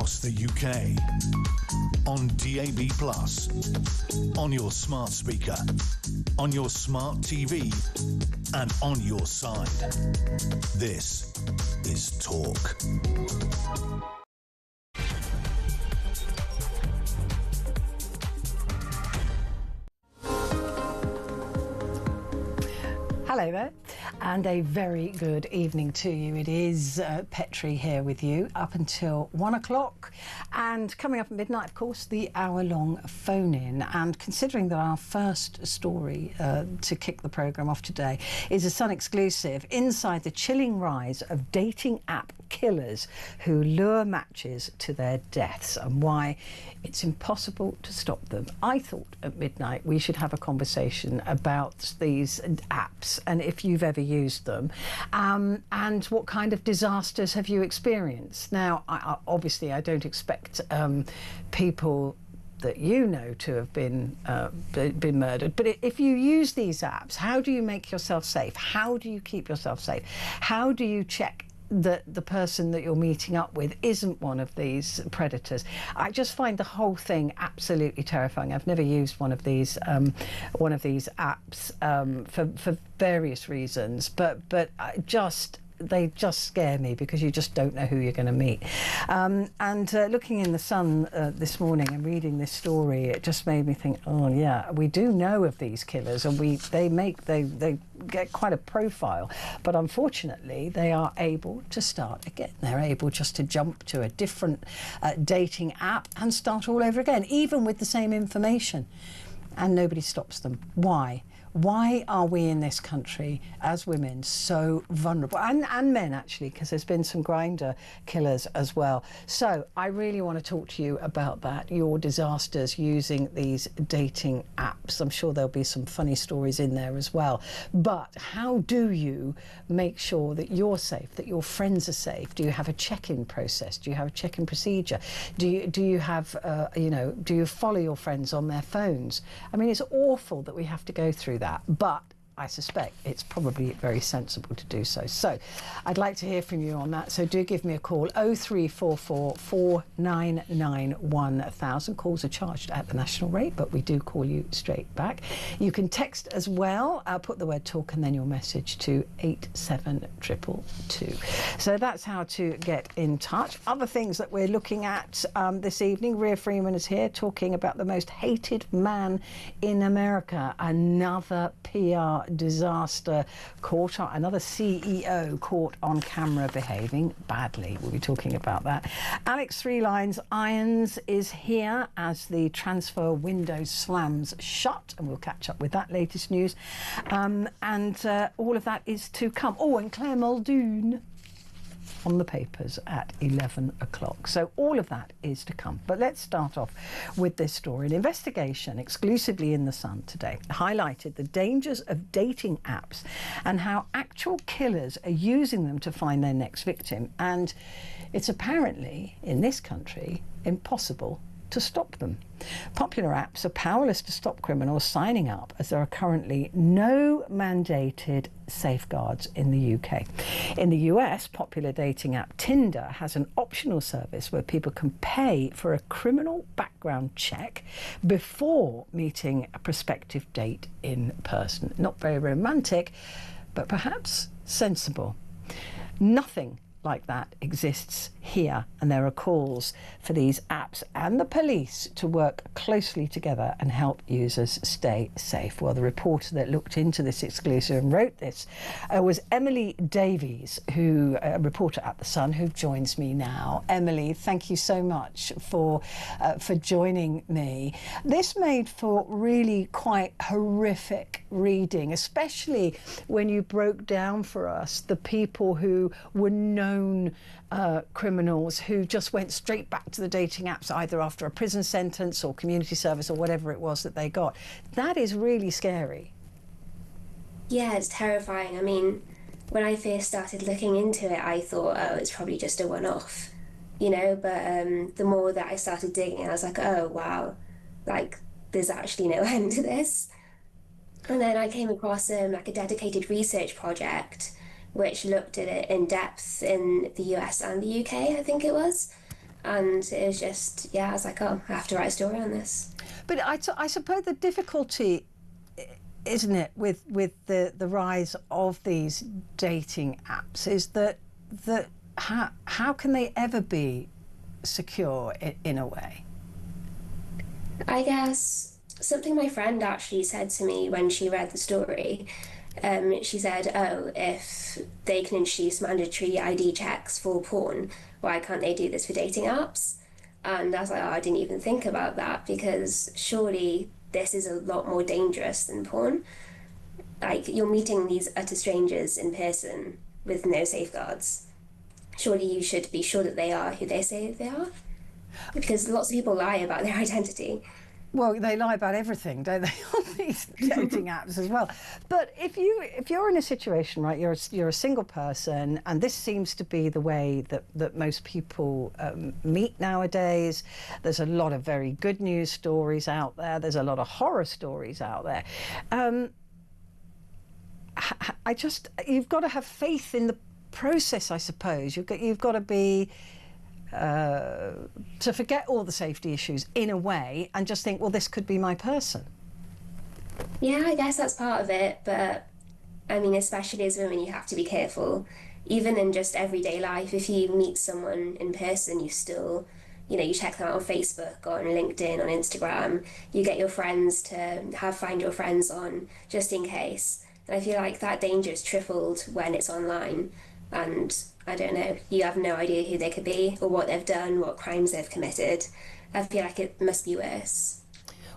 across the UK, on DAB+, on your smart speaker, on your smart TV, and on your side. This is Talk. Hello there, and a very good evening to you. It is Petrie here with you up until 1 o'clock, and coming up at midnight, of course, the hour-long phone-in. And considering that our first story to kick the programme off today is a Sun exclusive, inside the chilling rise of dating app killers who lure matches to their deaths and why it's impossible to stop them. I thought at midnight we should have a conversation about these apps and if you've ever used them, and what kind of disasters have you experienced. Now, obviously I don't expect people that you know to have been murdered, but if you use these apps, how do you make yourself safe? How do you keep yourself safe? How do you check that the person that you're meeting up with isn't one of these predators? I just find the whole thing absolutely terrifying. I've never used one of these apps for various reasons, but they just scare me because you just don't know who you're going to meet. Looking in the Sun this morning and reading this story, it just made me think, oh yeah, we do know of these killers, and they get quite a profile, but unfortunately they are able to start again. They're able just to jump to a different dating app and start all over again, even with the same information, and nobody stops them. Why? Why are we in this country as women so vulnerable, and men actually, because there's been some grinder killers as well. So I really want to talk to you about that, your disasters using these dating apps. I'm sure there'll be some funny stories in there as well. But how do you make sure that you're safe, that your friends are safe? Do you have a check-in process? Do you have a check-in procedure? Do you have do you follow your friends on their phones? I mean, it's awful that we have to go through that, but I suspect it's probably very sensible to do so. So I'd like to hear from you on that. So do give me a call, 0344 499 1000. Calls are charged at the national rate, but we do call you straight back. You can text as well. Put the word talk and then your message to 87222. So that's how to get in touch. Other things that we're looking at this evening, Rhea Freeman is here talking about the most hated man in America. Another PR disaster caught on, another CEO caught on camera behaving badly. We'll be talking about that. Alex Three Lines Irons is here as the transfer window slams shut, and we'll catch up with that latest news. All of that is to come. Oh, and Clare Mulun on the papers at 11 o'clock. So all of that is to come. But let's start off with this story. An investigation exclusively in the Sun today highlighted the dangers of dating apps and how actual killers are using them to find their next victim. And it's apparently, in this country, impossible to stop them. Popular apps are powerless to stop criminals signing up, as there are currently no mandated safeguards in the UK. In the US, popular dating app Tinder has an optional service where people can pay for a criminal background check before meeting a prospective date in person. Not very romantic, but perhaps sensible. Nothing like that exists here, and there are calls for these apps and the police to work closely together and help users stay safe. Well, the reporter that looked into this exclusive and wrote this was Emily Davies, a reporter at The Sun, who joins me now. Emily, thank you so much for joining me. This made for really quite horrific reading, especially when you broke down for us the people who were known criminals who just went straight back to the dating apps, either after a prison sentence or community service or whatever it was that they got. That is really scary. Yeah, it's terrifying. I mean, when I first started looking into it, I thought, oh, it's probably just a one-off, but the more that I started digging, I was like, oh, wow, like, there's actually no end to this. And then I came across like a dedicated research project which looked at it in depth in the US and the UK, I think it was. And it was just, yeah, I was like, oh, I have to write a story on this. But I suppose the difficulty, isn't it, with the rise of these dating apps is that how can they ever be secure in a way? I guess something my friend actually said to me when she read the story, she said, oh, if they can introduce mandatory ID checks for porn, why can't they do this for dating apps? And I was like, oh, I didn't even think about that, because surely this is a lot more dangerous than porn. Like, you're meeting these utter strangers in person with no safeguards. Surely you should be sure that they are who they say they are, because lots of people lie about their identity. Well, they lie about everything, don't they, on these dating apps as well. But if you're in a situation, right, you're a single person, and this seems to be the way that most people meet nowadays. There's a lot of very good news stories out there. There's a lot of horror stories out there. You've got to have faith in the process, I suppose. You've got to be to forget all the safety issues in a way and just think, well, this could be my person. Yeah, I guess that's part of it, but I mean, especially as women, you have to be careful. Even in just everyday life, if you meet someone in person, you still, you check them out on Facebook, on LinkedIn, on Instagram. You get your friends to find your friends on, just in case. And I feel like that danger is tripled when it's online. And I don't know, you have no idea who they could be or what they've done, what crimes they've committed. I feel like it must be worse.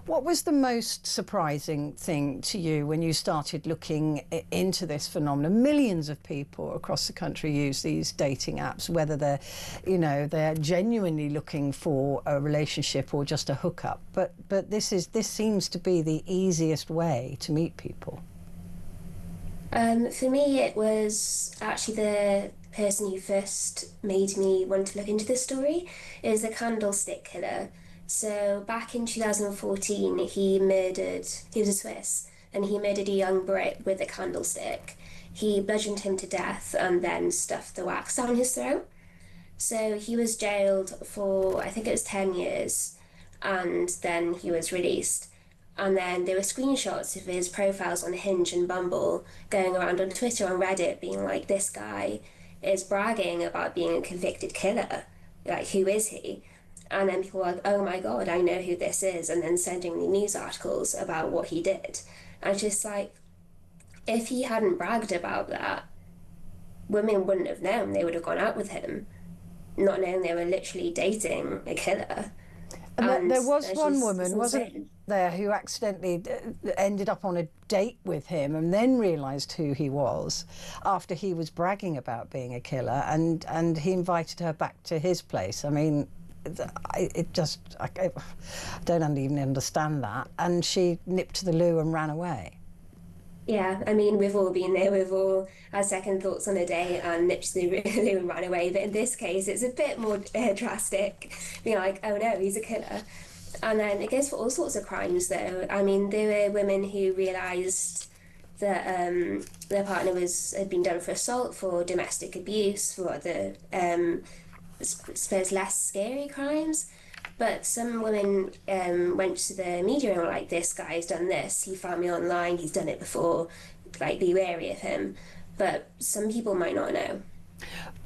What was the most surprising thing to you when you started looking into this phenomenon? Millions of people across the country use these dating apps, whether they're genuinely looking for a relationship or just a hookup. But this seems to be the easiest way to meet people. For me, it was actually the person who first made me want to look into this story is the candlestick killer. So back in 2014, he was a Swiss, and he murdered a young Brit with a candlestick. He bludgeoned him to death and then stuffed the wax down his throat. So he was jailed for, I think it was 10 years, and then he was released. And then there were screenshots of his profiles on Hinge and Bumble going around on Twitter and Reddit being like, this guy is bragging about being a convicted killer. Like, who is he? And then people were like, oh my God, I know who this is. And then sending me news articles about what he did. And it's just like, if he hadn't bragged about that, women wouldn't have known. They would have gone out with him, not knowing they were literally dating a killer. And there was one woman, wasn't there, who accidentally ended up on a date with him and then realised who he was after he was bragging about being a killer, and he invited her back to his place. I mean, I don't even understand that. And she nipped to the loo and ran away. Yeah, I mean, we've all been there. We've all had second thoughts on a day and nipped to the loo and ran away. But in this case, it's a bit more drastic, being like, oh no, he's a killer. And then it goes for all sorts of crimes, though. I mean, there were women who realised that their partner had been done for assault, for domestic abuse, for other, I suppose, less scary crimes. But some women went to the media and were like, this guy's done this, he found me online, he's done it before, like, be wary of him. But some people might not know.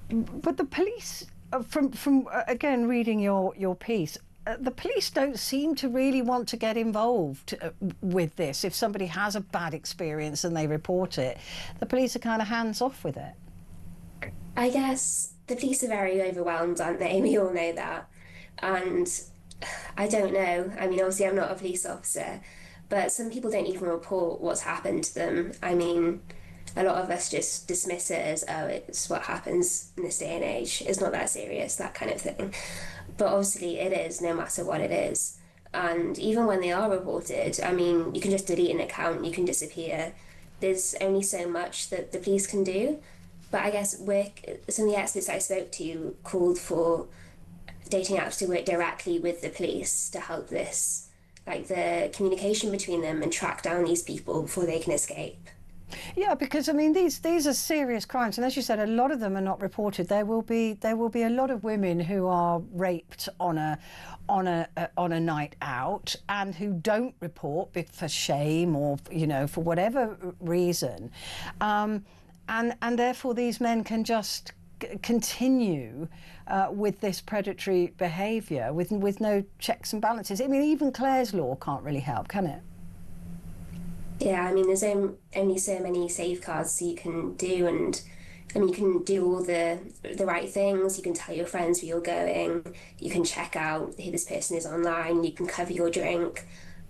But the police, from again, reading your piece, the police don't seem to really want to get involved with this. If somebody has a bad experience and they report it, the police are kind of hands off with it. I guess the police are very overwhelmed, aren't they? We all know that. And I don't know. I mean, obviously, I'm not a police officer, but some people don't even report what's happened to them. I mean, a lot of us just dismiss it as, oh, it's what happens in this day and age. It's not that serious, that kind of thing. But obviously, it is, no matter what it is. And even when they are reported, I mean, you can just delete an account, you can disappear. There's only so much that the police can do. But I guess some of the experts I spoke to called for dating apps to work directly with the police to help this, like the communication between them, and track down these people before they can escape. Yeah, because I mean these are serious crimes, and as you said, a lot of them are not reported. There will be a lot of women who are raped on a night out and who don't report for shame or for whatever reason, and therefore these men can just continue with this predatory behaviour with no checks and balances. I mean, even Clare's law can't really help, can it? Yeah, I mean, there's only so many safeguards you can do, and I mean, you can do all the right things. You can tell your friends where you're going. You can check out who this person is online. You can cover your drink,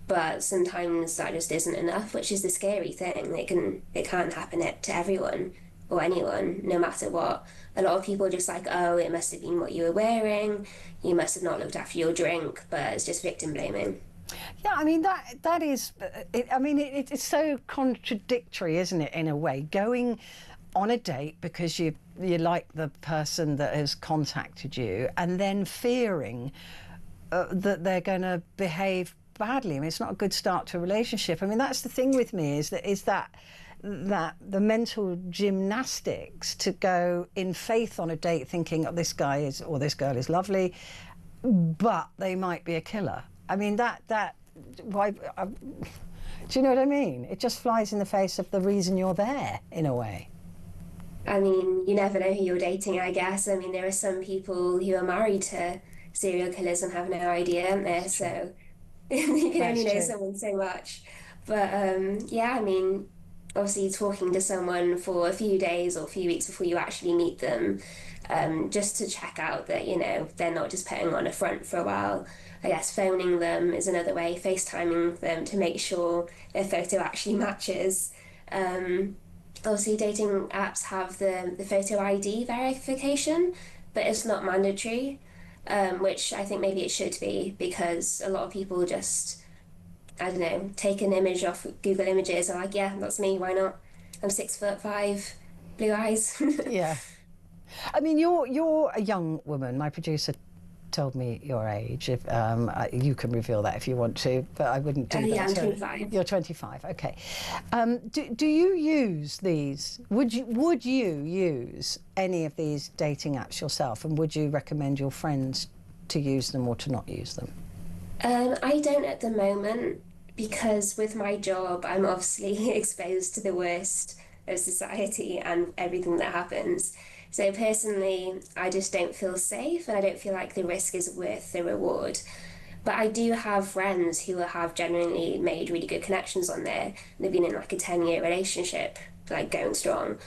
but sometimes that just isn't enough, which is the scary thing. It can't happen to everyone or anyone, no matter what. A lot of people are just like, oh, it must have been what you were wearing. You must have not looked after your drink, but it's just victim blaming. Yeah, I mean that is. It's so contradictory, isn't it? In a way, going on a date because you like the person that has contacted you, and then fearing that they're going to behave badly. I mean, it's not a good start to a relationship. I mean, that's the thing with me is that the mental gymnastics to go in faith on a date, thinking, oh, this guy is or this girl is lovely, but they might be a killer. I mean, why? Do you know what I mean? It just flies in the face of the reason you're there, in a way. I mean, you never know who you're dating, I guess. I mean, there are some people who are married to serial killers and have no idea, aren't there? So you can only know someone so much. But yeah, I mean, obviously talking to someone for a few days or a few weeks before you actually meet them, just to check out that, they're not just putting on a front for a while. I guess phoning them is another way, FaceTiming them to make sure their photo actually matches. Obviously, dating apps have the photo ID verification, but it's not mandatory, which I think maybe it should be, because a lot of people just, I don't know, take an image off Google Images and are like, yeah, that's me, why not? I'm 6'5", blue eyes. Yeah. I mean, you're a young woman. My producer told me your age. If you can reveal that if you want to, but I wouldn't do that. Yeah, I'm 25. You're 25. Okay. Do you use these? Would you use any of these dating apps yourself, and would you recommend your friends to use them or to not use them? I don't at the moment, because with my job, I'm obviously exposed to the worst of society and everything that happens. So personally, I just don't feel safe, and I don't feel like the risk is worth the reward. But I do have friends who have genuinely made really good connections on there. They've been in like a 10-year relationship, like going strong.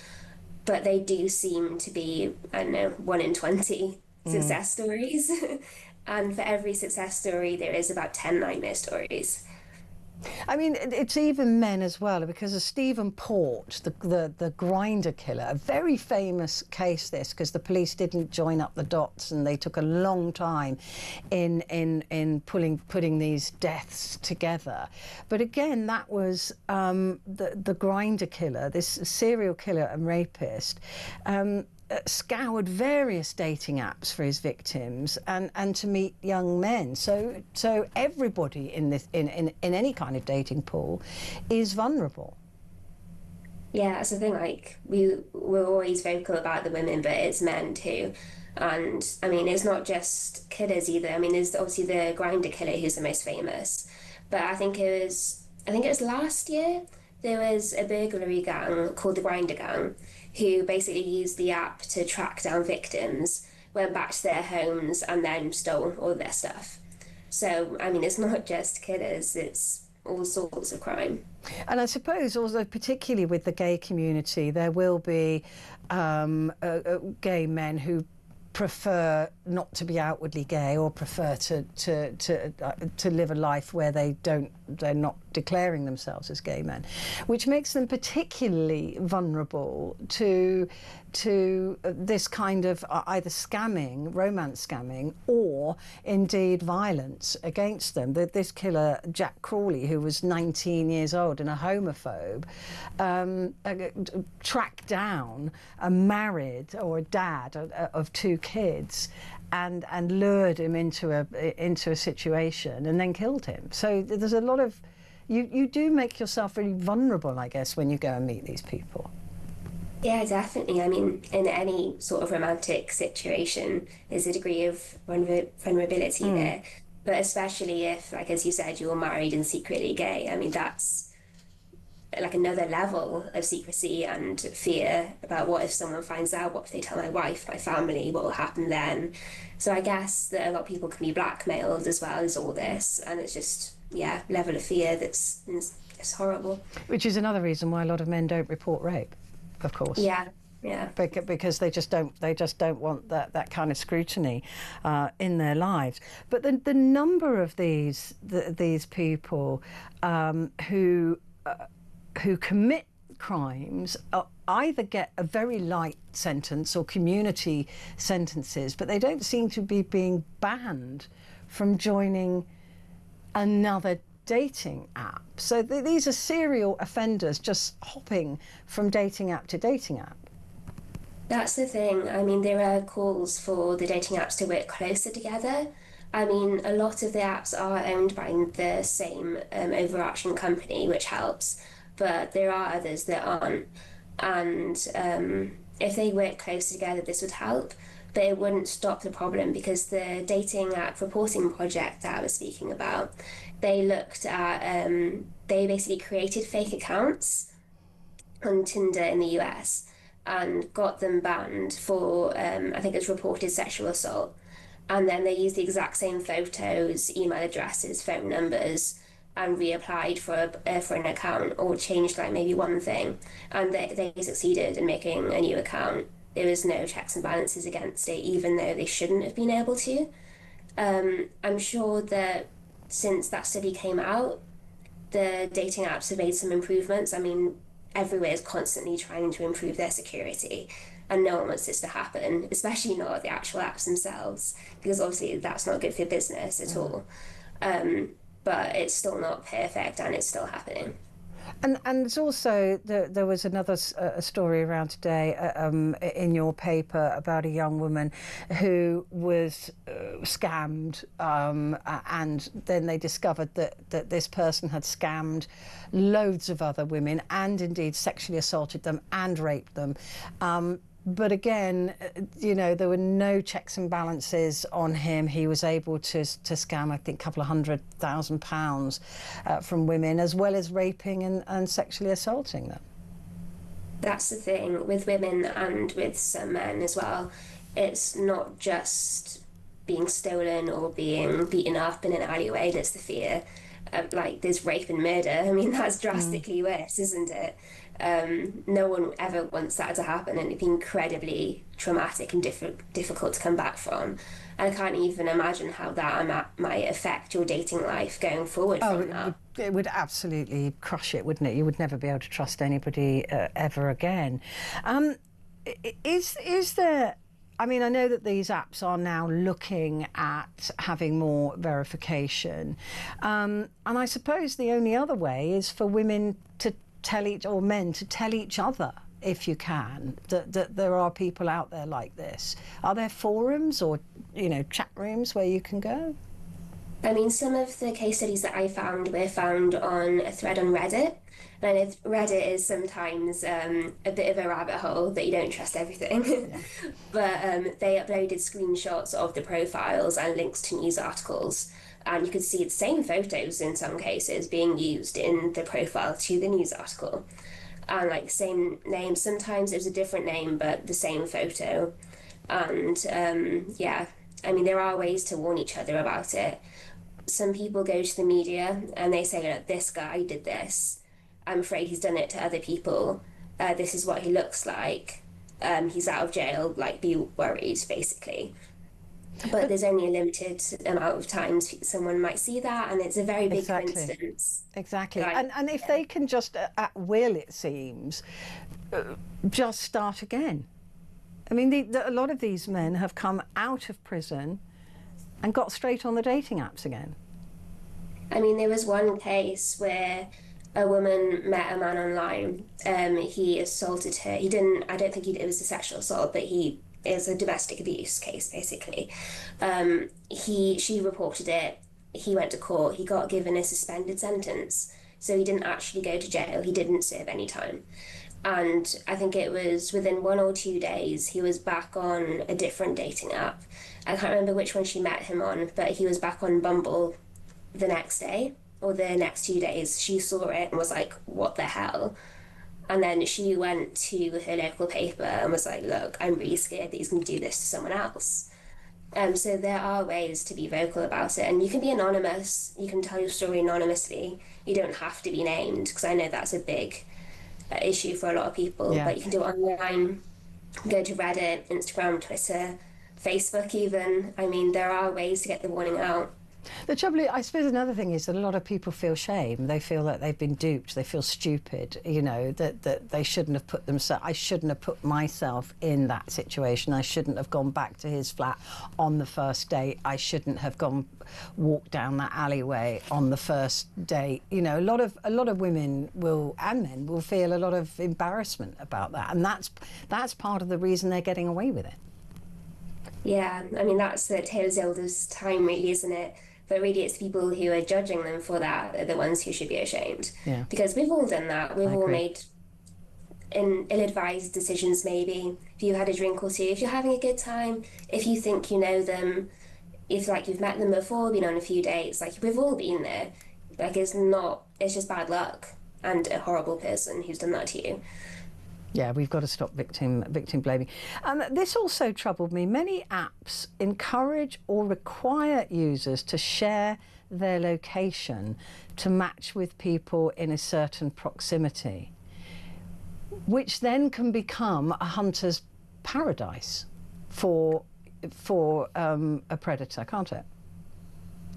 But they do seem to be, I don't know, 1 in 20 success stories. And for every success story, there is about 10 nightmare stories. I mean, it's even men as well, because of Stephen Port, the grinder killer, a very famous case this, because the police didn't join up the dots and they took a long time in putting these deaths together. But again, that was the grinder killer, this serial killer and rapist, scoured various dating apps for his victims and to meet young men. So everybody in any kind of dating pool is vulnerable. Yeah, that's the thing. Like we're always vocal about the women, but it's men too. And I mean, it's not just killers either. I mean, there's obviously the grinder killer who's the most famous, but I think it was last year there was a burglary gang called the Grinder Gang, who basically used the app to track down victims, went back to their homes and then stole all of their stuff. So, I mean, it's not just killers, it's all sorts of crime. And I suppose also, particularly with the gay community, there will be gay men who prefer not to be outwardly gay, or prefer to live a life where they're not declaring themselves as gay men, which makes them particularly vulnerable to this kind of either scamming, romance scamming, or indeed violence against them. This killer, Jack Crawley, who was 19 years old and a homophobe, tracked down a married or a dad of 2 kids and lured him into a situation and then killed him. So there's a lot of you do make yourself really vulnerable, I guess, when you go and meet these people. Yeah, definitely. I mean, in any sort of romantic situation, there's a degree of vulnerability there. But especially if, like, as you said, you're married and secretly gay, I mean, that's like another level of secrecy and fear about what if someone finds out, what if they tell my wife, my family, what will happen then? So I guess that a lot of people can be blackmailed as well as all this, and it's just, yeah, level of fear that's it's horrible. Which is another reason why a lot of men don't report rape, of course. Yeah. Yeah. Because they just don't want that kind of scrutiny in their lives. But the number of these people who commit crimes either get a very light sentence or community sentences, but they don't seem to be being banned from joining another dating app. So these are serial offenders just hopping from dating app to dating app. That's the thing. I mean, there are calls for the dating apps to work closer together. I mean, a lot of the apps are owned by the same overarching company, which helps, but there are others that aren't. And if they work closer together, this would help, but it wouldn't stop the problem, because the dating app reporting project that I was speaking about, they looked at, they basically created fake accounts on Tinder in the US and got them banned for, I think it's reported sexual assault. And then they used the exact same photos, email addresses, phone numbers, and reapplied for an account, or changed like maybe one thing. And they succeeded in making a new account. There was no checks and balances against it, even though they shouldn't have been able to. I'm sure that since that study came out, the dating apps have made some improvements. I mean, everywhere is constantly trying to improve their security, and no one wants this to happen, especially not the actual apps themselves, because obviously that's not good for business at all. But it's still not perfect, and it's still happening. And it's also, there was another story around today in your paper about a young woman who was scammed, and then they discovered that this person had scammed loads of other women and indeed sexually assaulted them and raped them. But again, you know, there were no checks and balances on him. He was able to scam, I think, a couple of £100,000 from women, as well as raping and sexually assaulting them. That's the thing with women and with some men as well. It's not just being stolen or being beaten up in an alleyway that's the fear. Like, there's rape and murder. I mean, that's drastically worse, isn't it? No one ever wants that to happen, and it'd be incredibly traumatic and difficult to come back from. I can't even imagine how that might affect your dating life going forward from that. It would absolutely crush it, wouldn't it? You would never be able to trust anybody ever again. Is there... I mean, I know that these apps are now looking at having more verification. And I suppose the only other way is for women to or men to tell each other, if you can, that there are people out there like this. Are there forums or, you know, chat rooms where you can go? I mean, some of the case studies that I found were found on a thread on Reddit. And I know Reddit is sometimes a bit of a rabbit hole that you don't trust everything. Yeah. But they uploaded screenshots of the profiles and links to news articles. And you could see the same photos in some cases being used in the profile to the news article. And like same name, sometimes it was a different name, but the same photo. And yeah, I mean, there are ways to warn each other about it. Some people go to the media and they say, look, this guy did this. I'm afraid he's done it to other people. This is what he looks like. He's out of jail, like, be worried, basically. But there's only a limited amount of times someone might see that, and it's a very big coincidence. Exactly. And if they can just, at will, it seems, just start again. I mean, a lot of these men have come out of prison and got straight on the dating apps again. I mean, there was one case where a woman met a man online. He assaulted her. I don't think it was a sexual assault, but is a domestic abuse case, basically. She reported it. He went to court. He got given a suspended sentence. So he didn't actually go to jail. He didn't serve any time. And I think it was within 1 or 2 days, he was back on a different dating app. I can't remember which one she met him on, but he was back on Bumble the next day or the next 2 days. She saw it and was like, what the hell? And then she went to her local paper and was like, look, I'm really scared that he's going to do this to someone else. So there are ways to be vocal about it, and you can be anonymous. You can tell your story anonymously. You don't have to be named, because I know that's a big issue for a lot of people. Yeah. But you can do it online. Go to Reddit, Instagram, Twitter, Facebook even. I mean, there are ways to get the warning out. The trouble is, I suppose another thing is that a lot of people feel shame. They feel that they've been duped. They feel stupid, you know, that they shouldn't have put themselves, I shouldn't have put myself in that situation. I shouldn't have gone back to his flat on the first date. I shouldn't have walked down that alleyway on the first date. You know, a lot of women will, and men will, feel a lot of embarrassment about that. And that's part of the reason they're getting away with it. Yeah, I mean, that's the tale as old as time, really, isn't it? But really, it's people who are judging them for that are the ones who should be ashamed. Yeah. Because we've all done that. We've all made ill-advised decisions, maybe. If you had a drink or two, if you're having a good time, if you think you know them, if like you've met them before, been on a few dates, like we've all been there. Like it's just bad luck and a horrible person who's done that to you. Yeah, we've got to stop victim blaming. This also troubled me. Many apps encourage or require users to share their location to match with people in a certain proximity, which then can become a hunter's paradise for a predator, can't it?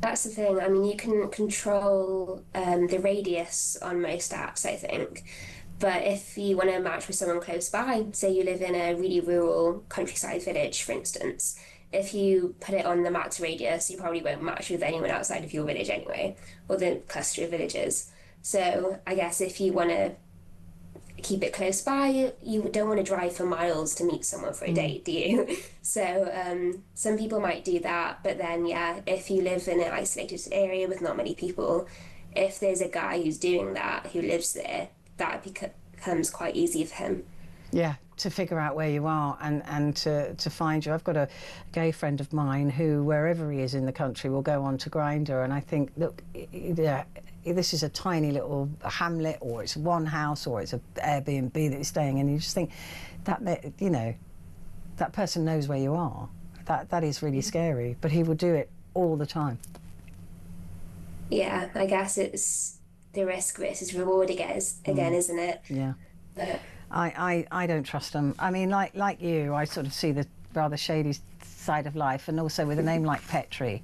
That's the thing. I mean, you can control the radius on most apps, I think. But if you want to match with someone close by, say you live in a really rural countryside village, for instance, if you put it on the max radius, you probably won't match with anyone outside of your village anyway, or the cluster of villages. So I guess if you want to keep it close by, you don't want to drive for miles to meet someone for a date, do you? So some people might do that, but then, yeah, if you live in an isolated area with not many people, if there's a guy who's doing that, who lives there, that becomes quite easy for him. Yeah, to figure out where you are and to find you. I've got a gay friend of mine who, wherever he is in the country, will go on to Grindr, and I think, look, yeah, this is a tiny little hamlet, or it's one house, or it's an Airbnb that you're staying in. You just think that, you know, that person knows where you are. That is really scary, but he will do it all the time. Yeah, I guess it's the risk versus reward again, isn't it? Yeah. But I don't trust them. I mean, like you, I sort of see the rather shady side of life, and also with a name like Petrie,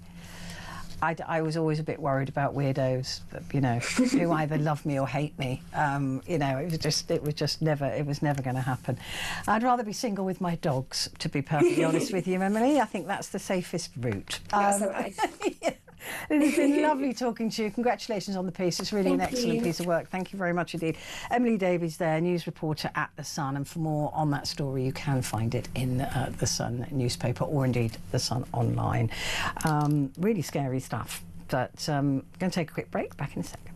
I was always a bit worried about weirdos, you know, who either love me or hate me. You know, it was never going to happen. I'd rather be single with my dogs, to be perfectly honest with you, Emily. I think that's the safest route. that's the life. Yeah. It has been lovely talking to you. Congratulations on the piece. It's really an Thank excellent you. piece of work. Thank you very much indeed. Emily Davies there, news reporter at The Sun. And for more on that story, you can find it in The Sun newspaper, or indeed The Sun online. Really scary stuff. But I'm going to take a quick break. Back in a second.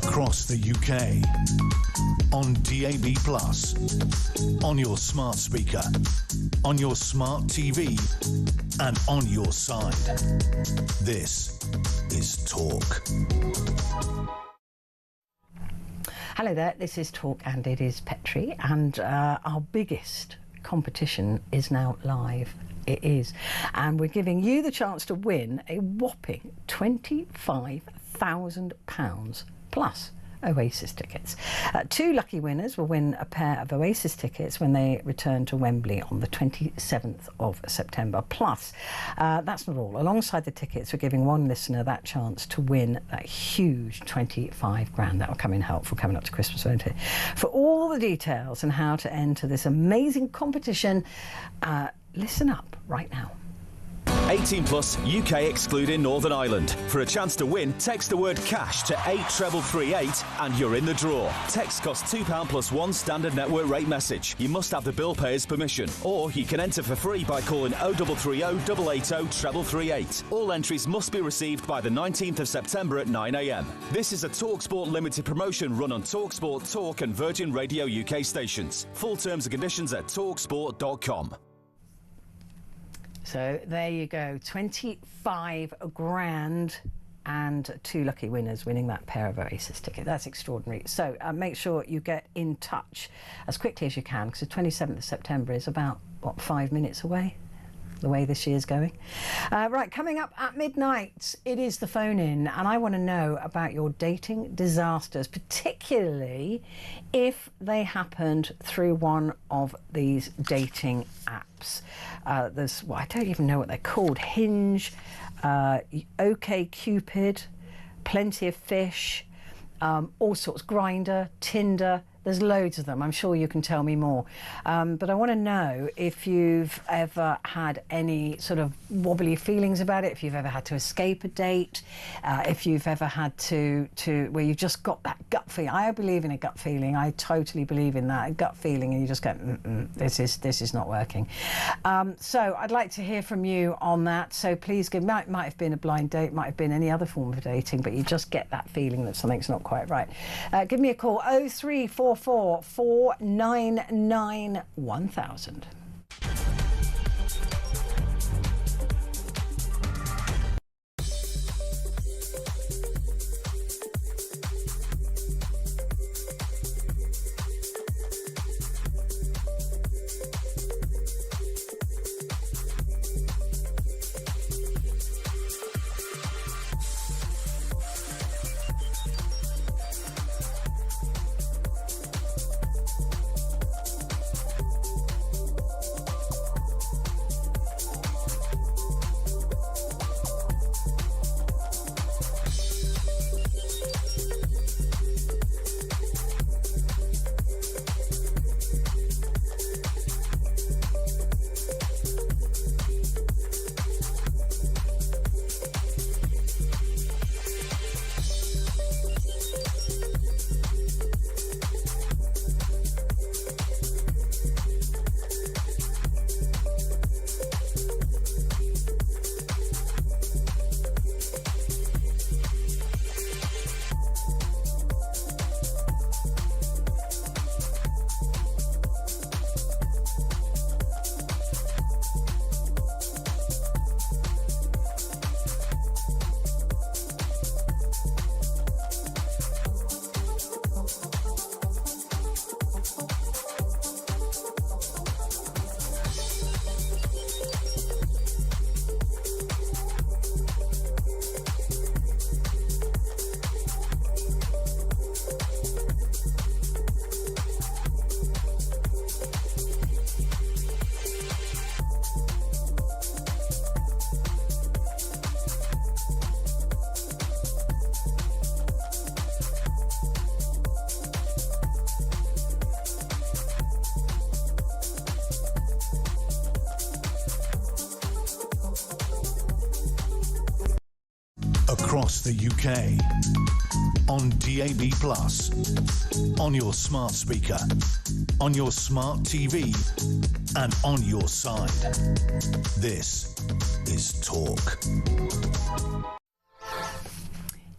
across the UK, on DAB+, on your smart speaker, on your smart TV, and on your side. This is Talk. Hello there, this is Talk and it is Petrie, and our biggest competition is now live. It is, and we're giving you the chance to win a whopping £25,000 plus Oasis tickets. Two lucky winners will win a pair of Oasis tickets when they return to Wembley on the 27th of September. Plus, that's not all. Alongside the tickets, we're giving one listener that chance to win that huge 25 grand. That will come in helpful coming up to Christmas, won't it? For all the details and how to enter this amazing competition, listen up right now. 18 plus, UK excluding Northern Ireland. For a chance to win, text the word cash to 83338 and you're in the draw. Text costs £2 plus one standard network rate message. You must have the bill payer's permission, or you can enter for free by calling 0330 880 338. All entries must be received by the 19th of September at 9 a.m. This is a TalkSport limited promotion run on TalkSport, Talk and Virgin Radio UK stations. Full terms and conditions at talksport.com. So there you go, 25 grand and two lucky winners winning that pair of Oasis ticket. That's extraordinary. So make sure you get in touch as quickly as you can, because the 27th of September is about, what, 5 minutes away, the way this year's going. Right, coming up at midnight, it is the phone in, and I want to know about your dating disasters, particularly if they happened through one of these dating apps. There's, well, I don't even know what they're called. Hinge, OkCupid, Plenty of Fish, all sorts, Grindr, Tinder. There's loads of them. I'm sure you can tell me more. But I want to know if you've ever had any sort of wobbly feelings about it, if you've ever had to escape a date, if you've ever had to where you've just got that gut feeling. I believe in a gut feeling. I totally believe in that, a gut feeling, and you just go, this is not working. So I'd like to hear from you on that. So please give, might have been a blind date, might have been any other form of dating, but you just get that feeling that something's not quite right. Give me a call, 0344 499 1000. across the UK, on DAB+, on your smart speaker, on your smart TV, and on your side. This is Talk.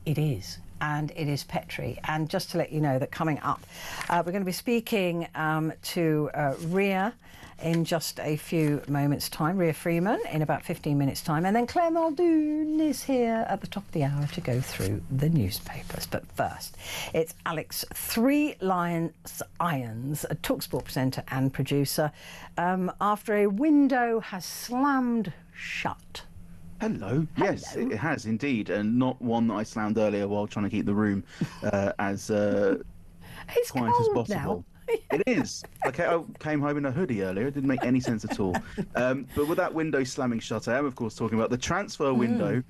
It is and it is Petrie. And just to let you know that coming up, we're going to be speaking to Ria in just a few moments' time, Ria Freeman, in about 15 minutes' time. And then Clare Mulun is here at the top of the hour to go through the newspapers. But first, it's Alex Three Lions Irons, a TalkSport presenter and producer, after a window has slammed shut. Hello. Yes, it has indeed, and not one that I slammed earlier while trying to keep the room as quiet as possible. Now. It is. I came home in a hoodie earlier. It didn't make any sense at all. But with that window slamming shut, I am, of course, talking about the transfer window,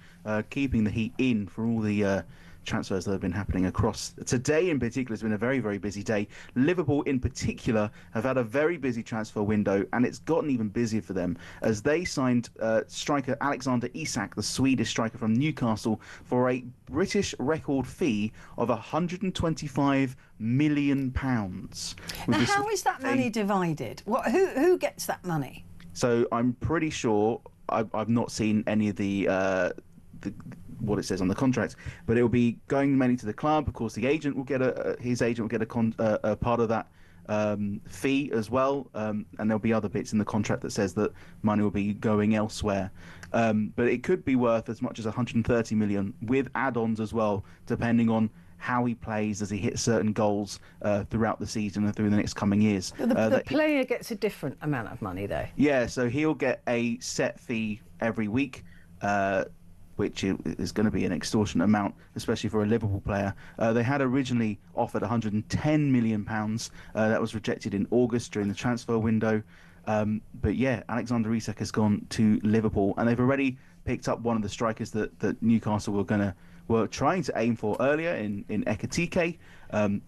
keeping the heat in for all the transfers that have been happening across. Today in particular has been a very, very busy day. Liverpool in particular have had a very busy transfer window, and it's gotten even busier for them as they signed striker Alexander Isak, the Swedish striker from Newcastle, for a British record fee of £125 million. Now, how is that money divided? Who gets that money? So I'm pretty sure I've not seen any of the what it says on the contract, but it will be going mainly to the club. Of course, the agent will get his agent will get a part of that fee as well, and there'll be other bits in the contract that says that money will be going elsewhere. But it could be worth as much as 130 million with add-ons as well, depending on how he plays as he hits certain goals throughout the season and through the next coming years. The player gets a different amount of money, though. Yeah, so he'll get a set fee every week, which is going to be an extortionate amount, especially for a Liverpool player. They had originally offered £110 million. That was rejected in August during the transfer window. But yeah, Alexander Isak has gone to Liverpool, and they've already picked up one of the strikers that Newcastle were trying to aim for earlier in Ekitike.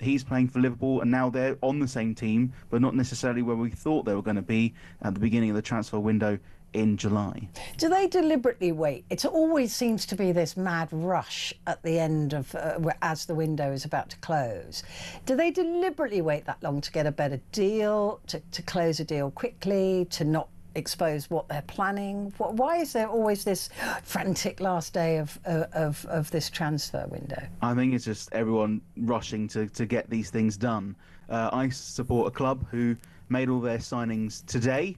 He's playing for Liverpool, and now they're on the same team, but not necessarily where we thought they were going to be at the beginning of the transfer window in July. Do they deliberately wait? It always seems to be this mad rush at the end of as the window is about to close. Do they deliberately wait that long to get a better deal, to close a deal quickly, to not expose what they're planning? Why is there always this frantic last day of this transfer window? I think it's just everyone rushing to get these things done. I support a club who made all their signings today.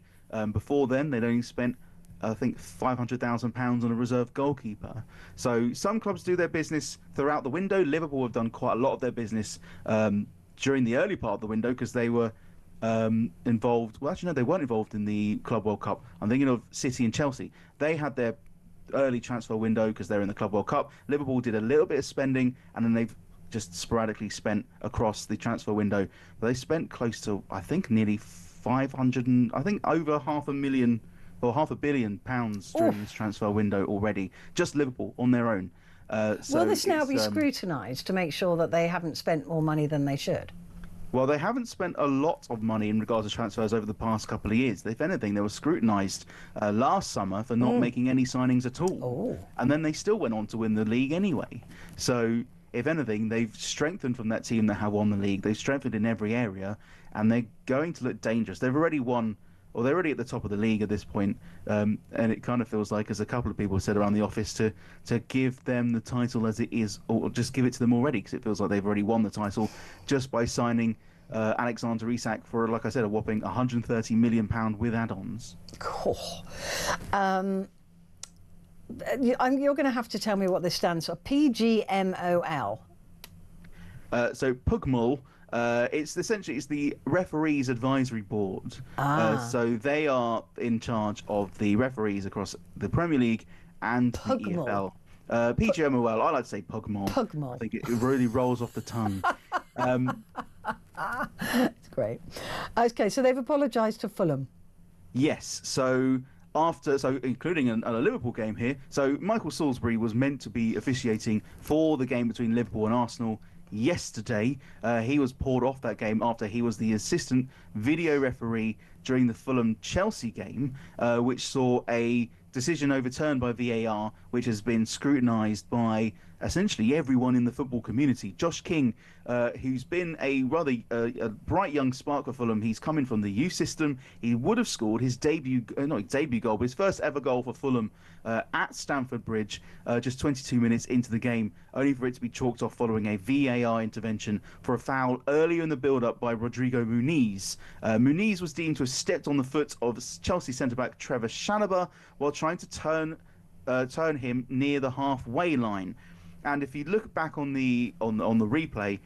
Before then, they'd only spent, I think, £500,000 on a reserve goalkeeper. So some clubs do their business throughout the window. Liverpool have done quite a lot of their business during the early part of the window because they were involved. Well, actually, no, they weren't involved in the Club World Cup. I'm thinking of City and Chelsea. They had their early transfer window because they're in the Club World Cup. Liverpool did a little bit of spending, and then they've just sporadically spent across the transfer window. But they spent close to, I think, nearly 500 and I think over £500 million or £500 million during this transfer window already. Just Liverpool on their own. Will this now be scrutinised to make sure that they haven't spent more money than they should? Well, they haven't spent a lot of money in regards to transfers over the past couple of years. If anything, they were scrutinised last summer for not making any signings at all. And then they still went on to win the league anyway. So, if anything, they've strengthened from that team that have won the league. They've strengthened in every area, and they're going to look dangerous. They've already won, or they're already at the top of the league at this point, and it kind of feels like, as a couple of people said around the office, to give them the title as it is, or just give it to them already, because it feels like they've already won the title just by signing Alexander Isak for, like I said, a whopping £130 million with add-ons. Cool. You're going to have to tell me what this stands for. PGMOL. So PGMOL. It's the referees advisory board. So they are in charge of the referees across the Premier League and the EFL. PGMOL. I like to say PGMOL. PGMOL. I think it really rolls off the tongue. It's great. Okay, so they've apologised to Fulham. Yes. So including a Liverpool game here. So Michael Salisbury was meant to be officiating for the game between Liverpool and Arsenal yesterday. He was pulled off that game after he was the assistant video referee during the Fulham-Chelsea game, which saw a decision overturned by VAR which has been scrutinised by essentially everyone in the football community. Josh King, who's been a rather a bright young spark for Fulham, he's coming from the youth system. He would have scored his debut goal, but his first ever goal for Fulham at Stamford Bridge, just 22 minutes into the game, only for it to be chalked off following a VAR intervention for a foul earlier in the build-up by Rodrigo Muniz. Muniz was deemed to have stepped on the foot of Chelsea centre-back Trevor Chalobah while trying to turn him near the halfway line. And if you look back on the replay,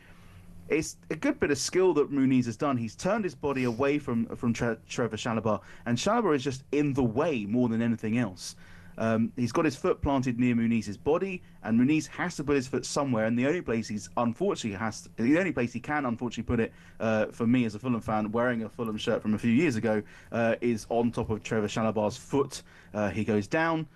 it's a good bit of skill that Muniz has done. He's turned his body away from Trevor Chalobah, and Chalobah is just in the way more than anything else. He's got his foot planted near Muniz's body, and Muniz has to put his foot somewhere. And the only place he can unfortunately put it, for me as a Fulham fan, wearing a Fulham shirt from a few years ago, is on top of Trevor Chalobah's foot. He goes down,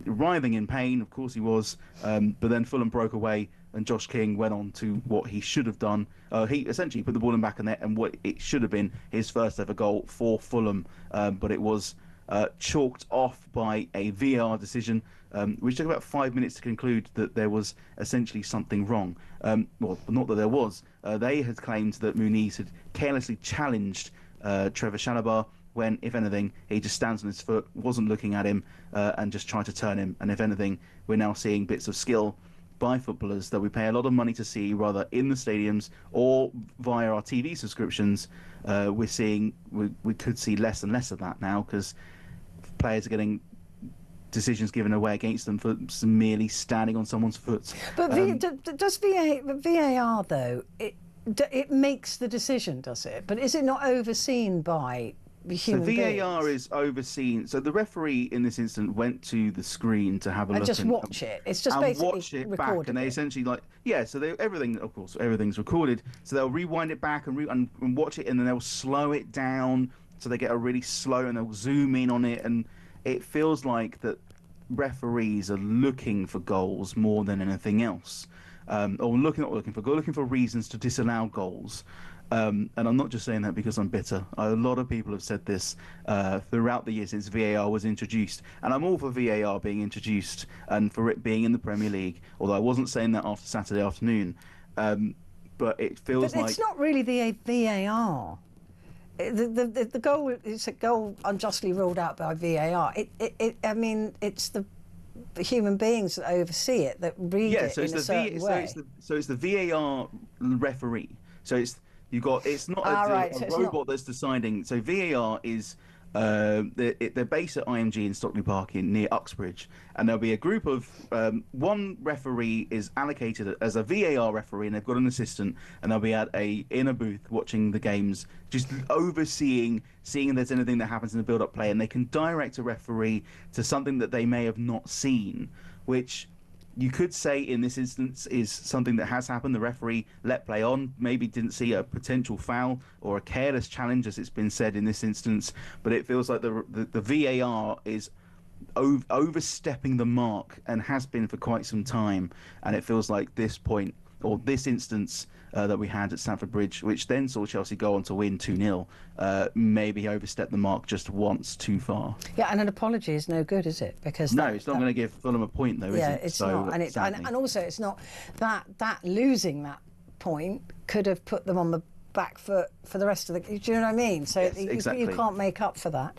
writhing in pain. Of course he was, but then Fulham broke away, and Josh King went on to what he should have done. He essentially put the ball in back of net, and what it should have been his first ever goal for Fulham, but it was chalked off by a VAR decision, which took about 5 minutes to conclude that there was essentially something wrong. Well, not that there was. They had claimed that Muniz had carelessly challenged Trevor Chalobah when, if anything, he just stands on his foot, wasn't looking at him, and just tried to turn him. And if anything, we're now seeing bits of skill by footballers that we pay a lot of money to see, rather in the stadiums or via our TV subscriptions. We could see less and less of that now, because players are getting decisions given away against them for merely standing on someone's foot. But does VAR, though, it makes the decision, does it? But is it not overseen by human beings? So VAR is overseen. So the referee in this instance went to the screen to have a look and watch it. It's just basically watch it back, and they essentially everything's recorded. So they'll rewind it back and watch it, and then they'll slow it down so they get a really slow, and they'll zoom in on it, and it feels like that referees are looking for goals more than anything else, or looking for reasons to disallow goals. And I'm not just saying that because I'm bitter. A lot of people have said this throughout the years since VAR was introduced, and I'm all for VAR being introduced and for it being in the Premier League. Although I wasn't saying that after Saturday afternoon, but it feels like it's not really the VAR. The goal is a goal unjustly ruled out by VAR. I mean, it's the human beings that oversee it that read it in a certain way. So it's the VAR referee. So it's not a robot that's deciding. So VAR is they're based at IMG in Stockley Park near Uxbridge, and there'll be a group of one referee is allocated as a VAR referee, and they've got an assistant, and they'll be in a booth watching the games, just seeing if there's anything that happens in the build-up play, and they can direct a referee to something that they may have not seen, which you could say in this instance is something that has happened. The referee let play on, maybe didn't see a potential foul or a careless challenge, as it's been said in this instance, but it feels like the VAR is overstepping the mark and has been for quite some time, and it feels like this instance that we had at Stamford Bridge, which then saw Chelsea go on to win 2-0, maybe overstepped the mark just once too far. Yeah, and an apology is no good, is it? Because it's not going to give Fulham a point, though, is it? Yeah, it's not, and also it's not that losing that point could have put them on the back foot for the rest of the. Do you know what I mean? So yes, exactly. You can't make up for that.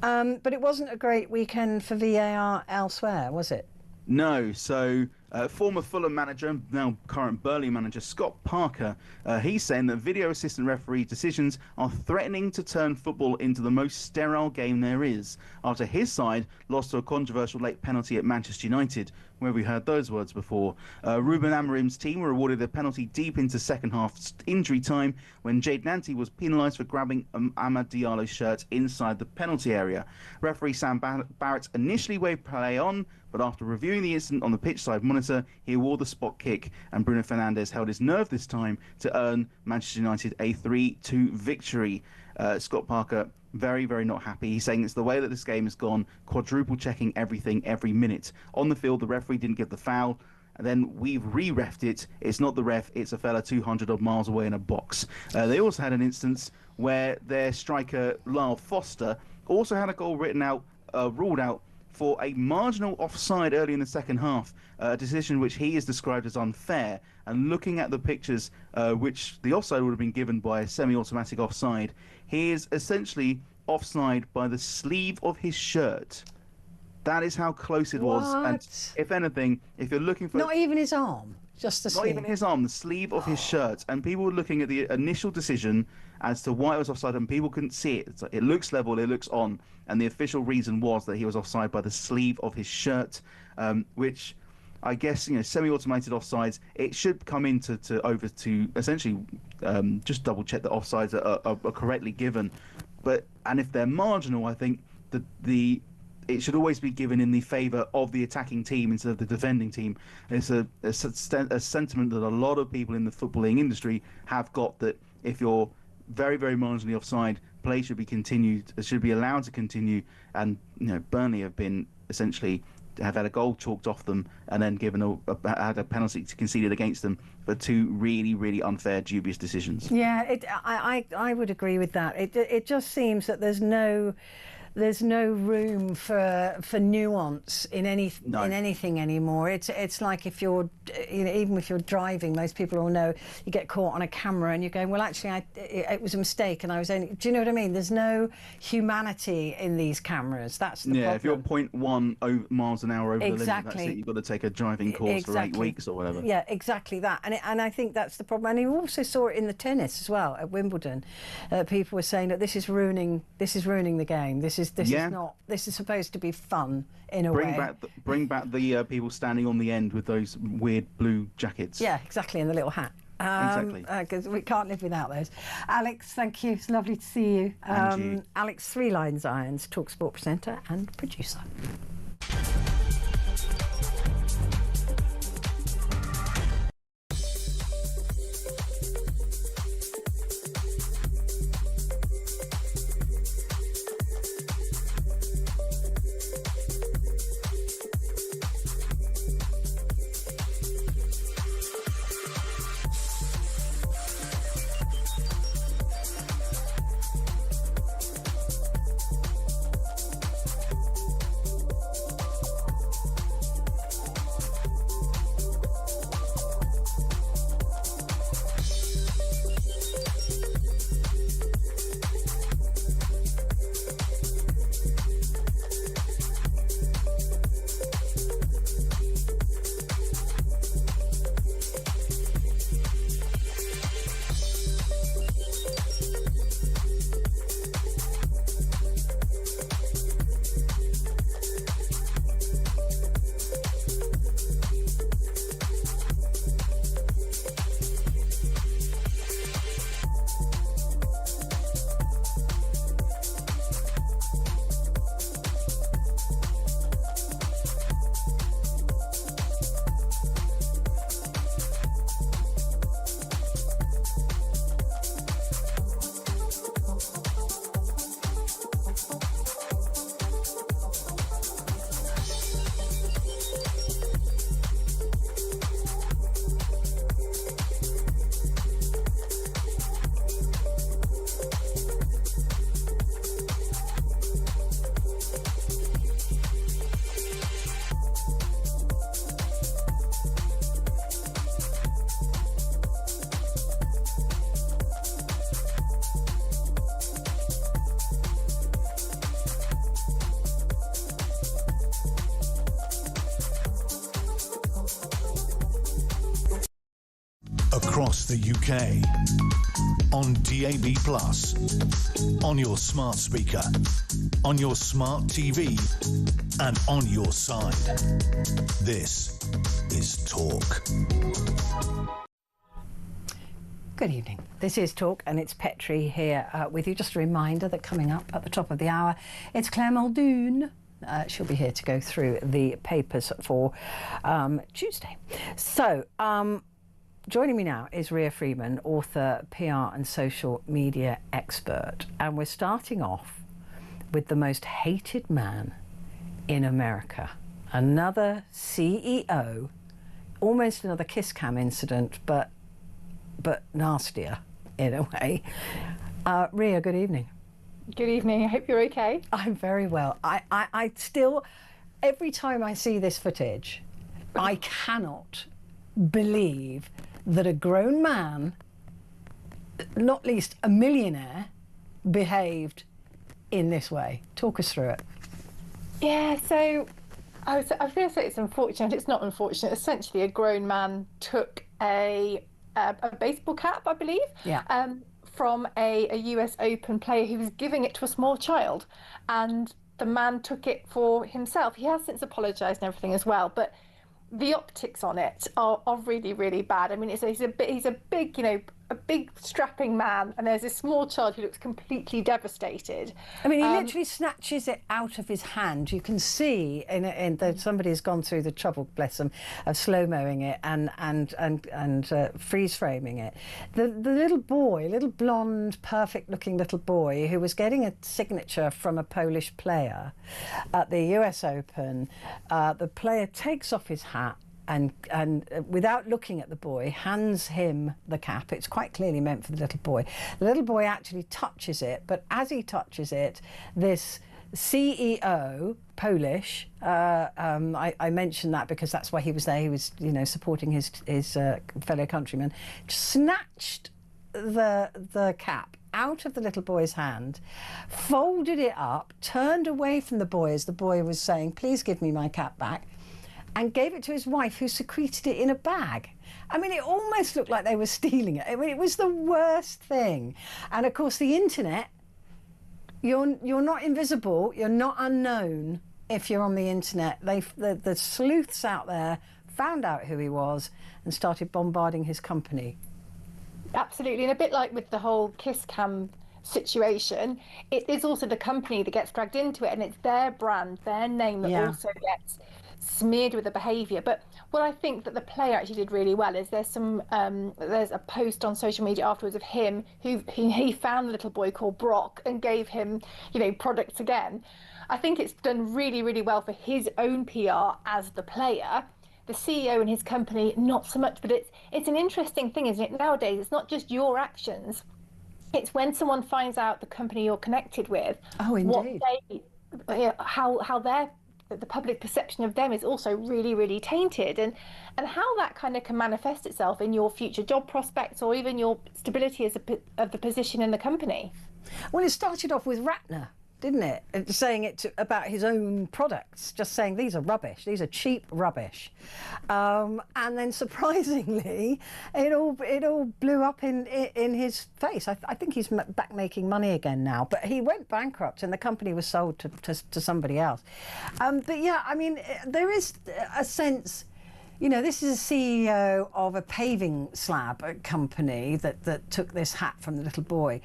But it wasn't a great weekend for VAR elsewhere, was it? No. So former Fulham manager, now current Burnley manager, Scott Parker, he's saying that video assistant referee decisions are threatening to turn football into the most sterile game there is, after his side lost to a controversial late penalty at Manchester United. Where we heard those words before. Ruben Amorim's team were awarded a penalty deep into second half injury time when Jade Nanty was penalised for grabbing Amad Diallo's shirt inside the penalty area. Referee Sam Barrett initially waved play on, but after reviewing the incident on the pitch side monitor, he awarded the spot kick, and Bruno Fernandes held his nerve this time to earn Manchester United a 3-2 victory. Scott Parker, very, very not happy. He's saying it's the way that this game has gone, quadruple checking everything every minute. On the field, the referee didn't give the foul, and then we've re-refed it. It's not the ref, it's a fella 200 odd miles away in a box. They also had an instance where their striker, Lyle Foster, also had a goal ruled out for a marginal offside early in the second half, a decision which he has described as unfair. And looking at the pictures, which the offside would have been given by a semi-automatic offside, he is essentially offside by the sleeve of his shirt. That is how close it was. And if anything, if you're looking for... Not even his arm, just the sleeve. Not even his arm, the sleeve of his shirt. And people were looking at the initial decision as to why it was offside, and people couldn't see it. It's like, it looks level, it looks on. And the official reason was that he was offside by the sleeve of his shirt, which... I guess, semi-automated offsides, it should come into to essentially just double check that offsides are correctly given. And if they're marginal, I think it should always be given in the favour of the attacking team instead of the defending team. It's a sentiment that a lot of people in the footballing industry have got, that if you're very, very marginally offside, play should be allowed to continue. And Burnley have been essentially have had a goal chalked off them and then had a penalty conceded against them for two really, really unfair, dubious decisions. Yeah, I would agree with that. It just seems that there's no room for nuance in anything anymore. It's like if you're even if you're driving, most people all know you get caught on a camera and you're going, well, actually it was a mistake and I was only... Do you know what I mean? There's no humanity in these cameras. That's the problem. If you're 0.1 miles an hour over the limit, that's it. You've got to take a driving course for 8 weeks or whatever. Yeah, exactly that. And I think that's the problem. And you also saw it in the tennis as well at Wimbledon. People were saying that this is ruining the game. This is supposed to be fun in a way. Bring back the people standing on the end with those weird blue jackets. Yeah, exactly, and the little hat. Exactly. Because we can't live without those. Alex, thank you. It's lovely to see you. And you. Alex Three Lines Irons, TalkSport presenter and producer. Across the UK, on DAB+, on your smart speaker, on your smart TV, and on your side. This is Talk. Good evening. This is Talk, and it's Petrie here with you. Just a reminder that coming up at the top of the hour, it's Clare Mulun. She'll be here to go through the papers for Tuesday. So, joining me now is Rhea Freeman, author, PR and social media expert. And we're starting off with the most hated man in America. Another CEO, almost another kiss cam incident, but nastier in a way. Rhea, good evening. Good evening. I hope you're okay. I'm very well. I still every time I see this footage, I cannot believe that a grown man, not least a millionaire, behaved in this way. Talk us through it. Yeah, so I feel say it's unfortunate. It's not unfortunate. Essentially, a grown man took a baseball cap, I believe, from a US Open player who was giving it to a small child, and the man took it for himself. He has since apologised and everything as well, but the optics on it are really, really bad. I mean, he's a big, a big strapping man, and there's this small child who looks completely devastated. I mean, he literally snatches it out of his hand. You can see in that somebody's gone through the trouble, bless them, of slow-moing it and freeze framing it. The little boy, little blonde, perfect-looking little boy who was getting a signature from a Polish player at the US Open, the player takes off his hat and without looking at the boy, hands him the cap. It's quite clearly meant for the little boy. The little boy actually touches it, but as he touches it, this CEO, Polish, I mentioned that because that's why he was there. He was, supporting his fellow countrymen, snatched the cap out of the little boy's hand, folded it up, turned away from the boy as the boy was saying, "Please give me my cap back," and gave it to his wife, who secreted it in a bag. I mean, it almost looked like they were stealing it. I mean, it was the worst thing. And of course, the internet, you're not invisible, you're not unknown if you're on the internet. The sleuths out there found out who he was and started bombarding his company. Absolutely, and a bit like with the whole kiss cam situation, it is also the company that gets dragged into it, and it's their brand, their name that also gets smeared with the behaviour. But what I think that the player actually did really well is there's a post on social media afterwards of him who he found the little boy called Brock and gave him products again. I think it's done really, really well for his own PR as the player. The CEO and his company, not so much, but it's an interesting thing, isn't it? Nowadays, it's not just your actions. It's when someone finds out the company you're connected with. Oh, indeed. How the public perception of them is also really, really tainted, and how that kind of can manifest itself in your future job prospects or even your stability of the position in the company. Well, it started off with Ratner, didn't it? Saying it about his own products, just saying these are rubbish, these are cheap rubbish, and then surprisingly, it all blew up in his face. I think he's back making money again now, but he went bankrupt and the company was sold to somebody else. But yeah, I mean, there is a sense. This is a CEO of a paving slab company that took this hat from the little boy.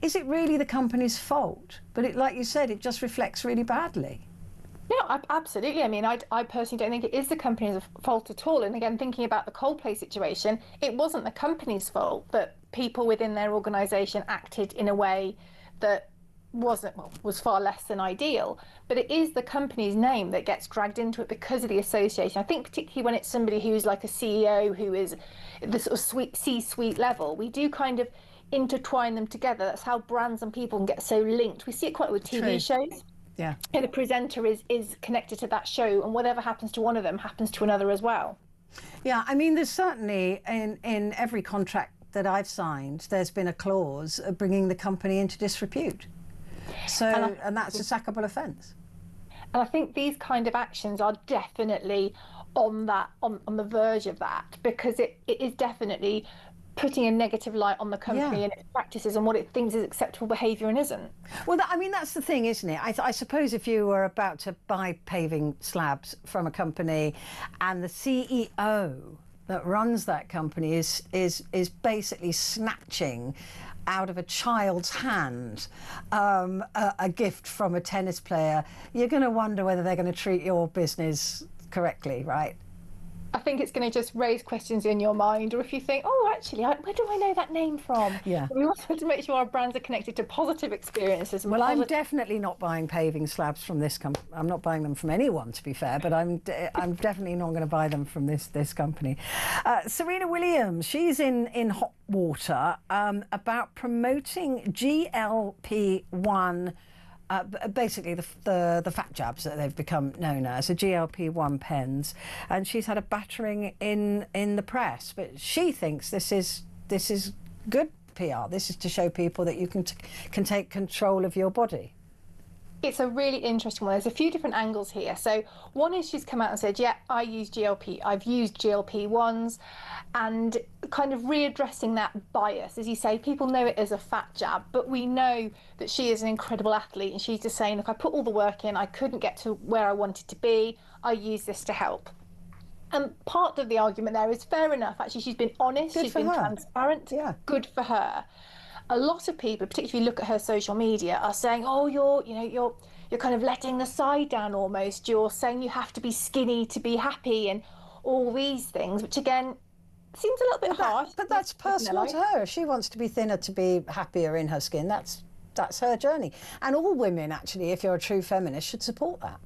Is it really the company's fault? But like you said, it just reflects really badly. No, absolutely. I mean, I personally don't think it is the company's fault at all. And again, thinking about the Coldplay situation, it wasn't the company's fault that people within their organisation acted in a way that was far less than ideal. But it is the company's name that gets dragged into it because of the association. I think particularly when it's somebody who's like a CEO who is the sort of C-suite level, we do kind of intertwine them together. That's how brands and people can get so linked. We see it quite with TV shows. Yeah. And the presenter is connected to that show, and whatever happens to one of them happens to another as well. Yeah, I mean, there's certainly in every contract that I've signed, there's been a clause bringing the company into disrepute. So, and that's a sackable offence. And I think these kind of actions are definitely on the verge of that, because it is definitely putting a negative light on the company and its practices and what it thinks is acceptable behaviour and isn't. Well, I mean, that's the thing, isn't it? I suppose if you were about to buy paving slabs from a company and the CEO that runs that company is basically snatching out of a child's hand a gift from a tennis player, you're going to wonder whether they're going to treat your business correctly, right? I think it's going to just raise questions in your mind, or if you think, oh, actually, where do I know that name from? Yeah. We also have to make sure our brands are connected to positive experiences. Well, I'm definitely not buying paving slabs from this company. I'm not buying them from anyone, to be fair, but I'm definitely not going to buy them from this company. Serena Williams, she's in hot water about promoting GLP-1 basically the fat jabs that they've become known as, the GLP-1 pens, and she's had a battering in the press. But she thinks this is good PR. This is to show people that you can take control of your body. It's a really interesting one. There's a few different angles here. So one is she's come out and said, yeah, I've used GLP-1s, and kind of readdressing that bias. As you say, people know it as a fat jab, but we know that she is an incredible athlete, and she's just saying, look, I put all the work in, I couldn't get to where I wanted to be, I use this to help. And part of the argument there is fair enough. Actually, she's been honest, she's been transparent. Yeah. Good for her. A lot of people, particularly if you look at her social media, are saying, oh, you're kind of letting the side down almost. You're saying you have to be skinny to be happy and all these things, which again seems a little bit harsh. But that's personal to her. If she wants to be thinner to be happier in her skin, that's her journey. And all women, actually, if you're a true feminist, should support that.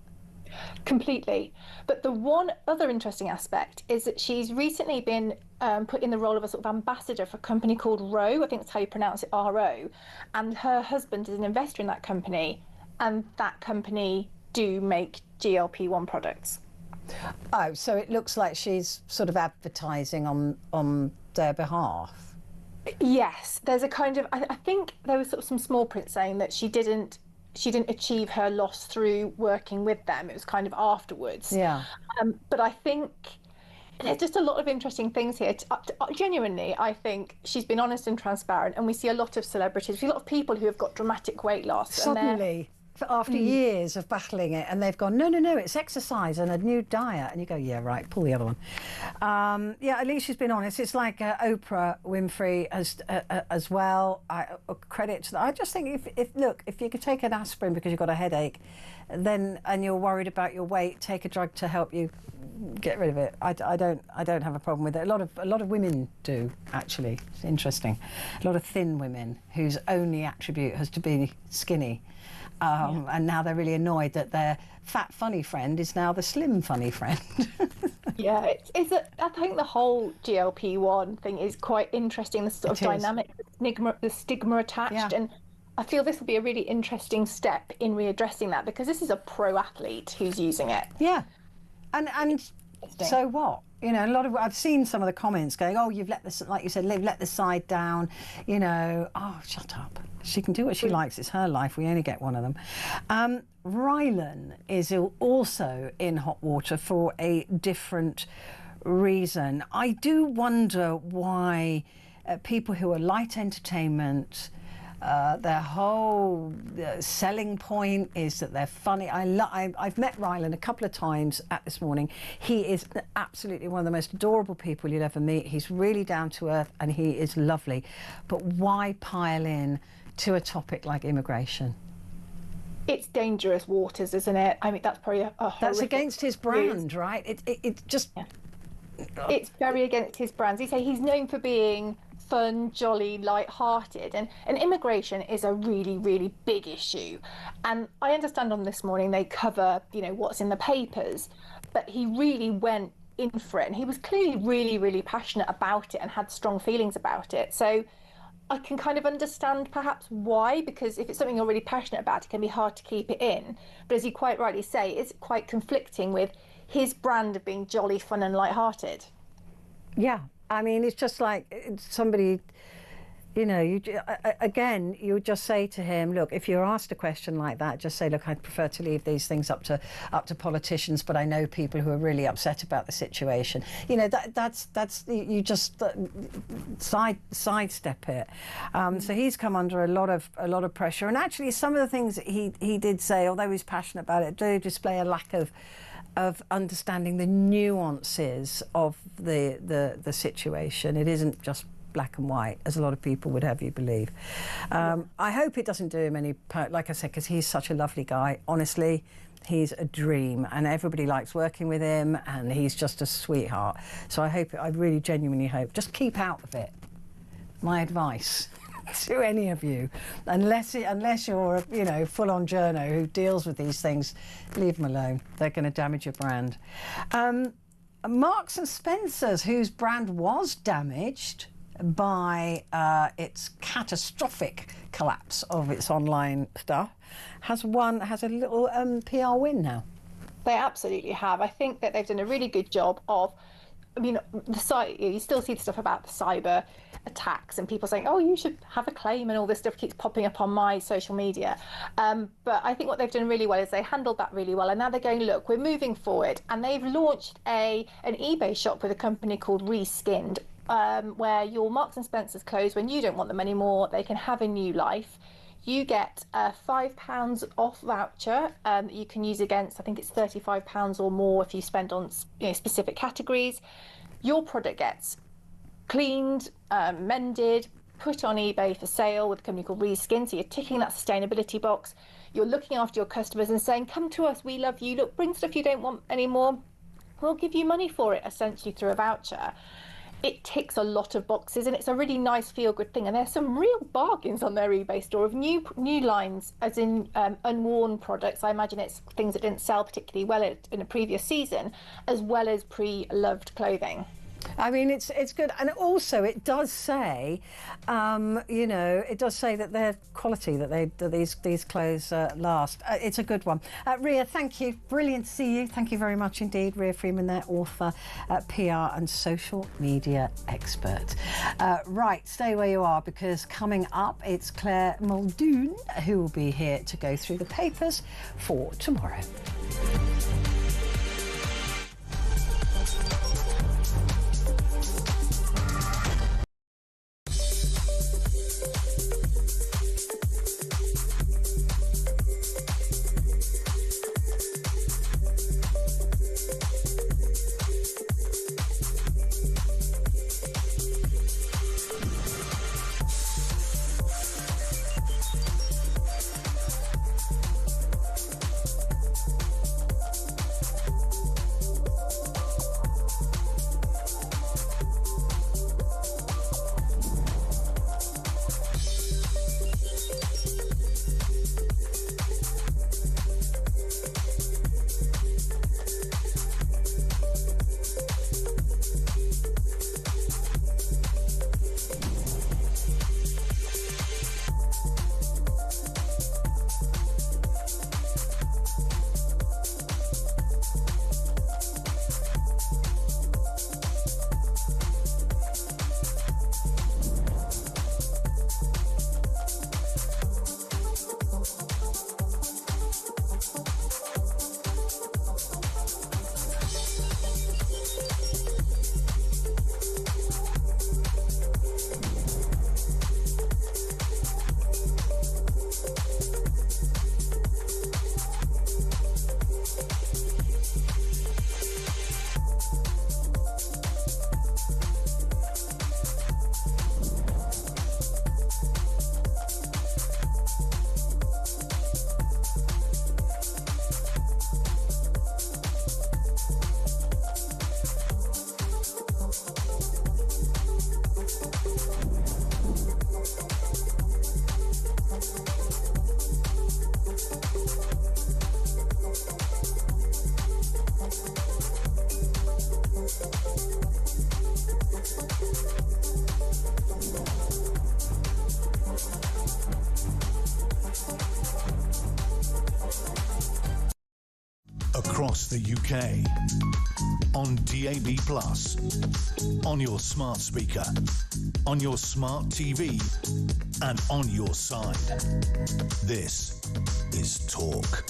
Completely. But the one other interesting aspect is that she's recently been put in the role of a sort of ambassador for a company called Ro. I think that's how you pronounce it, R-O. And her husband is an investor in that company, and that company do make GLP-1 products. Oh, so it looks like she's sort of advertising on their behalf. Yes, there's a kind of, I think there was sort of some small print saying that she didn't achieve her loss through working with them. It was kind of afterwards. Yeah. But I think there's just a lot of interesting things here. Genuinely, I think she's been honest and transparent, and we see a lot of celebrities, we see a lot of people who have got dramatic weight loss. Suddenly, after years of battling it, and they've gone, no, it's exercise and a new diet. And you go, yeah, right, pull the other one. Yeah, at least she's been honest. It's like Oprah Winfrey as well. Credit to that. I just think if you could take an aspirin because you've got a headache, and you're worried about your weight, take a drug to help you get rid of it. I don't have a problem with it. A lot of women do, actually. It's interesting. A lot of thin women whose only attribute has to be skinny. And now they're really annoyed that their fat funny friend is now the slim funny friend. Yeah, I think the whole GLP-1 thing is quite interesting, the sort of dynamic, the stigma attached. Yeah. And I feel this will be a really interesting step in readdressing that, because this is a pro athlete who's using it. Yeah. And so what? You know, I've seen some of the comments going, oh, you've let this, like you said, let the side down, you know, oh, shut up. She can do what she likes. It's her life. We only get one of them. Rylan is also in hot water for a different reason. I do wonder why people who are light entertainment, their whole selling point is that they're funny. I've met Rylan a couple of times at This Morning. He is absolutely one of the most adorable people you'll ever meet. He's really down to earth and he is lovely. But why pile in to a topic like immigration? It's dangerous waters, isn't it? I mean, that's probably a horrific... That's against his brand, right? It just... Yeah. It's very against his brand. He's known for being fun, jolly, light-hearted, and immigration is a really, really big issue. And I understand on This Morning they cover, you know, what's in the papers, but he really went in for it, and he was clearly really, really passionate about it and had strong feelings about it. So I can kind of understand perhaps why, because if it's something you're really passionate about, it can be hard to keep it in. But as you quite rightly say, it's quite conflicting with his brand of being jolly, fun and light-hearted. Yeah, I mean, it's just like somebody, you know, you would just say to him, look, if you're asked a question like that, just say, look, I'd prefer to leave these things up to politicians, but I know people who are really upset about the situation. You know, that's you just sidestep it. So he's come under a lot of pressure, and actually some of the things that he did say, although he's passionate about it, do display a lack of understanding the nuances of the situation. It isn't just black and white, as a lot of people would have you believe. I hope it doesn't do him any, like I said, because he's such a lovely guy. Honestly, he's a dream, and everybody likes working with him, and he's just a sweetheart. So I really genuinely hope, just keep out of it. My advice to any of you, unless you're you know, full-on journo who deals with these things, leave them alone. They're going to damage your brand. Marks and Spencer's, whose brand was damaged, by its catastrophic collapse of its online stuff, has a little PR win now. They absolutely have. I think that they've done a really good job of, I mean, you still see the stuff about the cyber attacks and people saying, oh, you should have a claim, and all this stuff keeps popping up on my social media. But I think what they've done really well is they handled that really well. And now they're going, look, we're moving forward. And they've launched an eBay shop with a company called Reskinned, where your Marks and Spencer's clothes, when you don't want them anymore, they can have a new life. You get a £5 off voucher that you can use against, I think it's £35 or more if you spend on specific categories. Your product gets cleaned, mended, put on eBay for sale with a company called Reskin. So you're ticking that sustainability box. You're looking after your customers and saying, come to us, we love you. Look, bring stuff you don't want anymore. We'll give you money for it, essentially through a voucher. It ticks a lot of boxes, and it's a really nice feel-good thing. And there's some real bargains on their eBay store of new lines, as in unworn products. I imagine it's things that didn't sell particularly well in a previous season, as well as pre-loved clothing. I mean, it's good, and also it does say, it does say that they're quality, that these clothes last. It's a good one. Ria, thank you. Brilliant to see you. Thank you very much indeed. Ria Freeman, there, author, PR and social media expert. Right, stay where you are, because coming up it's Clare Mulun who will be here to go through the papers for tomorrow. Across the UK, on DAB+, on your smart speaker, on your smart TV, and on your side. This is Talk.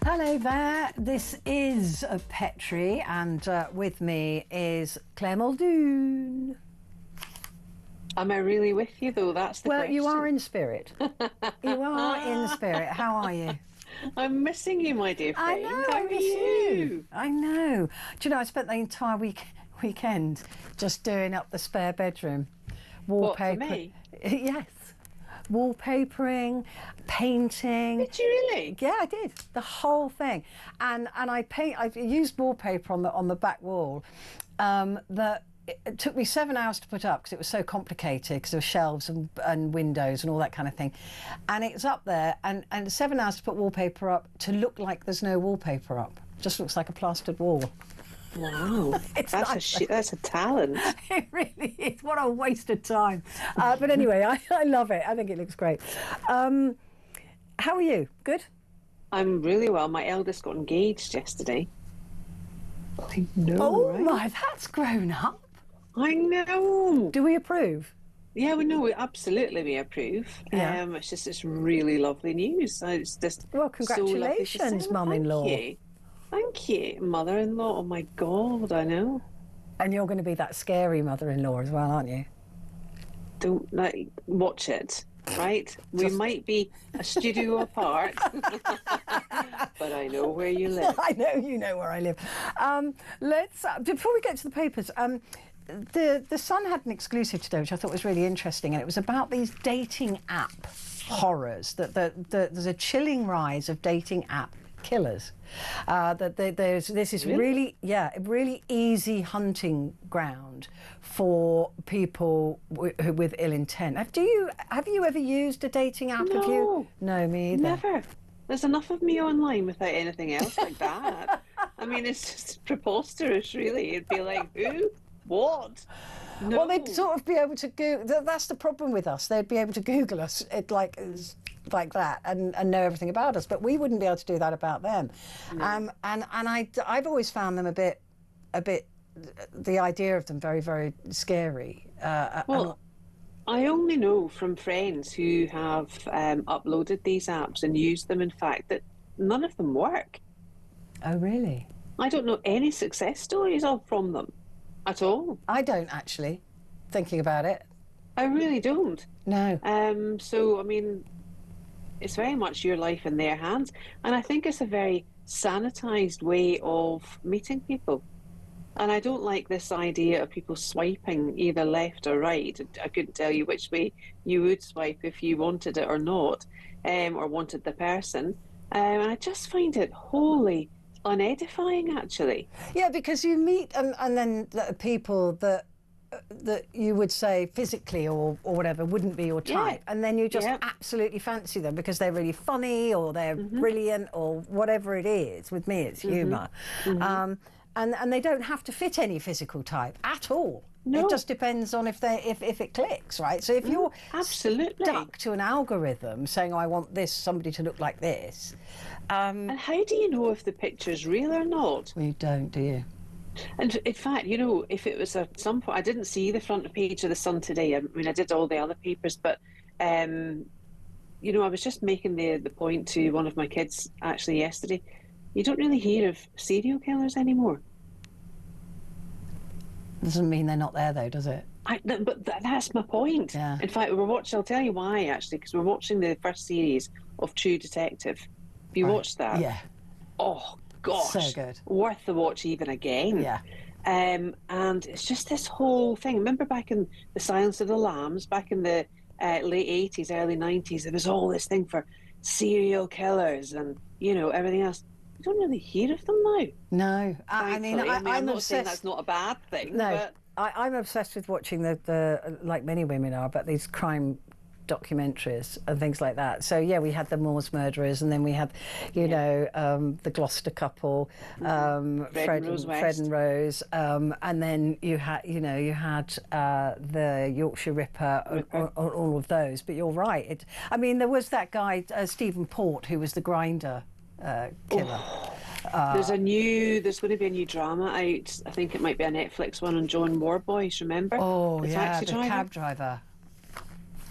Hello there, this is Petrie, and with me is Clare Mulun. Am I really with you, though? That's the question. You are in spirit. You are in spirit. How are you? I'm missing you, my dear friend. I know, How I miss you. I know. Do you know, I spent the entire weekend just doing up the spare bedroom. Wallpaper. What, for me? Yes. Wallpapering, painting. Did you really? Yeah, I did. The whole thing. And I used wallpaper on the back wall that it took me 7 hours to put up because it was so complicated because there were shelves and windows and all that kind of thing. And it's up there and 7 hours to put wallpaper up to look like there's no wallpaper up. Just looks like a plastered wall. Wow, that's a talent. It really is. What a waste of time. But anyway, I love it. I think it looks great. How are you? Good? I'm really well. My eldest got engaged yesterday. I know, Oh right? my, that's grown up. I know. Do we approve? Yeah, we absolutely approve. Yeah. It's really lovely news. It's just Well, so lovely to congratulations, say. mum-in-law. Thank you, mother-in-law. Oh my God, I know. And you're going to be that scary mother-in-law as well, aren't you? Don't watch it, right? We might be a studio apart, but I know where you live. I know you know where I live. Let's before we get to the papers. The Sun had an exclusive today, which I thought was really interesting, and it was about these dating app horrors. That there's a chilling rise of dating app killers. This is really easy hunting ground for people with ill intent. Have you ever used a dating app? No. Have you? No, me either. Never. There's enough of me online without anything else like that. I mean, it's just preposterous, really. It'd be like, who? What? No. Well, they'd sort of be able to Google. That's the problem with us. They'd be able to Google us like that and know everything about us, but we wouldn't be able to do that about them. No. And I've always found them a bit. The idea of them very, very scary. Well, I only know from friends who have uploaded these apps and used them, in fact, that none of them work. Oh, really? I don't know any success stories from them at all. I don't actually, thinking about it. I really don't. No. So, I mean, it's very much your life in their hands. And I think it's a very sanitised way of meeting people. And I don't like this idea of people swiping either left or right. I couldn't tell you which way you would swipe if you wanted it or not, or wanted the person. And I just find it wholly unedifying, actually. Yeah, because you meet and then people that you would say physically or whatever wouldn't be your type, and then you just absolutely fancy them because they're really funny or they're brilliant or whatever it is. With me, it's humour. And they don't have to fit any physical type at all. No. It just depends on if it clicks, right? So if you're stuck to an algorithm saying, oh, I want somebody to look like this. And how do you know if the picture's real or not? Well, you don't, do you? And in fact, you know, if it was at some point, I didn't see the front page of the Sun today. I mean, I did all the other papers, but, you know, I was just making the point to one of my kids actually yesterday. You don't really hear of serial killers anymore. Doesn't mean they're not there, though, does it? But that's my point. Yeah. In fact, I'll tell you why, actually, because we're watching the first series of True Detective. Have you watched that? Yeah. Oh, gosh. So good. Worth the watch even again. Yeah. And it's just this whole thing. Remember back in The Silence of the Lambs, back in the late 80s, early 90s, there was all this thing for serial killers and, you know, everything else. You don't really hear of them now. No. I mean, I'm not saying that's not a bad thing. No. But I'm obsessed with watching the like many women are, but these crime documentaries and things like that. So yeah, we had the Moors murderers, and then we had, you know, the Gloucester couple, Fred and Rose, and then you had the Yorkshire Ripper, all of those. But you're right. I mean, there was that guy Stephen Port, who was the grinder killer. There's going to be a new drama out. I think it might be a Netflix one on John Warboys. Remember? Oh, the yeah, the cab driver.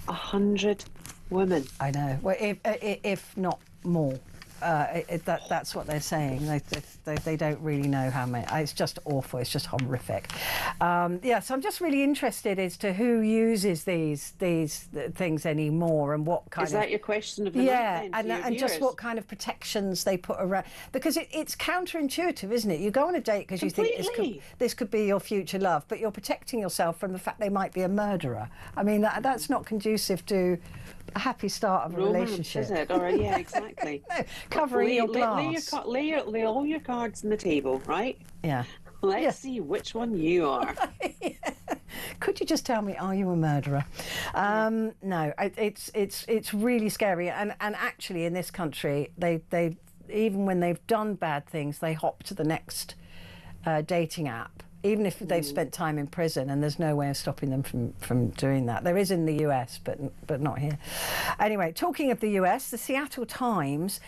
100 women. I know. Well, if not more. That's what they're saying. They don't really know how many. It's just awful. It's just horrific. Yeah, so I'm just really interested as to who uses these things anymore and what kind of... Is that your question of the night? Yeah, and just what kind of protections they put around. Because it's counterintuitive, isn't it? You go on a date because you think this could be your future love, but you're protecting yourself from the fact they might be a murderer. I mean, that's not conducive to a happy start of a relationship. Is it? All right, yeah, exactly. No, covering your glass. Lay all your cards on the table, right? Yeah. Let's see which one you are. Could you just tell me, are you a murderer? No, it's really scary. And actually, in this country, they even when they've done bad things, they hop to the next dating app, even if they've spent time in prison, and there's no way of stopping them from doing that. There is in the US, but not here. Anyway, talking of the US, the Seattle Times,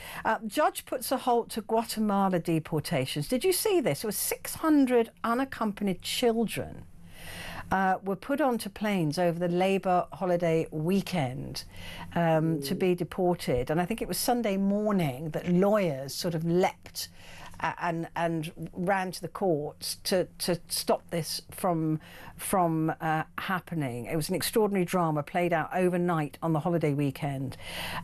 judge puts a halt to Guatemala deportations. Did you see this? It was 600 unaccompanied children were put onto planes over the Labour holiday weekend to be deported. And I think it was Sunday morning that lawyers sort of leapt and ran to the courts to stop this from happening. It was an extraordinary drama played out overnight on the holiday weekend.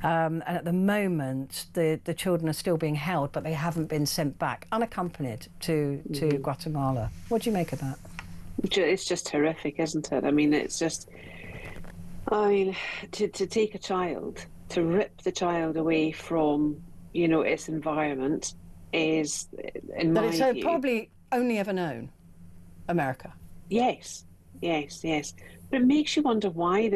And at the moment, the children are still being held, but they haven't been sent back, unaccompanied, to Guatemala. What do you make of that? It's just horrific, isn't it? I mean, it's just, to take a child, to rip the child away from, its environment is, in my view... That it's probably only ever known America. Yes. But it makes you wonder why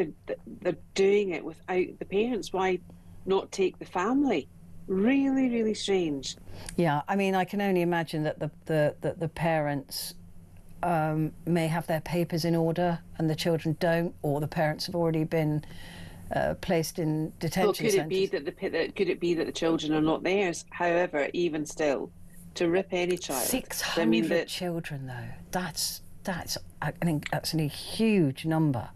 they're doing it without the parents. Why not take the family? Really, really strange. Yeah, I mean, I can only imagine that the parents... may have their papers in order and the children don't, or the parents have already been placed in detention centres. Could it be that the children are not theirs? However, even still, to rip any child, 600 children though, that's a huge number.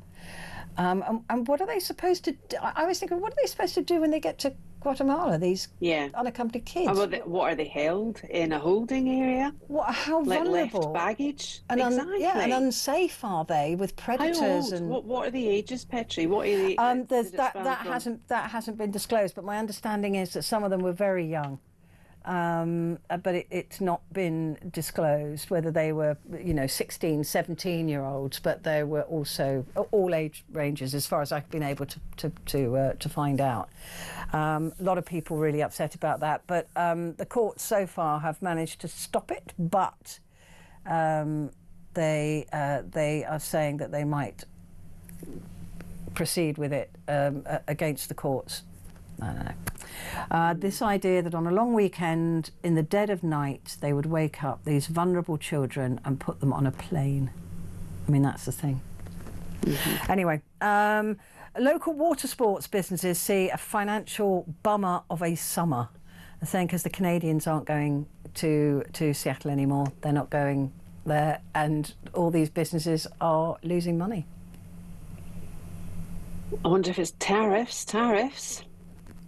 And what are they supposed to do? I was thinking, what are they supposed to do when they get to Guatemala, these unaccompanied kids? What are they held in a holding area? How vulnerable? Left baggage? And exactly. And unsafe are they with predators? How old? What are the ages, Petrie? What are they? That hasn't been disclosed, but my understanding is that some of them were very young. But it's not been disclosed whether they were, 16, 17-year-olds, but there were also all age ranges, as far as I've been able to find out. A lot of people really upset about that, but the courts so far have managed to stop it, but they are saying that they might proceed with it against the courts. I don't know. This idea that on a long weekend, in the dead of night, they would wake up these vulnerable children and put them on a plane. I mean, that's the thing. Mm-hmm. Anyway, local water sports businesses see a financial bummer of a summer. They're saying because the Canadians aren't going to Seattle anymore, they're not going there, and all these businesses are losing money. I wonder if it's tariffs.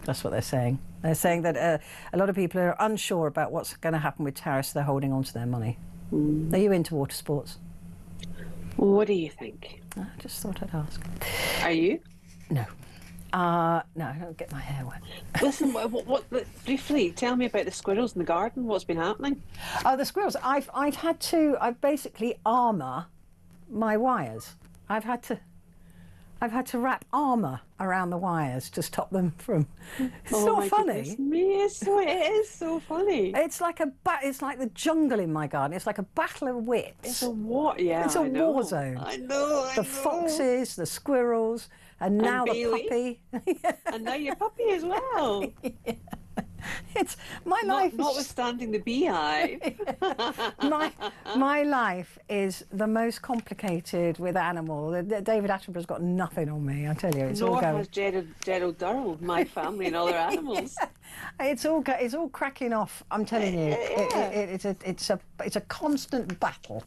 That's what they're saying. They're saying that a lot of people are unsure about what's going to happen with tariffs. They're holding on to their money. Are you into water sports? What do you think? I just thought I'd ask. Are you? No. No, I don't get my hair wet. Listen, briefly, tell me about the squirrels in the garden. What's been happening? Oh, the squirrels. I've basically armour my wires. I've had to wrap armour around the wires to stop them from... It's not funny. It is so funny. It's like the jungle in my garden. It's like a battle of wits. It's a what? Yeah, it's a war zone. I know. The foxes, the squirrels, and now the puppy. And now your puppy as well. Yeah. It's my life. Notwithstanding the beehive. my life is the most complicated with animal. David Attenborough's got nothing on me. I tell you, it's all going. Nor has Gerald Durrell, my family and other animals. Yeah. It's all cracking off. I'm telling you, it's a constant battle.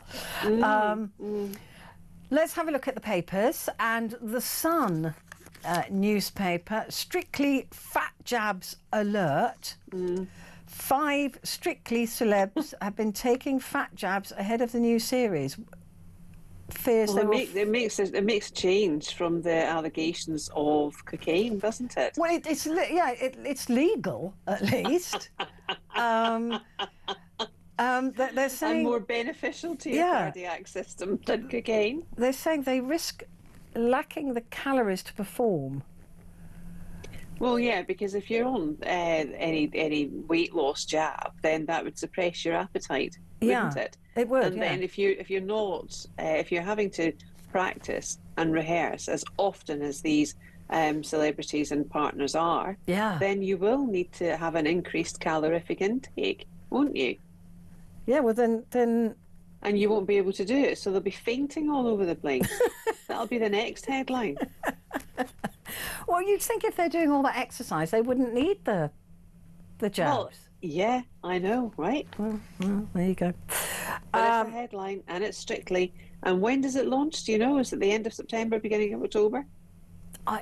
Let's have a look at the papers. And the Sun newspaper, strictly fat jabs alert. 5 Strictly celebs have been taking fat jabs ahead of the new series. It makes a change from the allegations of cocaine, doesn't it? Well, it's legal at least. They're saying, and more beneficial to your cardiac system than cocaine. They're saying they risk lacking the calories to perform. Well, yeah, because if you're on any weight loss jab, then that would suppress your appetite. Yeah, it? it would. And then if you're not, if you're having to practice and rehearse as often as these celebrities and partners are, then you will need to have an increased calorific intake, won't you? Yeah, well then. And you won't be able to do it, so they'll be fainting all over the place. That'll be the next headline. Well, you'd think if they're doing all that exercise, they wouldn't need the jabs. Well, yeah, I know, right? Well, there you go. But it's a headline, and it's Strictly. And when does it launch? Do you know? Is it the end of September, beginning of October?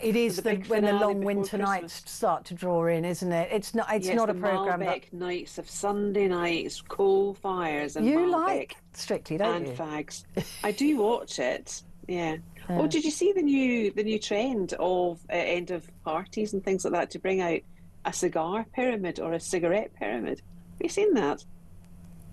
It is when the long winter Christmas. nights start to draw in, isn't it? It's not. It's not a program. Malbec nights of Sunday nights, coal fires, and you Malbec like Strictly, don't and you? fags. I do watch it. Yeah. Oh, did you see the new trend of end of parties and things like that to bring out a cigar pyramid or a cigarette pyramid? Have you seen that?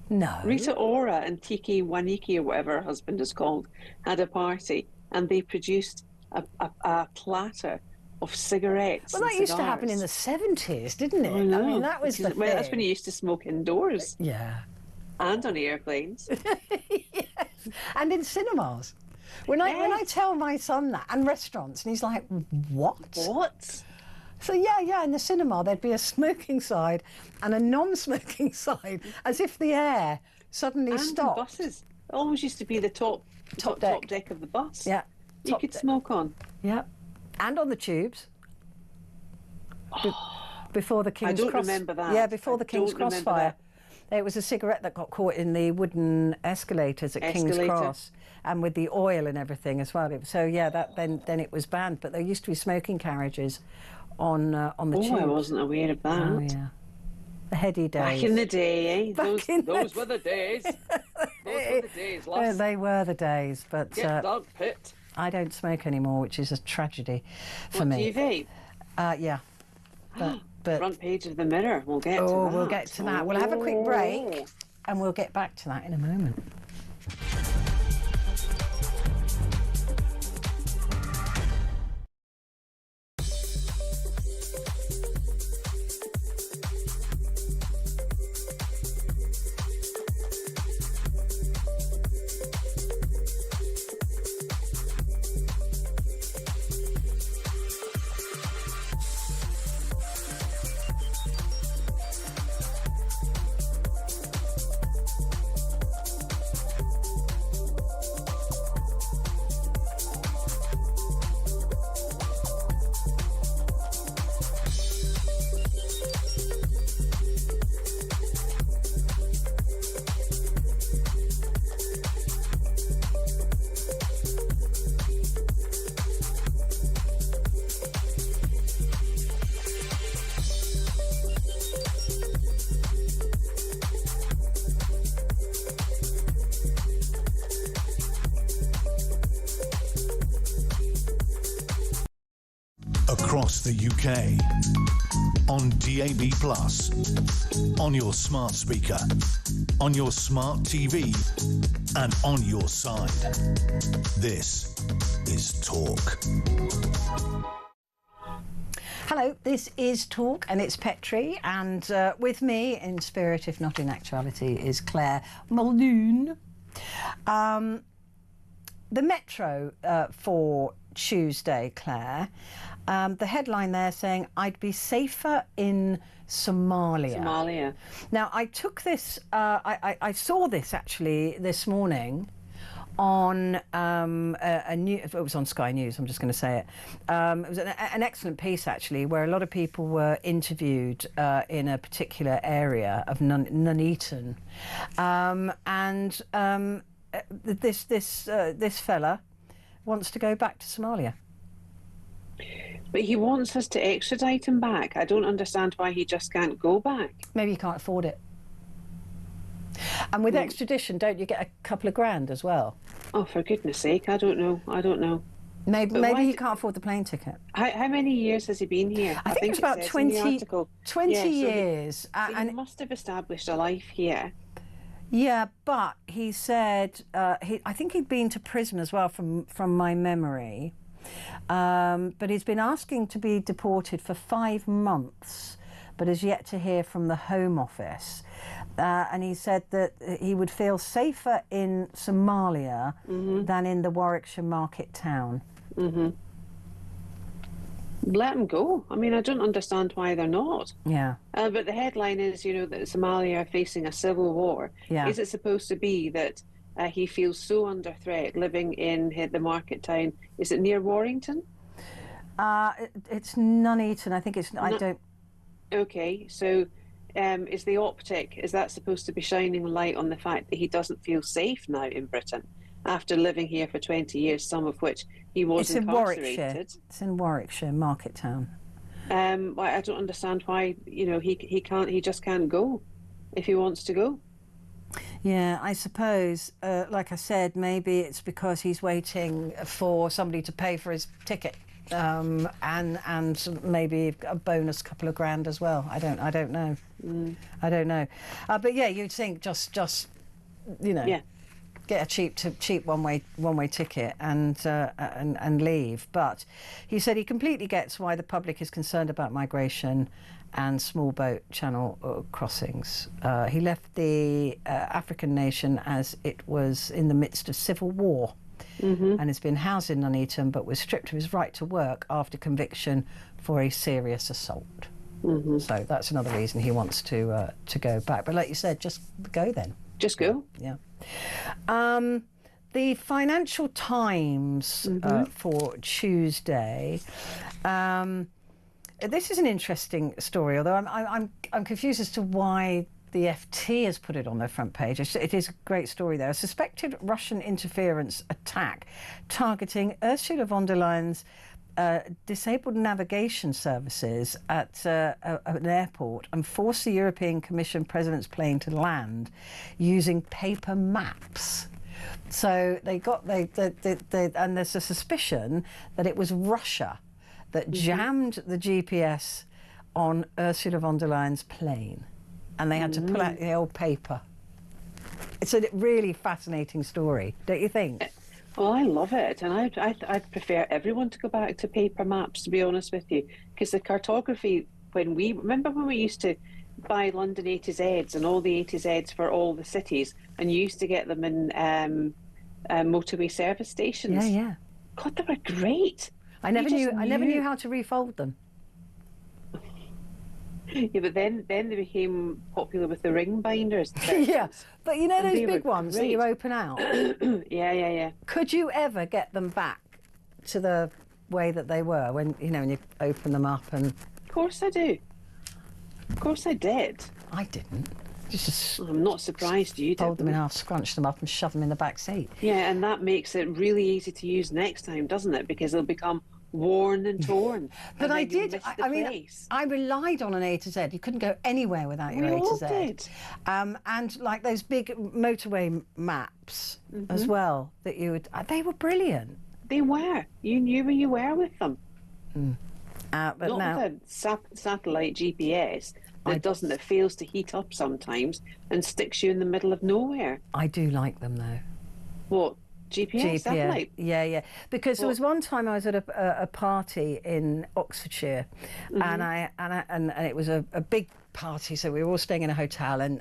No. Rita Ora and Tiki Waniki, or whatever her husband is called, had a party, and they produced a platter of cigarettes. Well, that used to happen in the 70s, didn't it? I know. I mean, that was the thing. Well, that's when you used to smoke indoors. Yeah. And on airplanes. Yes. And in cinemas. When I tell my son that, and restaurants, and he's like, what? What? So yeah, in the cinema there'd be a smoking side and a non-smoking side, as if the air suddenly and stopped. And buses. It always used to be the top deck of the bus. Yeah. You could smoke on. Yeah. And on the tubes. Before the King's Cross. I don't remember that. Yeah, before the King's Cross fire. It was a cigarette that got caught in the wooden escalators at King's Cross, and with the oil and everything as well. So yeah, then it was banned. But there used to be smoking carriages on the tubes. Oh, I wasn't aware of that. Oh yeah, the heady days. Back in the day, eh? Those were the days. Those were the days, lass. They were the days, but Get dog pit. I don't smoke anymore, which is a tragedy for me. Do you vape? Yeah. But front page of the Mirror. We'll get to that. We'll get to that. We'll have a quick break, and we'll get back to that in a moment. Across the UK, on DAB+, on your smart speaker, on your smart TV, and on your side. This is Talk. Hello, this is Talk, and it's Petrie, and with me, in spirit if not in actuality, is Clare Mulun. The Metro for Tuesday, Clare, the headline there saying, I'd be safer in Somalia. Now, I took this, I saw this actually this morning on it was on Sky News, I'm just going to say it. It was an excellent piece actually, where a lot of people were interviewed in a particular area of Nuneaton, and this fella wants to go back to Somalia. But he wants us to extradite him back. I don't understand why he just can't go back. Maybe he can't afford it. And with extradition, don't you get a couple of grand as well? Oh, for goodness sake, I don't know. Maybe he can't afford the plane ticket. How many years has he been here? I think it's about 20 years. So he must have established a life here. Yeah, but he said, I think he'd been to prison as well, from my memory. But he's been asking to be deported for 5 months but has yet to hear from the Home Office. And he said that he would feel safer in Somalia than in the Warwickshire market town. Let them go. I mean, I don't understand why they're not. Yeah. But the headline is, that Somalia are facing a civil war. Yeah. Is it supposed to be that he feels so under threat living in the market town? Is it near Warrington? It's Nuneaton. I think it's. I don't. Okay, so is the optic? Is that supposed to be shining light on the fact that he doesn't feel safe now in Britain after living here for 20 years, some of which he was incarcerated? Warwickshire. It's in Warwickshire, market town. I don't understand why he just can't go if he wants to go. Yeah, I suppose, like I said, maybe it's because he's waiting for somebody to pay for his ticket, and maybe a bonus couple of grand as well. I don't know. I don't know. But yeah, you'd think just get a cheap one-way ticket and leave. But he said he completely gets why the public is concerned about migration and small boat channel crossings. He left the African nation as it was in the midst of civil war, and has been housed in Nuneaton, but was stripped of his right to work after conviction for a serious assault. So that's another reason he wants to go back. But like you said, just go then. Just go. Yeah. The Financial Times for Tuesday. This is an interesting story, although I'm confused as to why the FT has put it on their front page. It is a great story there. A suspected Russian interference attack targeting Ursula von der Leyen's disabled navigation services at an airport and forced the European Commission President's plane to land using paper maps. So and there's a suspicion that it was Russia that jammed the GPS on Ursula von der Leyen's plane, and they had to pull out the old paper. It's a really fascinating story, don't you think? Well, I love it, and I'd prefer everyone to go back to paper maps, to be honest with you, because the cartography, remember when we used to buy London A to Zs and all the A to Zs for all the cities, and you used to get them in motorway service stations? Yeah. God, they were great. I never knew how to refold them. Yeah, but then they became popular with the ring binders. Yeah, but you know those big ones that you open out? Yeah. Could you ever get them back to the way that they were when you open them up? And of course I do. Of course I did. I didn't. I'm not surprised you did. Fold them in half, scrunch them up and shove them in the back seat. Yeah, and that makes it really easy to use next time, doesn't it? Because they'll become worn and torn. But I did. I relied on an A to Z. You couldn't go anywhere without your A to Z. Did. And like those big motorway maps as well that you would. They were brilliant. They were. You knew where you were with them. But not now, with a satellite GPS that fails to heat up sometimes and sticks you in the middle of nowhere. I do like them though. What? GPS satellite? Yeah. Because there was one time I was at a party in Oxfordshire, and it was a big party, so we were all staying in a hotel, and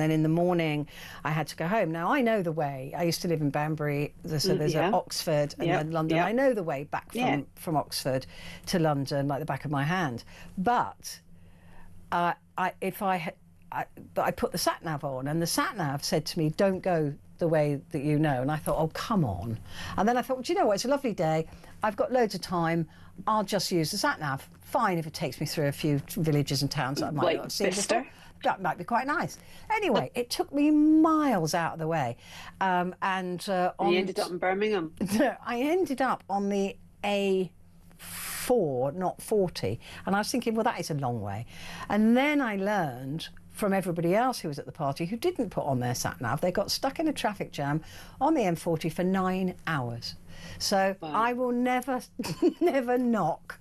then in the morning I had to go home. Now I know the way. I used to live in Banbury, so there's Oxford and then London. I know the way back from Oxford to London like the back of my hand. But I put the sat nav on, and the sat nav said to me, "Don't go the way that you know." And I thought, oh, come on. And then I thought, well, do you know what? It's a lovely day. I've got loads of time. I'll just use the sat nav. Fine if it takes me through a few villages and towns that I might not have seen before. That might be quite nice. Anyway, it took me miles out of the way. You ended up in Birmingham. I ended up on the A4, not 40. And I was thinking, well, that is a long way. And then I learned from everybody else who was at the party who didn't put on their sat-nav, they got stuck in a traffic jam on the M40 for 9 hours. So I will never knock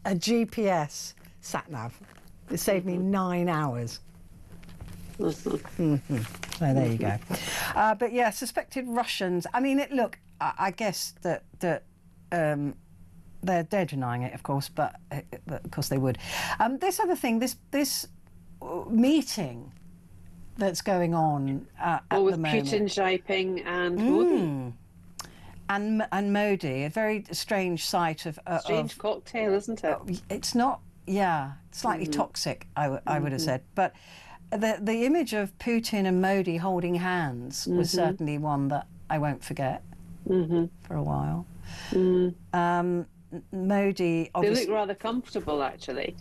a GPS sat-nav. It saved me 9 hours. So there you go. But yeah, suspected Russians. I mean, look, I guess that They're denying it, of course, but of course they would. This other thing, this meeting that's going on at with the moment. Putin, Jinping and Modi. And Modi, a very strange sight of... Strange cocktail, isn't it? It's not, slightly toxic, I would have said. But the image of Putin and Modi holding hands was certainly one that I won't forget for a while. Modi, obviously... They look rather comfortable, actually.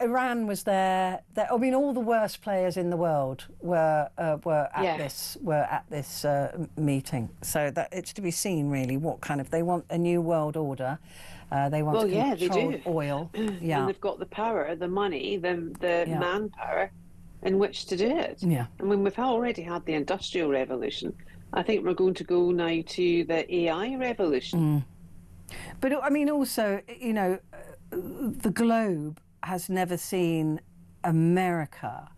Iran was there. I mean, all the worst players in the world were at this meeting. So that it's to be seen, really, what kind of... They want a new world order. They want to control oil. Yeah, and they've got the power, the money, the manpower in which to do it. Yeah. I mean, we've already had the Industrial Revolution. I think we're going to go now to the AI revolution. But I mean, also, you know, the globe has never seen America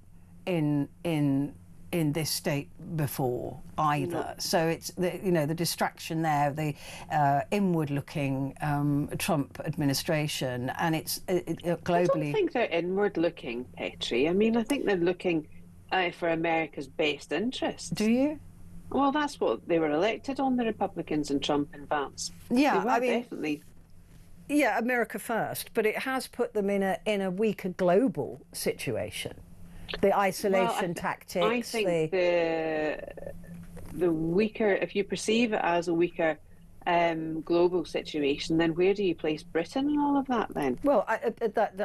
in this state before either. No. So it's the distraction there, the inward-looking Trump administration, and it's globally. I don't think they're inward-looking, Petrie. I mean, I think they're looking for America's best interests. Do you? Well, that's what they were elected on, the Republicans and Trump and Vance. Yeah, I mean, definitely. Yeah, America first, but it has put them in a weaker global situation. The isolation tactics. I think the weaker, if you perceive it as a weaker global situation, then where do you place Britain in all of that then? Well,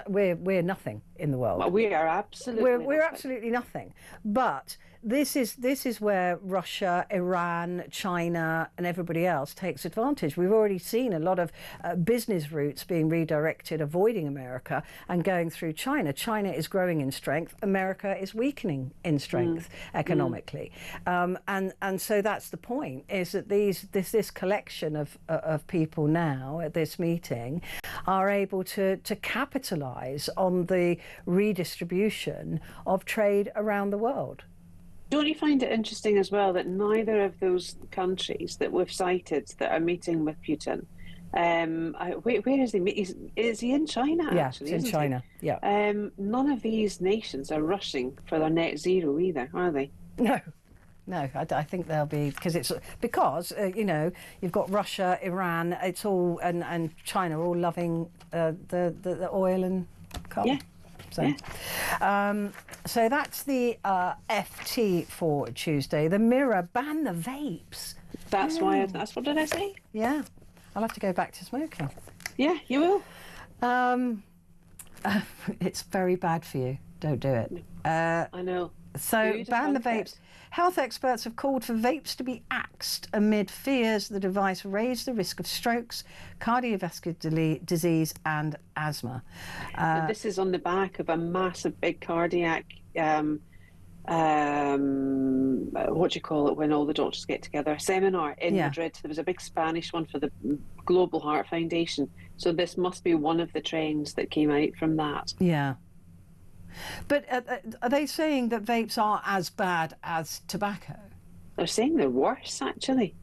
we're nothing in the world. Well, we are absolutely. We're absolutely nothing. But this is where Russia, Iran, China, and everybody else takes advantage. We've already seen a lot of business routes being redirected, avoiding America and going through China. China is growing in strength. America is weakening in strength economically, and so that's the point. Is that this collection of people now at this meeting are able to capitalise on the redistribution of trade around the world. Don't you find it interesting as well that neither of those countries that we've cited that are meeting with Putin, where is he? Is he in China? Yeah, actually, it's in China. He? Yeah. None of these nations are rushing for their net zero either, are they? No, I think they'll be because you've got Russia, Iran, it's all and China all loving the oil and coal. Yeah. So that's the FT for Tuesday. The Mirror, ban the vapes. That's why. That's what did I say? Yeah, I'll have to go back to smoking. Yeah, you will. It's very bad for you. Don't do it. I know. So ban the vapes. Health experts have called for vapes to be axed amid fears the device raised the risk of strokes, cardiovascular disease and asthma. This is on the back of a massive big cardiac, what do you call it when all the doctors get together? A seminar in Madrid. There was a big Spanish one for the Global Heart Foundation. So this must be one of the trends that came out from that. Yeah. But are they saying that vapes are as bad as tobacco? They're saying they're worse, actually.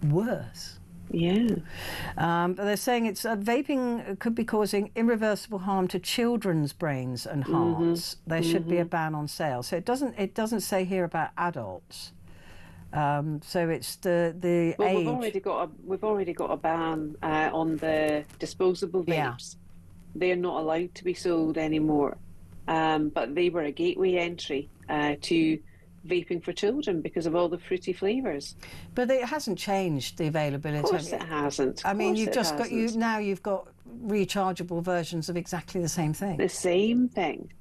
Worse? Yeah. But they're saying vaping could be causing irreversible harm to children's brains and hearts. There should be a ban on sale. So it doesn't say here about adults. So it's the well, age. We've already got a ban on the disposable vapes. Yeah. They're not allowed to be sold anymore. But they were a gateway entry to vaping for children because of all the fruity flavours. But it hasn't changed the availability. Of course it hasn't. I mean, you've got rechargeable versions of exactly the same thing. The same thing.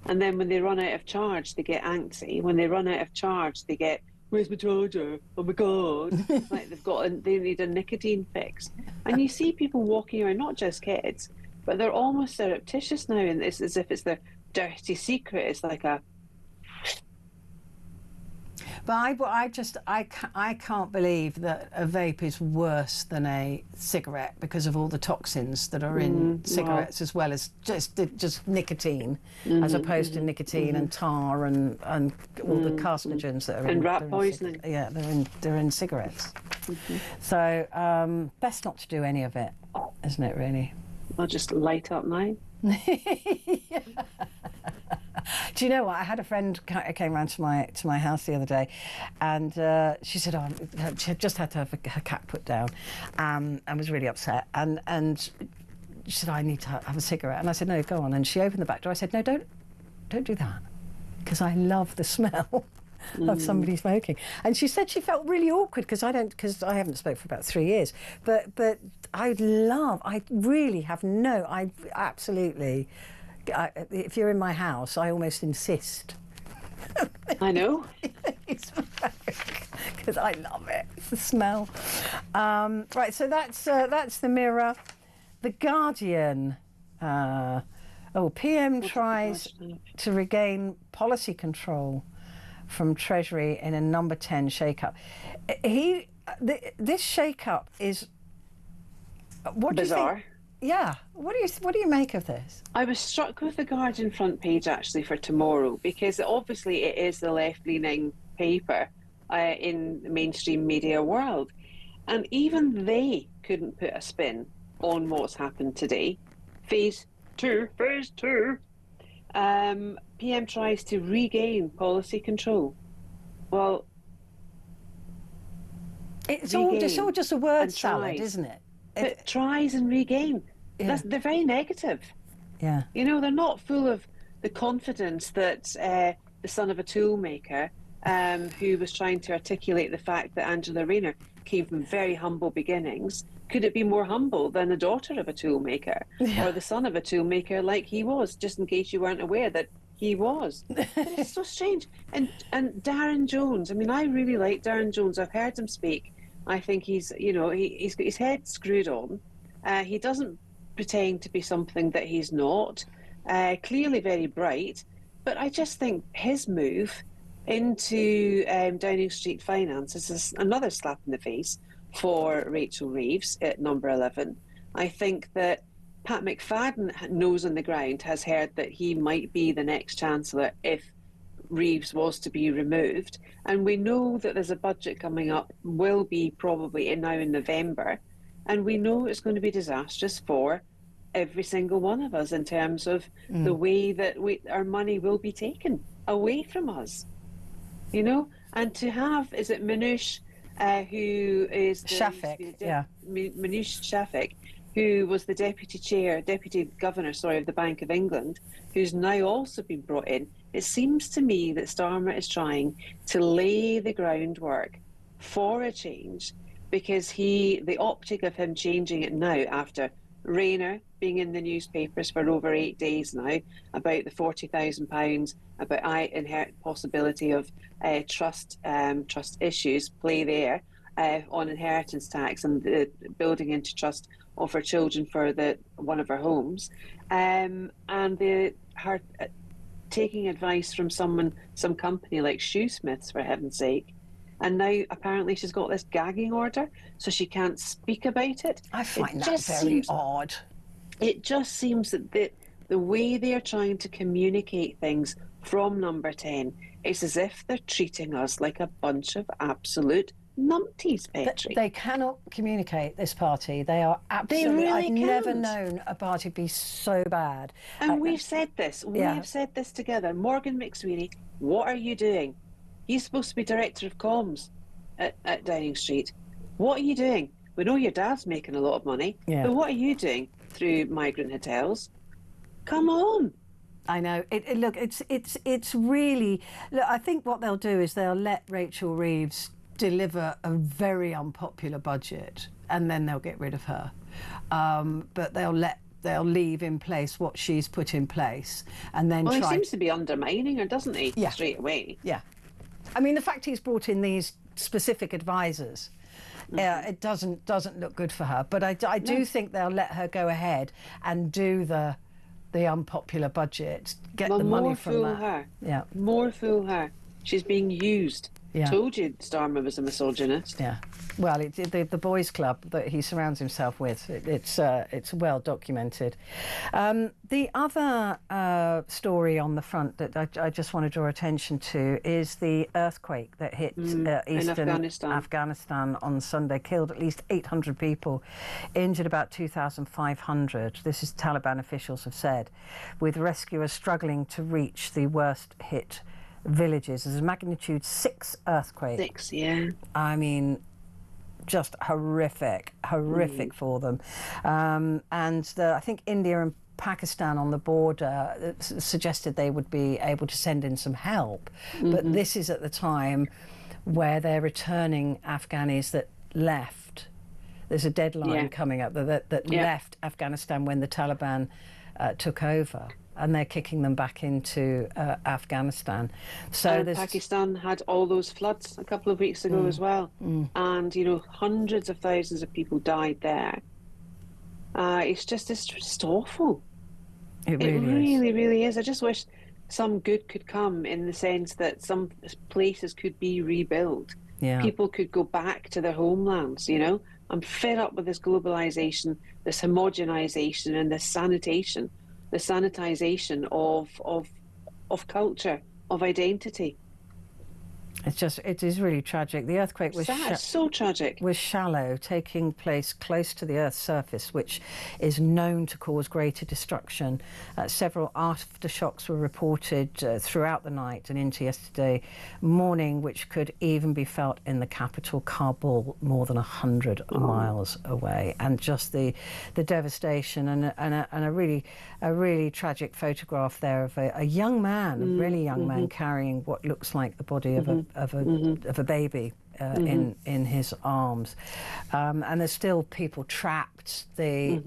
And then when they run out of charge, they get antsy. When they run out of charge, they get, where's my charger? Oh my God. Like they need a nicotine fix. And you see people walking around, not just kids, but they're almost surreptitious now, and it's as if it's their dirty secret. It's like a... But I can't believe that a vape is worse than a cigarette because of all the toxins that are in cigarettes, as well as just nicotine, as opposed to nicotine and tar and all the carcinogens that are in. And rat poisoning. They're in cigarettes. So best not to do any of it, isn't it? Really. I'll just light up mine. Do you know what? I had a friend came round to my house the other day, and she said, she had just had to have her cat put down, and was really upset. And she said, I need to have a cigarette. And I said, no, go on. And she opened the back door. I said, no, don't do that, because I love the smell of somebody smoking. And she said she felt really awkward because I haven't smoked for about 3 years. But I really have absolutely. If you're in my house, I almost insist. I know. Because I love it. It's the smell. Right, so that's the Mirror. The Guardian. PM tries to regain policy control from Treasury in a number 10 shake-up. This shake-up is... What bizarre. Do you think? Yeah. What do you make of this? I was struck with the Guardian front page actually for tomorrow, because obviously it is the left-leaning paper in the mainstream media world, and even they couldn't put a spin on what's happened today. Phase two. PM tries to regain policy control. Well, it's all just a word salad, isn't it? But tries and regain. Yeah. They're very negative. Yeah. You know, they're not full of the confidence that the son of a toolmaker, who was trying to articulate the fact that Angela Rayner came from very humble beginnings. Could it be more humble than the daughter of a toolmaker or the son of a toolmaker, like he was, just in case you weren't aware that he was? But it's so strange. And Darren Jones, I mean, I really like Darren Jones. I've heard him speak. I think he's got his head screwed on. He doesn't pretend to be something that he's not. Clearly very bright. But I just think his move into Downing Street Finance is another slap in the face for Rachel Reeves at number 11. I think that Pat McFadden, nose on the ground, has heard that he might be the next Chancellor if Reeves was to be removed. And we know that there's a budget coming up, will be probably now in November. And we know it's going to be disastrous for every single one of us in terms of the way that our money will be taken away from us. You know? And to have, is it Manoush, who is... Shafik, Manoush Shafik, who was the Deputy Governor of the Bank of England, who's now also been brought in. It seems to me that Starmer is trying to lay the groundwork for a change, because the optic of him changing it now after Rayner being in the newspapers for over 8 days now about the £40,000, about inherent possibility of trust issues play there on inheritance tax and the building into trust of her children for one of her homes, and her taking advice from some company like Shoesmiths, for heaven's sake. And now apparently she's got this gagging order, so she can't speak about it. I find that very odd. It just seems that the way they are trying to communicate things from number 10 is as if they're treating us like a bunch of absolute numpties, Petrie. They cannot communicate, this party. They are absolutely... I've never known a party be so bad. And we've said this. We have said this together. Morgan McSweeney, what are you doing? He's supposed to be Director of Comms at Downing Street. What are you doing? We know your dad's making a lot of money, but what are you doing through migrant hotels? Come on. I know. Look, it's really... Look, I think what they'll do is they'll let Rachel Reeves deliver a very unpopular budget, and then they'll get rid of her. But they'll leave in place what she's put in place, and then he seems to be undermining her, doesn't he? Yeah. Straight away. Yeah. I mean, the fact he's brought in these specific advisors, it doesn't look good for her. But I do think they'll let her go ahead and do the unpopular budget, get the money from that. More fool her. Yeah. More fool her. She's being used. Yeah. Told you Starmer was a misogynist. Yeah. Well, the boys' club that he surrounds himself with, it's well documented. The other story on the front that I just want to draw attention to is the earthquake that hit eastern Afghanistan on Sunday, killed at least 800 people, injured about 2,500. This is Taliban officials have said, with rescuers struggling to reach the worst hit villages. There's a magnitude 6 earthquake. 6, yeah. I mean, just horrific for them. And I think India and Pakistan on the border suggested they would be able to send in some help. But this is at the time where they're returning Afghanis that left. There's a deadline coming up that left Afghanistan when the Taliban took over. And they're kicking them back into Afghanistan. So Pakistan had all those floods a couple of weeks ago as well. And, you know, hundreds of thousands of people died there. It's just awful. It really is. I just wish some good could come in the sense that some places could be rebuilt. Yeah. People could go back to their homelands, you know. I'm fed up with this globalization, this homogenization and this sanitation. The sanitization of culture, of identity. It is really tragic. The earthquake was so tragic. Was shallow, taking place close to the Earth's surface, which is known to cause greater destruction. Several aftershocks were reported throughout the night and into yesterday morning, which could even be felt in the capital, Kabul, more than 100 miles away. And just the devastation and a really tragic photograph there of a young man, a really young man, carrying what looks like the body of a baby in his arms, and there's still people trapped. The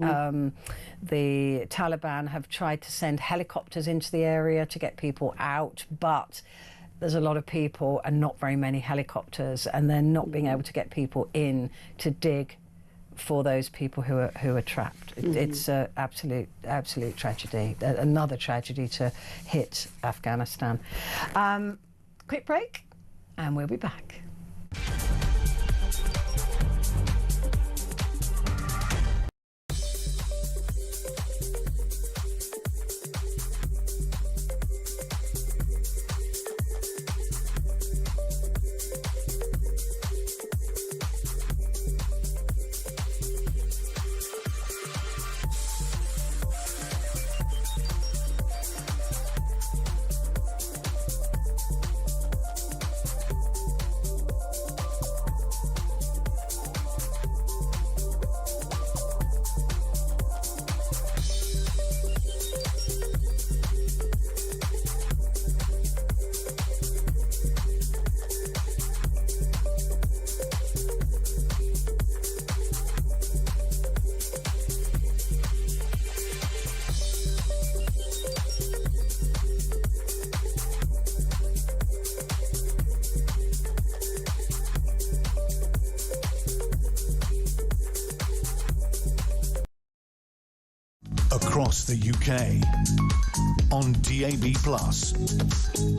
Taliban have tried to send helicopters into the area to get people out, but there's a lot of people and not very many helicopters, and they're not being able to get people in to dig for those people who are trapped. It's an absolute tragedy, another tragedy to hit Afghanistan. Quick break. And we'll be back. Across the UK, on DAB+,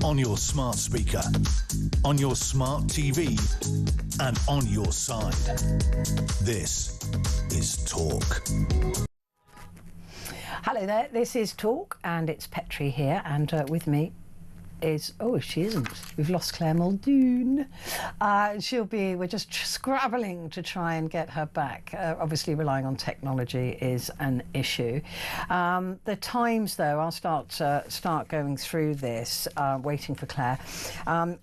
on your smart speaker, on your smart TV, and on your side. This is Talk. Hello there, this is Talk, and it's Petrie here, and with me is, she isn't. We've lost Clare Mulun. We're just scrabbling to try and get her back. Obviously relying on technology is an issue. The Times, though, I'll start going through this, waiting for Claire.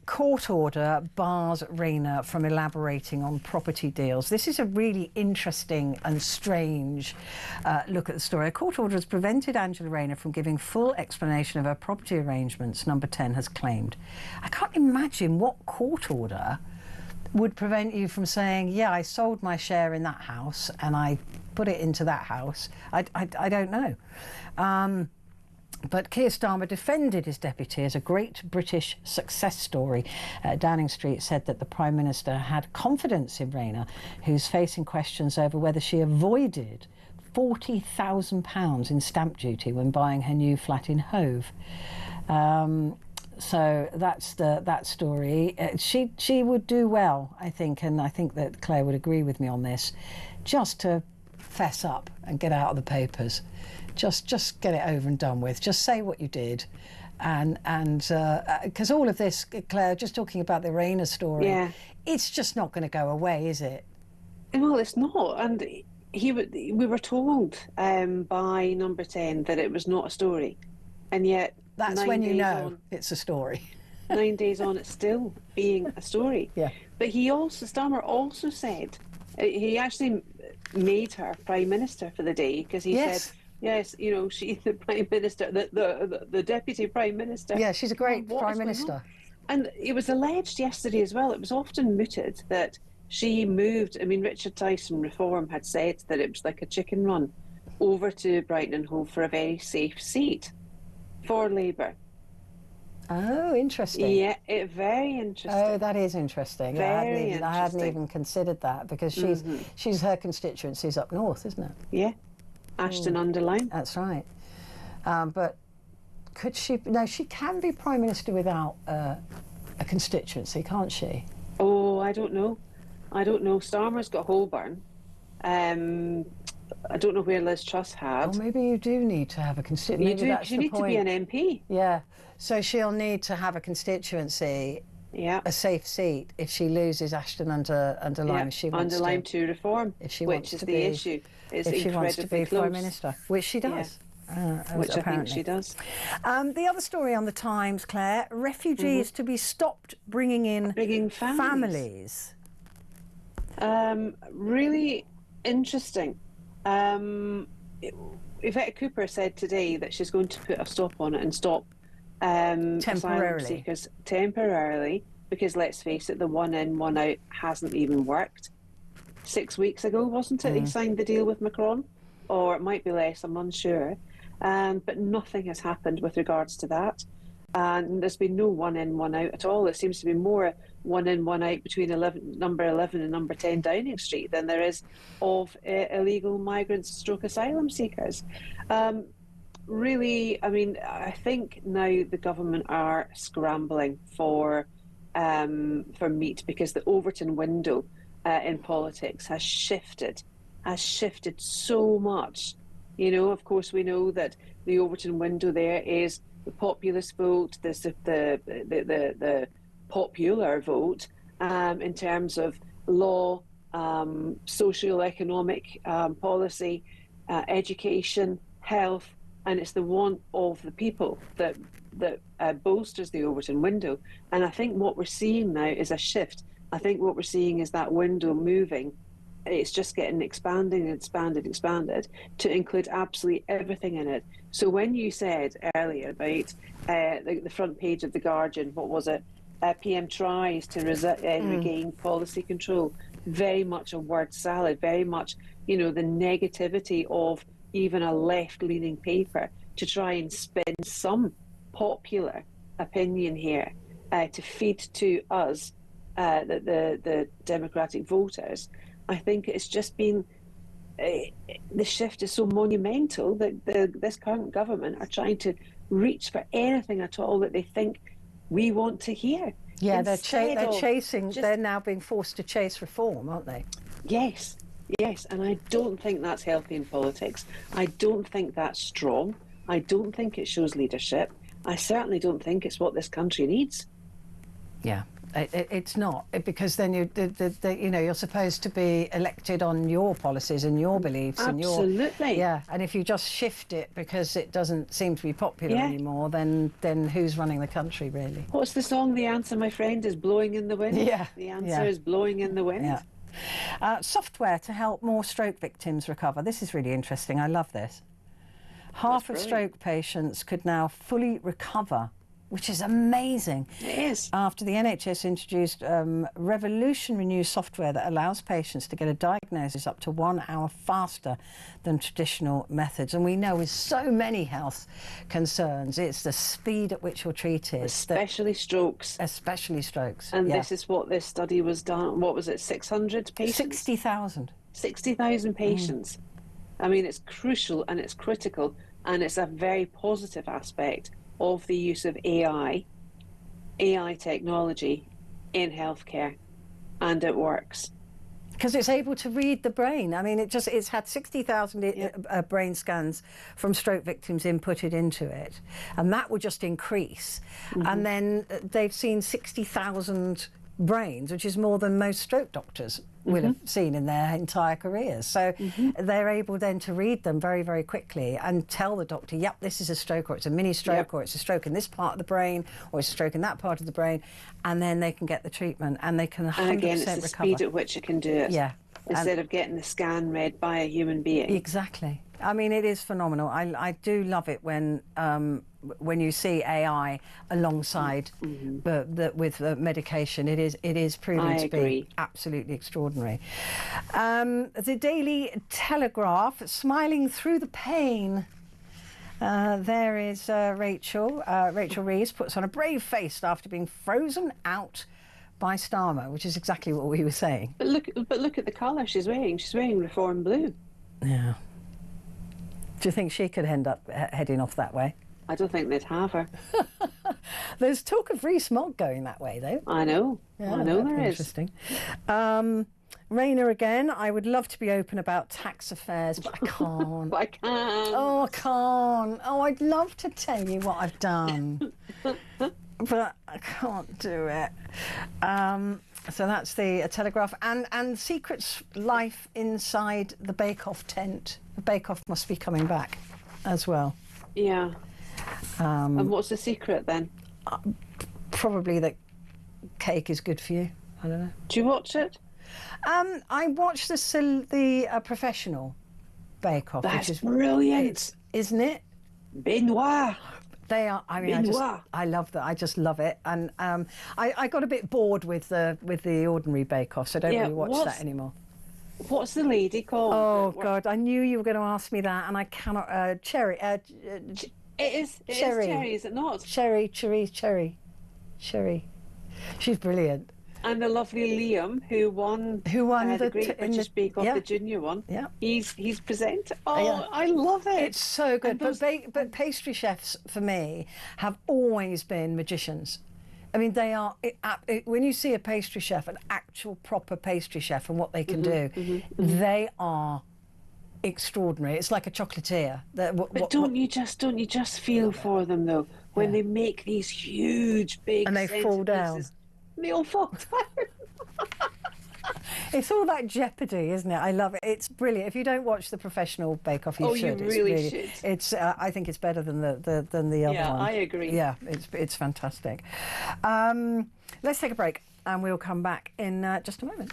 Court order bars Rayner from elaborating on property deals. This is a really interesting and strange look at the story. A court order has prevented Angela Rayner from giving full explanation of her property arrangements, Number 10 has claimed. I can't imagine what court order would prevent you from saying, yeah, I sold my share in that house and I put it into that house. I don't know. But Keir Starmer defended his deputy as a great British success story. Downing Street said that the Prime Minister had confidence in Rayner, who's facing questions over whether she avoided £40,000 in stamp duty when buying her new flat in Hove. So that's that story. She would do well, I think, and I think that Claire would agree with me on this, just to fess up and get out of the papers. Just get it over and done with. Just say what you did. And because all of this, Claire, just talking about the Rainer story, it's just not going to go away, is it? Well, it's not. And we were told by Number 10 that it was not a story. And yet... That's when you know it's a story. 9 days on, it's still being a story. Yeah. But Starmer also said, he actually made her Prime Minister for the day, because he said... Yes, you know, she's the Prime Minister, the Deputy Prime Minister. Yeah, she's a great Prime Minister. And it was alleged yesterday as well, it was often mooted that she moved, I mean, Richard Tyson Reform had said that it was like a chicken run over to Brighton and Hove for a very safe seat for Labour. Oh, interesting. Yeah, very interesting. Oh, that is interesting. Very I hadn't even considered that, because she's her constituency's up north, isn't it? Yeah. Ashton-under-Lyne. That's right. But could she... No, she can be Prime Minister without a constituency, can't she? Oh, I don't know. Starmer's got Holborn. I don't know where Liz Truss had. Or maybe you do need to have a constituency. You need to be an MP. Yeah. So she'll need to have a constituency, a safe seat, if she loses Ashton-under-Lyne. If she wants Under-Lyne to reform, which is the issue. If she wants to be Prime Minister, which she does. Which I think she does. The other story on the Times, Claire, refugees to be stopped bringing in families. Really interesting. Yvette Cooper said today that she's going to put a stop on it and stop asylum seekers temporarily, because let's face it, the one in, one out hasn't even worked. 6 weeks ago, wasn't it? He signed the deal with Macron, or it might be less, I'm unsure. But nothing has happened with regards to that. And there's been no one in, one out at all. It seems to be more one in, one out between number 11 and number 10 Downing Street than there is of illegal migrants / asylum seekers. Really, I mean, I think now the government are scrambling for meat, because the Overton window in politics has shifted so much. You know, of course, we know that the Overton window there is the populist vote, the popular vote in terms of law, socio-economic policy, education, health, and it's the want of the people that bolsters the Overton window. And I think what we're seeing now is a shift. I think what we're seeing is that window moving. It's just getting expanded to include absolutely everything in it. So when you said earlier about the front page of The Guardian, what was it? PM tries to regain policy control. Very much a word salad, very much, you know, the negativity of even a left-leaning paper to try and spin some popular opinion here to feed to us, the Democratic voters. I think it's just been, the shift is so monumental that this current government are trying to reach for anything at all that they think we want to hear. Yeah, they're chasing, they're now being forced to chase reform, aren't they? Yes, and I don't think that's healthy in politics. I don't think that's strong. I don't think it shows leadership. I certainly don't think it's what this country needs. Yeah. It's not, because then you're supposed to be elected on your policies and your beliefs. Absolutely. And if you just shift it because it doesn't seem to be popular anymore, then who's running the country, really? What's the song? The answer, my friend, is blowing in the wind. Yeah. The answer is blowing in the wind. Yeah. Software to help more stroke victims recover. This is really interesting. I love this. Half of stroke patients could now fully recover, which is amazing. It is. After the NHS introduced revolutionary new software that allows patients to get a diagnosis up to 1 hour faster than traditional methods. And we know with so many health concerns, it's the speed at which you're treated. Especially strokes. Especially strokes. And this is what this study was done. What was it, 600 patients? 60,000. 60,000 patients. I mean, it's crucial and it's critical, and it's a very positive aspect of the use of AI AI technology in healthcare, and it works. Because it's able to read the brain. I mean, it's had 60,000 brain scans from stroke victims inputted into it, and that will just increase. And then they've seen 60,000 brains, which is more than most stroke doctors will have seen in their entire careers. So they're able then to read them very, very quickly and tell the doctor, yep, this is a stroke, or it's a mini stroke, or it's a stroke in this part of the brain, or it's a stroke in that part of the brain, and then they can get the treatment and they can 100% recover. And again, it's the speed at which it can do it. Yeah. Instead of getting the scan read by a human being. Exactly. I mean, it is phenomenal. I do love it when you see AI alongside with medication. It is proven to be absolutely extraordinary. The Daily Telegraph, smiling through the pain. There is Rachel. Rachel Reeves puts on a brave face after being frozen out by Starmer, which is exactly what we were saying. But look at the colour she's wearing. She's wearing reform blue. Yeah. Do you think she could end up heading off that way? I don't think they'd have her. There's talk of Rees-Mogg going that way, though. I know. Yeah, I know there is. Interesting. Rayner again. I would love to be open about tax affairs, but I can't. But I can't. Oh, I can't. Oh, I'd love to tell you what I've done. But I can't do it. So that's the Telegraph. And Secret's life inside the Bake-Off tent. The Bake-Off must be coming back as well. Yeah. And what's the secret then? Probably that cake is good for you. I don't know. Do you watch it? I watched the Professional Bake-Off. That's which is brilliant. Isn't it? Benoit. They are. I mean, I love that. I just love it. And I got a bit bored with the ordinary Bake Off, so I don't really watch that anymore. What's the lady called? Oh God, I knew you were going to ask me that, and I cannot. Cherry. It is Cherry, is it not? Cherry. She's brilliant. And the lovely Liam, who won the Great British Bake Off, the junior one. Yeah, he's presenter. Oh, I love it. It's so good. But pastry chefs for me have always been magicians. I mean, they are. When you see a pastry chef, an actual proper pastry chef, and what they can do, they are extraordinary. It's like a chocolatier. But don't you just feel for them though when they make these huge big and they fall down. Pieces. They all fall down. It's all that jeopardy, isn't it? I love it. It's brilliant. If you don't watch the Professional Bake Off, you should. You really should. It's. I think it's better than the other one. Yeah, I agree. Yeah, it's fantastic. Let's take a break, and we'll come back in just a moment.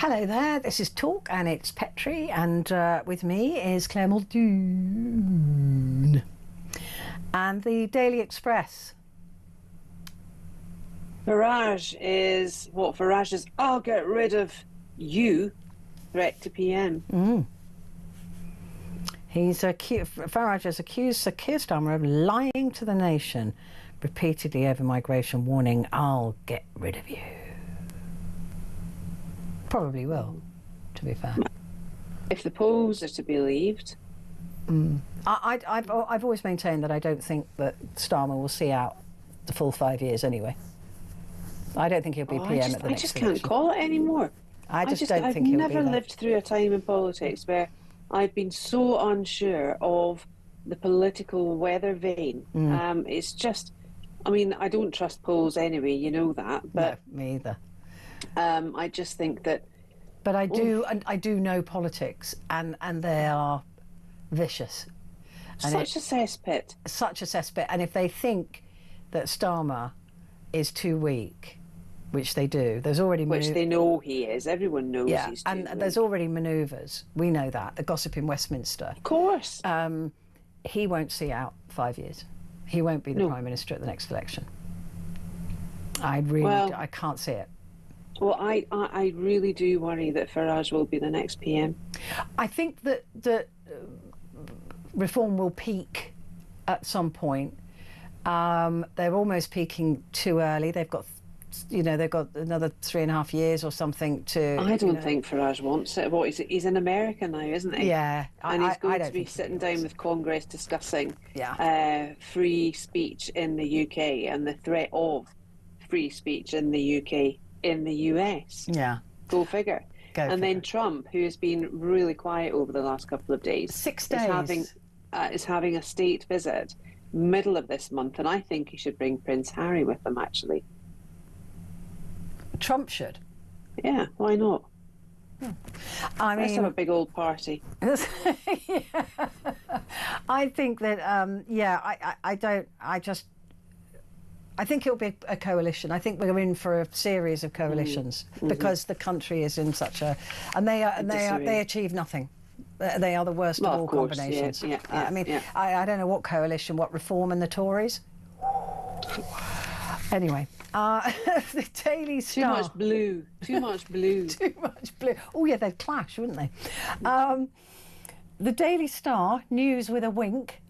Hello there, this is Talk and it's Petrie, and with me is Clare Mulun. And the Daily Express. Farage is I'll get rid of you threat to PM. Farage has accused Sir Keir Starmer of lying to the nation repeatedly over migration, warning, I'll get rid of you. Probably will, to be fair. If the polls are to be believed. I've always maintained that I don't think that Starmer will see out the full 5 years anyway. I don't think he'll be PM at the next election. I just can't call it anymore. I don't think he'll be I've there. never lived through a time in politics where I've been so unsure of the political weather vane. It's just, I mean, I don't trust polls anyway, you know that. But no, me either. I just think that. But I do, and I do know politics, and they are vicious. And such a cesspit. Such a cesspit. And if they think that Starmer is too weak, which they do, there's already which they know he is. Everyone knows he's too weak. There's already manoeuvres. We know that. The gossip in Westminster. Of course. He won't see out 5 years. He won't be the Prime Minister at the next election. I can't see it. Well, I really do worry that Farage will be the next PM. I think that reform will peak at some point. They're almost peaking too early. They've got another 3.5 years or something to. I don't think Farage wants it. He's in America now, isn't he? Yeah, and he's going to be sitting down with Congress discussing free speech in the UK and the threat of free speech in the UK in the US. Yeah, go figure. Then Trump, who has been really quiet over the last couple of days, 6 days, is having a state visit middle of this month, and I think he should bring Prince Harry with him. Actually, Trump should. Yeah, why not? I mean, let's have a big old party. I think that. I think it'll be a coalition. I think we're in for a series of coalitions because the country is in such a, and they achieve nothing. They are the worst of all combinations. I don't know what coalition, what Reform and the Tories. Anyway, the Daily Star. Too much blue. Too much blue. Too much blue. Oh yeah, they'd clash, wouldn't they? The Daily Star, news with a wink.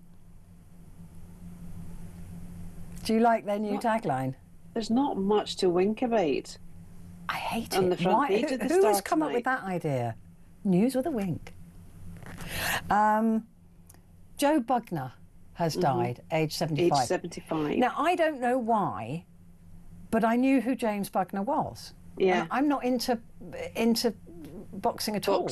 Do you like their new tagline? There's not much to wink about. I hate on it. The front page of the who Star has come tonight? Up with that idea? News with a wink. Joe Bugner has died, age 75. Age 75. Now, I don't know why, but I knew who James Bugner was. Yeah. And I'm not into boxing at all.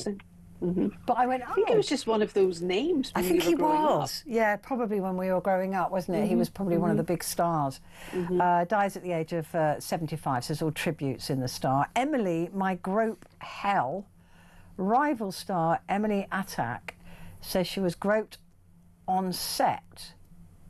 But I went, I think it was just one of those names. I think he was. Yeah, probably when we were growing up, wasn't it? He was probably one of the big stars. Dies at the age of 75. So there's all tributes in the Star. Emily, my grope hell. Rival star Emily Attack says she was groped on set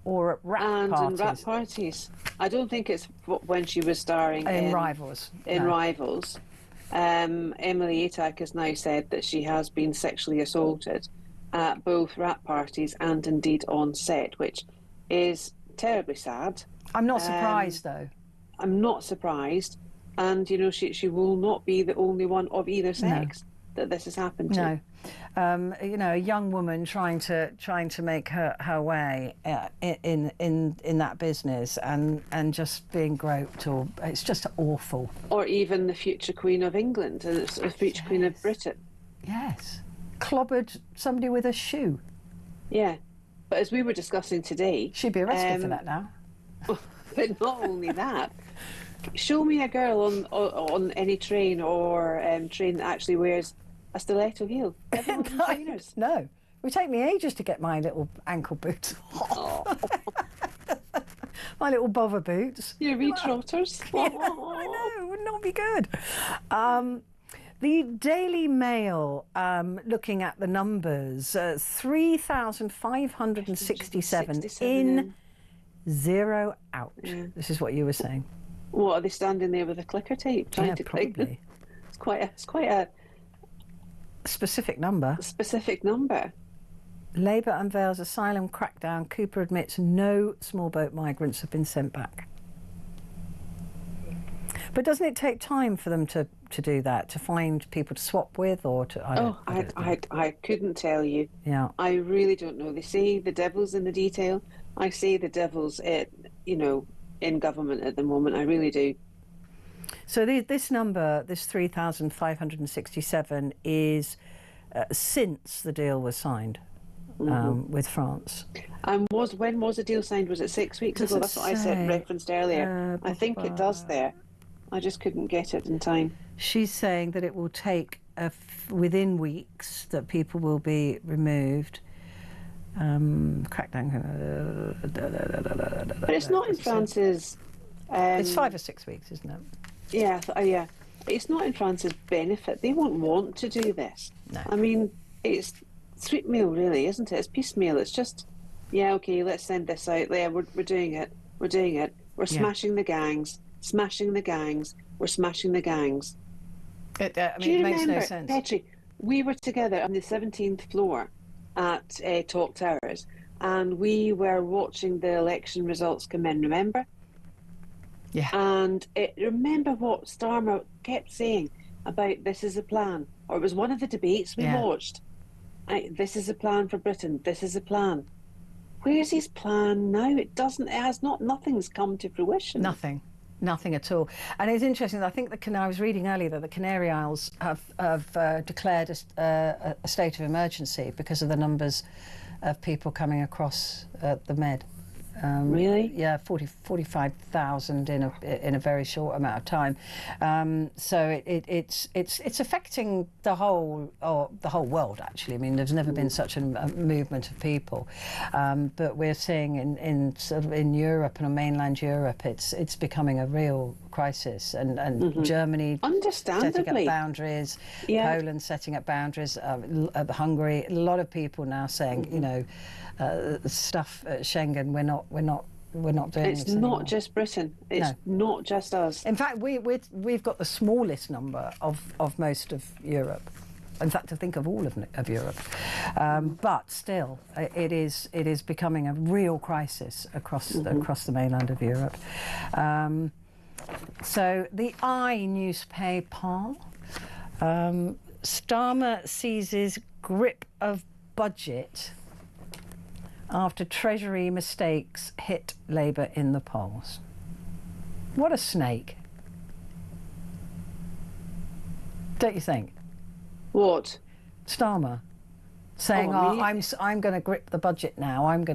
or at rap parties. And rap parties. I don't think it's when she was starring in Rivals. Rivals. Emily Attack has now said that she has been sexually assaulted at both rap parties and indeed on set, which is terribly sad. I'm not surprised though. I'm not surprised, and you know she will not be the only one of either sex that this has happened to. No, you know, a young woman trying to make her way in that business and just being groped, or it's just awful. Or even the future Queen of England, the future Queen of Britain. Yes, clobbered somebody with a shoe. Yeah, but as we were discussing today, she'd be arrested for that now. But not only that. Show me a girl on any train or train that actually wears a stiletto heel. No, it would take me ages to get my little ankle boots off. My little bother boots. Your wee trotters. Yeah, I know, it would not be good. The Daily Mail, looking at the numbers, 3,567 in, 0 out. Yeah. This is what you were saying. What, are they standing there with a clicker tape trying to click? Probably. It's quite a specific number. specific number. Labour unveils asylum crackdown. Cooper admits no small boat migrants have been sent back. But doesn't it take time for them to do that, to find people to swap with, or to? I couldn't tell you. Yeah. I really don't know. They say the devil's in the detail. I say the devil's in government at the moment. I really do. So this number, this 3,567, is since the deal was signed with France. And when was the deal signed? Was it 6 weeks ago? That's what I said, referenced earlier. I think it does there. I just couldn't get it in time. She's saying that it will take within weeks that people will be removed. Crackdown. But it's not in France's. It's 5 or 6 weeks, isn't it? Yeah, yeah. It's not in France's benefit. They won't want to do this. No. I mean, it's sweetmeal, really, isn't it? It's piecemeal. It's just, yeah, okay, let's send this out there. We're doing it. We're doing it. We're smashing the gangs. Smashing the gangs. We're smashing the gangs. Do you it makes remember, no sense. Petrie, we were together on the 17th floor at Talk Towers, and we were watching the election results come in, remember? Yeah. And remember what Starmer kept saying about this is a plan, or it was one of the debates we watched. This is a plan for Britain. This is a plan. Where's his plan now? Nothing's come to fruition. Nothing at all. And it's interesting. I think I was reading earlier that the Canary Isles have declared a state of emergency because of the numbers of people coming across the Med. Really? Yeah, 45,000 in a very short amount of time. So it's affecting the whole world, actually. I mean, there's never been such a movement of people, but we're seeing in Europe and on mainland Europe, it's becoming a real crisis, and Germany setting up boundaries, Poland setting up boundaries, Hungary. A lot of people now saying, stuff at Schengen, we're not doing it. It's not just Britain. It's not just us. In fact, we've got the smallest number of most of Europe. In fact, I think of all of Europe. But still, it is becoming a real crisis across the mainland of Europe. So the newspaper, Starmer seizes grip of budget after Treasury mistakes hit Labour in the polls. What a snake. Don't you think? What? Starmer saying, I'm going to grip the budget now. I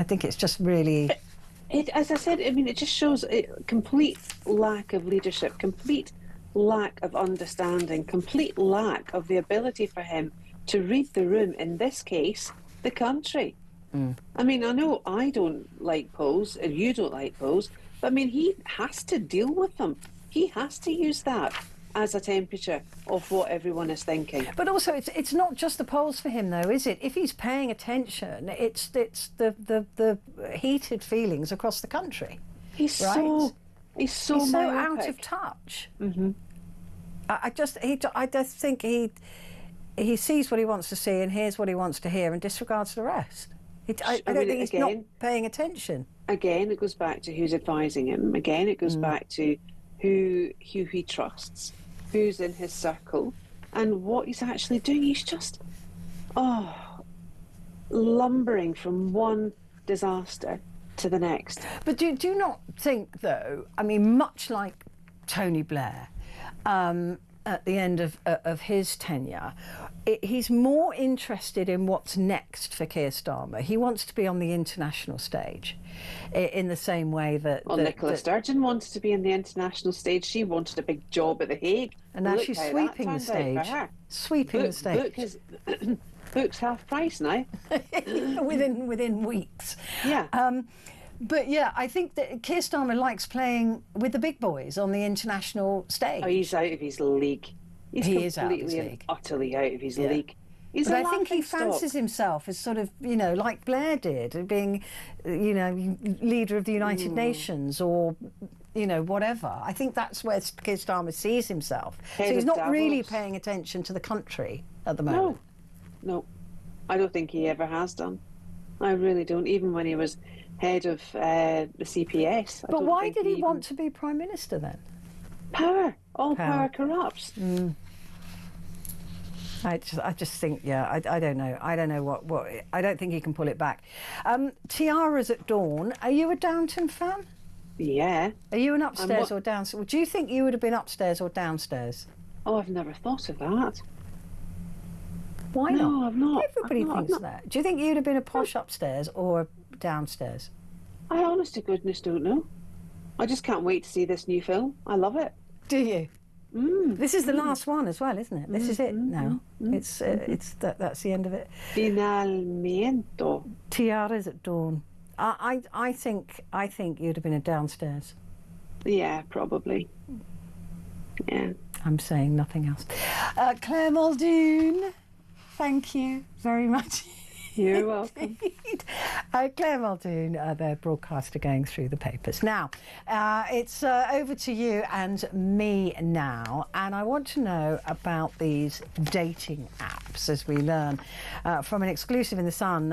think it's just really... As I said, I mean, it just shows a complete lack of leadership, complete lack of understanding, complete lack of the ability for him to read the room, in this case, the country. I mean, I know I don't like polls and you don't like polls, but I mean, he has to deal with them. He has to use that as a temperature of what everyone is thinking. But also, it's not just the polls for him, though, is it? If he's paying attention, it's the heated feelings across the country. He's so out of touch. I just think he sees what he wants to see and hears what he wants to hear and disregards the rest. I don't think he's not paying attention. Again, it goes back to who's advising him. Again, it goes back to who he trusts, who's in his circle, and what he's actually doing. He's just, lumbering from one disaster to the next. But do you not think, though, I mean, much like Tony Blair, at the end of his tenure, he's more interested in what's next for Keir Starmer. He wants to be on the international stage in the same way that... Well, Nicola Sturgeon wanted to be on the international stage. She wanted a big job at The Hague. And now she's sweeping the stage. Sweeping the stage. Book's half price now. within weeks. Yeah. But yeah, I think that Keir Starmer likes playing with the big boys on the international stage. Oh, he's out of his league. He is out of his league. Utterly out of his league. But I think he fancies himself as sort of, like Blair did, being, leader of the United Nations, or you know, whatever. I think that's where Keir Starmer sees himself. Head so he's of not really Davos. paying attention to the country at the moment. No, I don't think he ever has done. I really don't. Even when he was head of the CPS. But why did he want to be Prime Minister then? Power. All power corrupts. I just think, yeah, I don't know. I don't know what. I don't think he can pull it back. Tiaras at Dawn. Are you a Downton fan? Yeah. Are you an upstairs or downstairs? Do you think you would have been upstairs or downstairs? Oh, I've never thought of that. Why not? No, I've not. Everybody thinks that. Do you think you'd have been a posh upstairs or downstairs? I honest to goodness don't know. I just can't wait to see this new film. I love it. Do you? This is the last one as well, isn't it? This is it now. It's that's the end of it. Finalmente. Tiaras at Dawn. I think you'd have been a downstairs. Yeah, probably. Yeah. I'm saying nothing else. Clare Mulun, thank you very much. You're welcome. Clare Mulun, their broadcaster going through the papers. Now, it's over to you and me now, and I want to know about these dating apps as we learn from an exclusive in The Sun,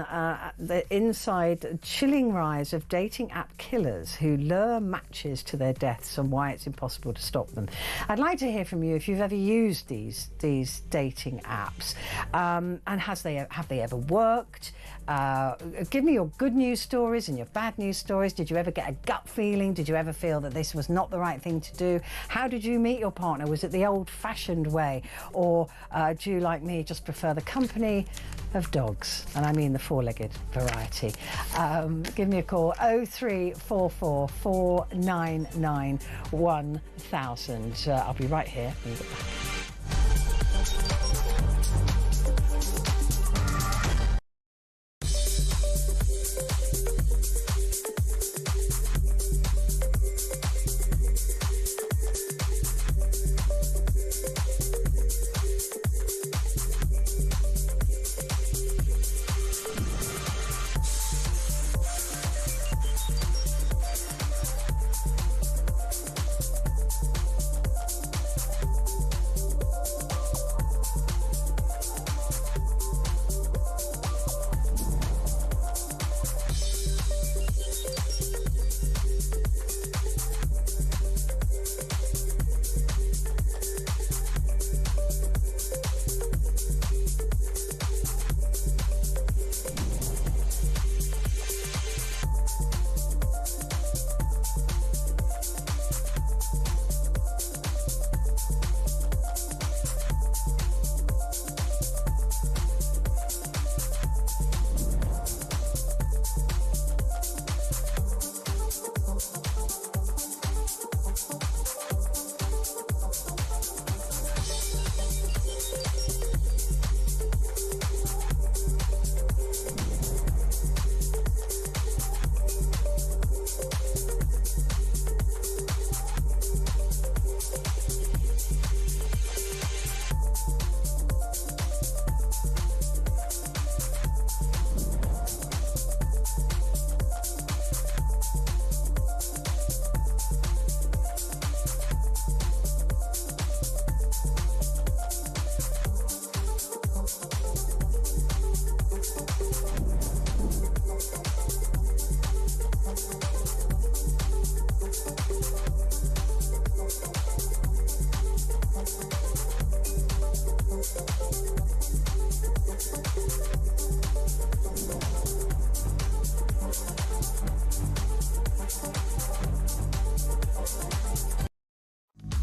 the inside chilling rise of dating app killers who lure matches to their deaths and why it's impossible to stop them. I'd like to hear from you if you've ever used these dating apps, and have they ever worked? Give me your good news stories and your bad news stories. Did you ever get a gut feeling? Did you ever feel that this was not the right thing to do? How did you meet your partner? Was it the old-fashioned way? Or do you, like me, just prefer the company of dogs? And I mean the four-legged variety. Give me a call, 0344 499 1000. I'll be right here when you get back.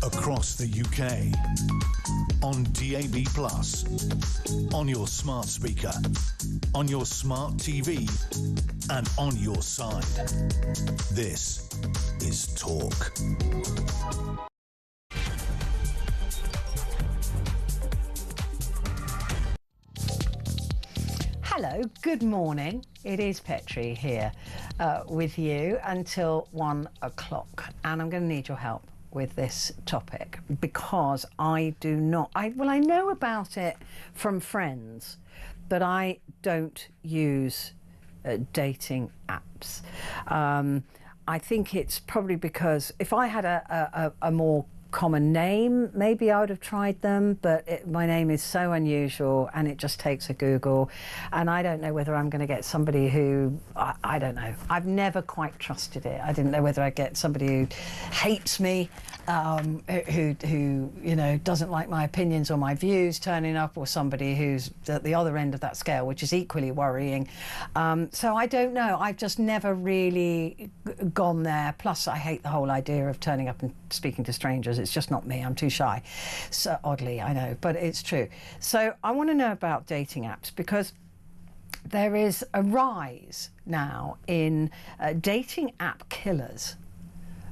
Across the UK, on DAB+, on your smart speaker, on your smart TV, and on your side. This is Talk. Hello, good morning. It is Petrie here with you until 1 o'clock, and I'm going to need your help with this topic because I know about it from friends, but I don't use dating apps. I think it's probably because if I had a more common name, maybe I would have tried them, but my name is so unusual and it just takes a Google, and I don't know whether I'm going to get somebody who, I don't know. I've never quite trusted it. I didn't know whether I'd get somebody who hates me, who you know, doesn't like my opinions or my views turning up, or somebody who's at the other end of that scale, which is equally worrying. So I don't know. I've just never really gone there. Plus, I hate the whole idea of turning up and speaking to strangers. It's just not me. I'm too shy. So oddly, I know, but it's true. So I want to know about dating apps, because there is a rise now in dating app killers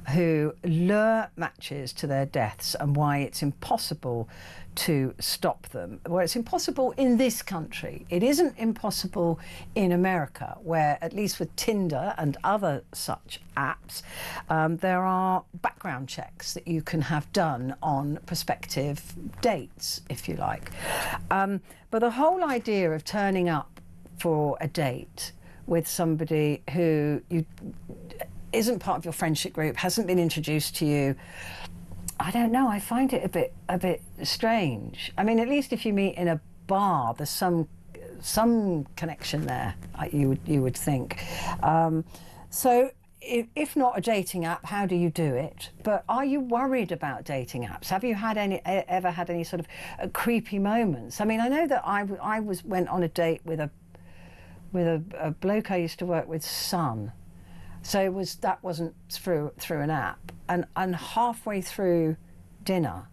who lure matches to their deaths, and why it's impossible to stop them. Well, it's impossible in this country. It isn't impossible in America, where, at least with Tinder and other such apps, there are background checks that you can have done on prospective dates, if you like. But the whole idea of turning up for a date with somebody who you isn't part of your friendship group, hasn't been introduced to you, I don't know, I find it a bit strange. I mean, at least if you meet in a bar, there's some connection there, you would think. So if not a dating app, how do you do it? But are you worried about dating apps? Have you had ever had any sort of creepy moments? I mean, I know that I went on a date with a bloke I used to work with, son. So that wasn't through an app, and halfway through dinner,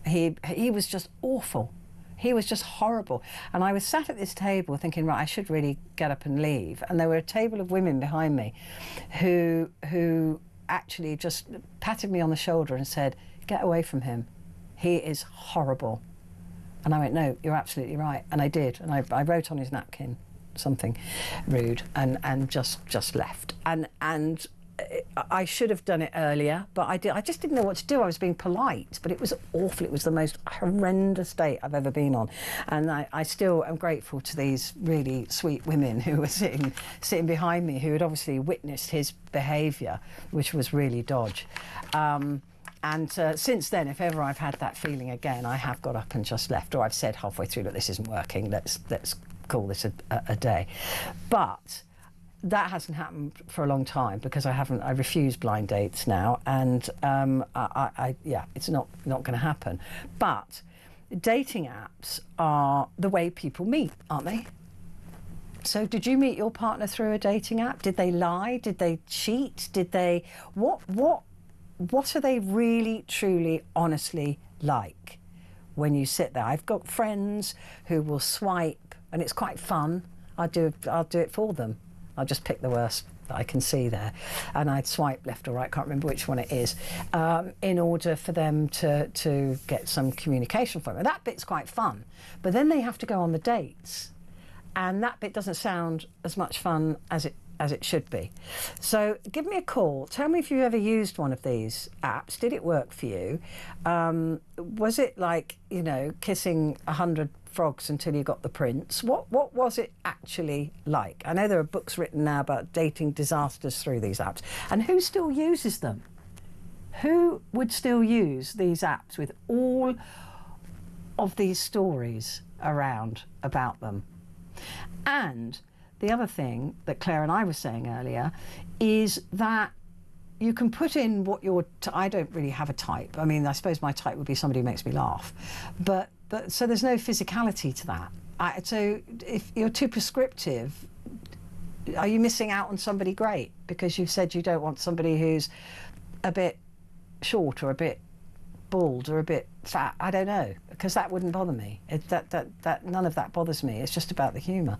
he was just awful. He was just horrible. And I was sat at this table thinking, right, I should really get up and leave. And there were a table of women behind me who actually just patted me on the shoulder and said, get away from him. He is horrible. And I went, no, you're absolutely right. And I did. And I wrote on his napkin something rude and just left. And I should have done it earlier, but I just didn't know what to do. I was being polite, but it was awful. It was the most horrendous date I've ever been on, and I still am grateful to these really sweet women who were sitting behind me, who had obviously witnessed his behaviour, which was really dodge. And since then, if ever I've had that feeling again, I have got up and just left, or I've said halfway through that this isn't working. Let's call this a day. But that hasn't happened for a long time, because I refuse blind dates now, and yeah, it's not going to happen. But dating apps are the way people meet, aren't they? So did you meet your partner through a dating app? Did they lie? Did they cheat? Did they what are they really, truly, honestly like when you sit there? I've got friends who will swipe, and it's quite fun. I'll do it for them. I'll just pick the worst that I can see there, and I'd swipe left or right, can't remember which one it is, in order for them to get some communication from it. That bit's quite fun, but then they have to go on the dates, and that bit doesn't sound as much fun as it should be. So give me a call. Tell me if you've ever used one of these apps. Did it work for you? Was it like, you know, kissing 100 frogs until you got the prince? What was it actually like? I know there are books written now about dating disasters through these apps. And who still uses them? Who would still use these apps with all of these stories around about them? And the other thing that Claire and I were saying earlier is that you can put in what your... I don't really have a type. I mean, I suppose my type would be somebody who makes me laugh. But so there's no physicality to that. So if you're too prescriptive, are you missing out on somebody great? Because you've said you don't want somebody who's a bit short or a bit bald or a bit fat. I don't know, because that wouldn't bother me. None of that bothers me. It's just about the humour.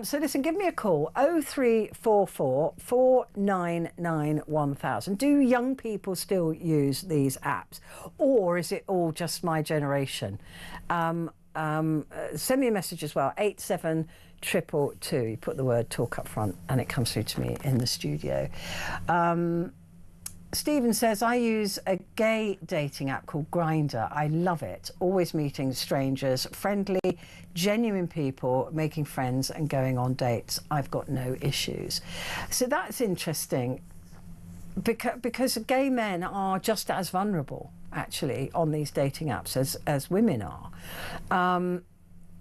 So listen, give me a call, 0344 499 1000. Do young people still use these apps, or is it all just my generation? Send me a message as well, 87222. You put the word talk up front and it comes through to me in the studio. Stephen says, I use a gay dating app called Grindr. I love it. Always meeting strangers, friendly, genuine people, making friends and going on dates. I've got no issues. So that's interesting because gay men are just as vulnerable, actually, on these dating apps as women are.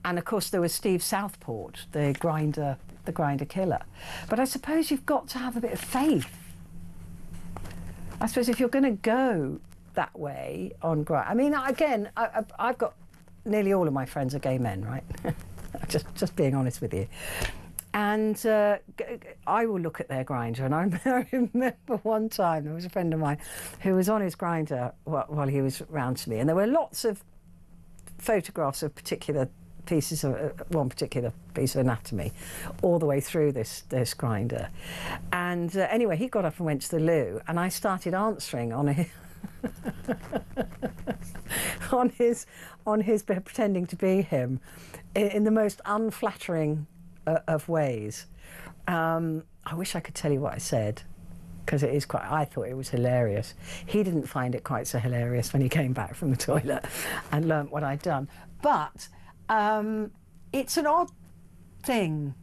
And of course, there was Steve Southport, the Grindr killer. But I suppose you've got to have a bit of faith. I suppose if you're going to go that way on Grindr, I mean, again, I've got nearly all of my friends are gay men, right? just being honest with you. And I will look at their Grindr, and I remember one time there was a friend of mine who was on his Grindr while he was round to me, and there were lots of photographs of particular pieces of one particular piece of anatomy all the way through this Grindr. And anyway, he got up and went to the loo, and I started answering on his on his pretending to be him in the most unflattering of ways. I wish I could tell you what I said, because it is quite, I thought it was hilarious. He didn't find it quite so hilarious when he came back from the toilet and learnt what I'd done. But it's an odd thing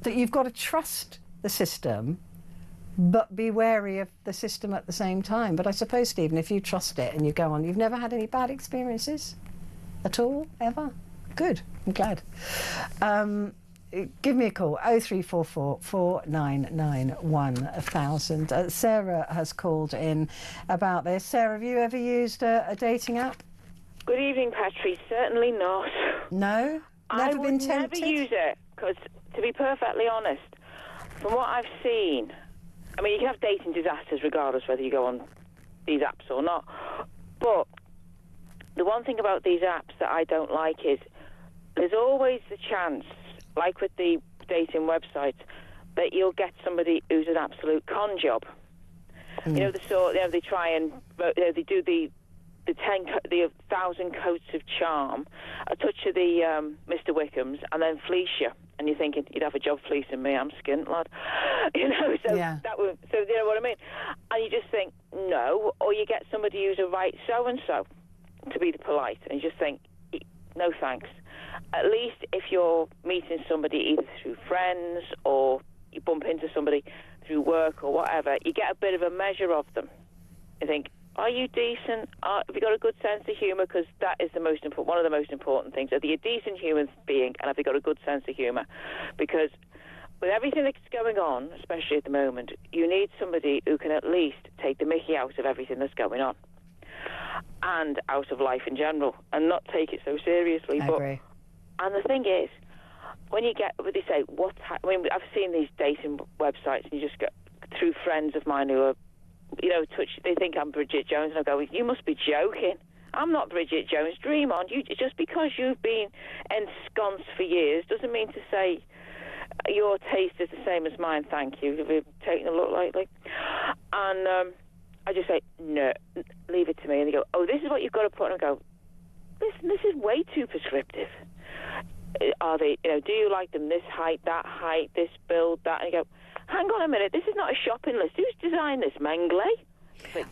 that you've got to trust the system but be wary of the system at the same time. But I suppose, Stephen, if you trust it and you go on, you've never had any bad experiences at all, ever? Good, I'm glad. Give me a call, 0344 499 1000. Sarah has called in about this. Sarah, have you ever used a dating app? Good evening, Petrie. Certainly not. No? Never been tempted? I would never use it, because, to be perfectly honest, from what I've seen, I mean, you can have dating disasters regardless whether you go on these apps or not. But the one thing about these apps that I don't like is there's always the chance, like with the dating websites, that you'll get somebody who's an absolute con job. You know, the sort, you know, they try and they do the 1,000 coats of charm, a touch of the Mr. Wickham's, and then fleece you. And you're thinking, you'd have a job fleecing me, I'm skint, lad. You know, so yeah. So you know what I mean? And you just think, no, or you get somebody who's a right so-and-so, to be polite, and you just think, no thanks. At least if you're meeting somebody either through friends or you bump into somebody through work or whatever, you get a bit of a measure of them. You think, are you decent? Have you got a good sense of humour? Because that is the most important, one of the most important things. Are you a decent human being, and have you got a good sense of humour? Because with everything that's going on, especially at the moment, you need somebody who can at least take the mickey out of everything that's going on and out of life in general, and not take it so seriously. I agree. And the thing is, when you get, what they say, I mean, I've seen these dating websites, and you just get through friends of mine who are, you know, they think I'm Bridget Jones, and I go, you must be joking. I'm not Bridget Jones. Dream on. Just because you've been ensconced for years doesn't mean to say your taste is the same as mine, thank you. You've taken a look lately. And I just say, no, leave it to me. And they go, oh, this is what you've got to put on. And I go, listen, this is way too prescriptive. Are they, you know, do you like them this height, this build, that? And you go, hang on a minute, this is not a shopping list. Who's designed this, Mengele?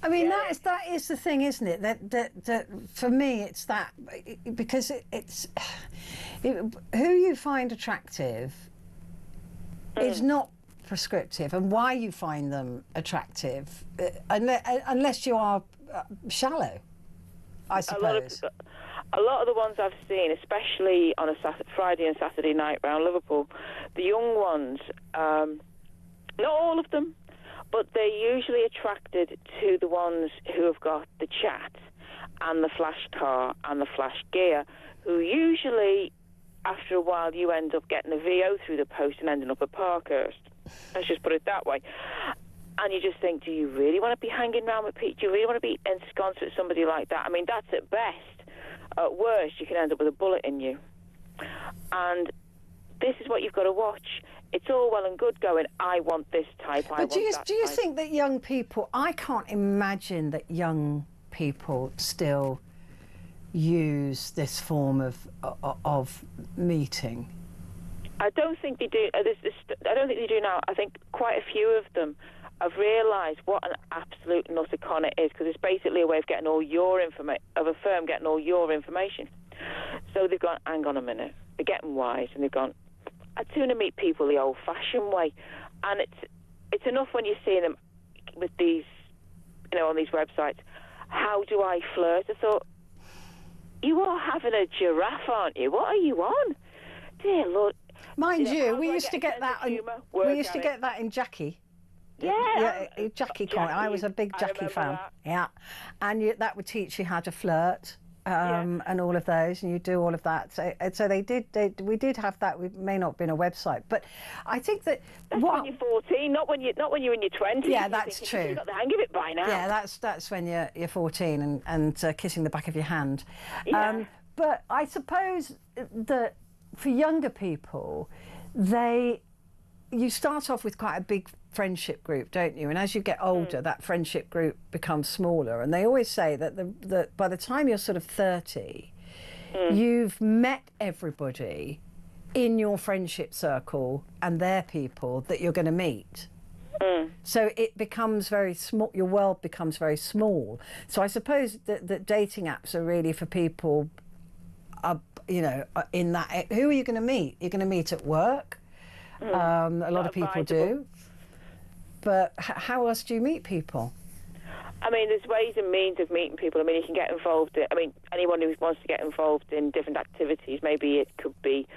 I mean, yeah. that is the thing, isn't it? That for me, it's that, because who you find attractive is not prescriptive, and why you find them attractive, unless you are shallow, I suppose. A lot of the ones I've seen, especially on a Friday and Saturday night round Liverpool, the young ones, not all of them, but they're usually attracted to the ones who have got the chat and the flash car and the flash gear, who usually, after a while, you end up getting a VO through the post and ending up at Parkhurst. Let's just put it that way. And you just think, do you really want to be hanging around with Pete? Do you really want to be ensconced with somebody like that? I mean, that's at best. At worst, you can end up with a bullet in you. And this is what you've got to watch. It's all well and good going, I want this type, but do you think that young people, I can't imagine that young people still use this form of meeting? I don't think they do. I don't think they do now. I think quite a few of them I've realised what an absolute nutter con it is, because it's basically a way of getting all your information, of a firm getting all your information. So they've gone, hang on a minute, they're getting wise, and they've gone, I'd sooner meet people the old-fashioned way. And it's enough when you see them with these, on these websites. How do I flirt? I thought, you are having a giraffe, aren't you? What are you on? Dear Lord. Mind you, we used to get that. We used to get that in Jackie. Yeah, Jackie comic. I was a big Jackie fan. That. Yeah, and that would teach you how to flirt. And all of those, and you do all of that. So we did have that. We may not have been a website, but I think that that's when you're 14, not when you're in your 20s. Yeah, that's true. You've got the hang of it by now. Yeah, that's when you're 14 and kissing the back of your hand. Yeah. But I suppose that for younger people, you start off with quite a big friendship group, don't you? And as you get older, that friendship group becomes smaller. And they always say that by the time you're sort of 30, you've met everybody in your friendship circle and their people that you're going to meet. So it becomes very small. Your world becomes very small. So I suppose that dating apps are really for people, in that. Who are you going to meet? You're going to meet at work. A lot of people do. But how else do you meet people? I mean, there's ways and means of meeting people. I mean, you can get involved anyone who wants to get involved in different activities, maybe it could be,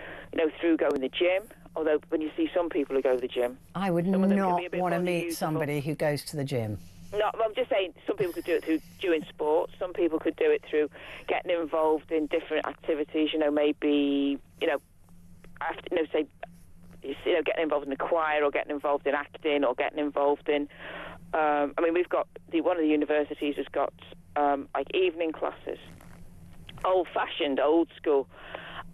through going to the gym. Although when you see some people who go to the gym, I would not want to meet somebody who goes to the gym. No, I'm just saying some people could do it through doing sports. Some people could do it through getting involved in different activities. Maybe say. Getting involved in the choir, or getting involved in acting, or getting involved in. We've got one of the universities has got evening classes, old-fashioned, old school,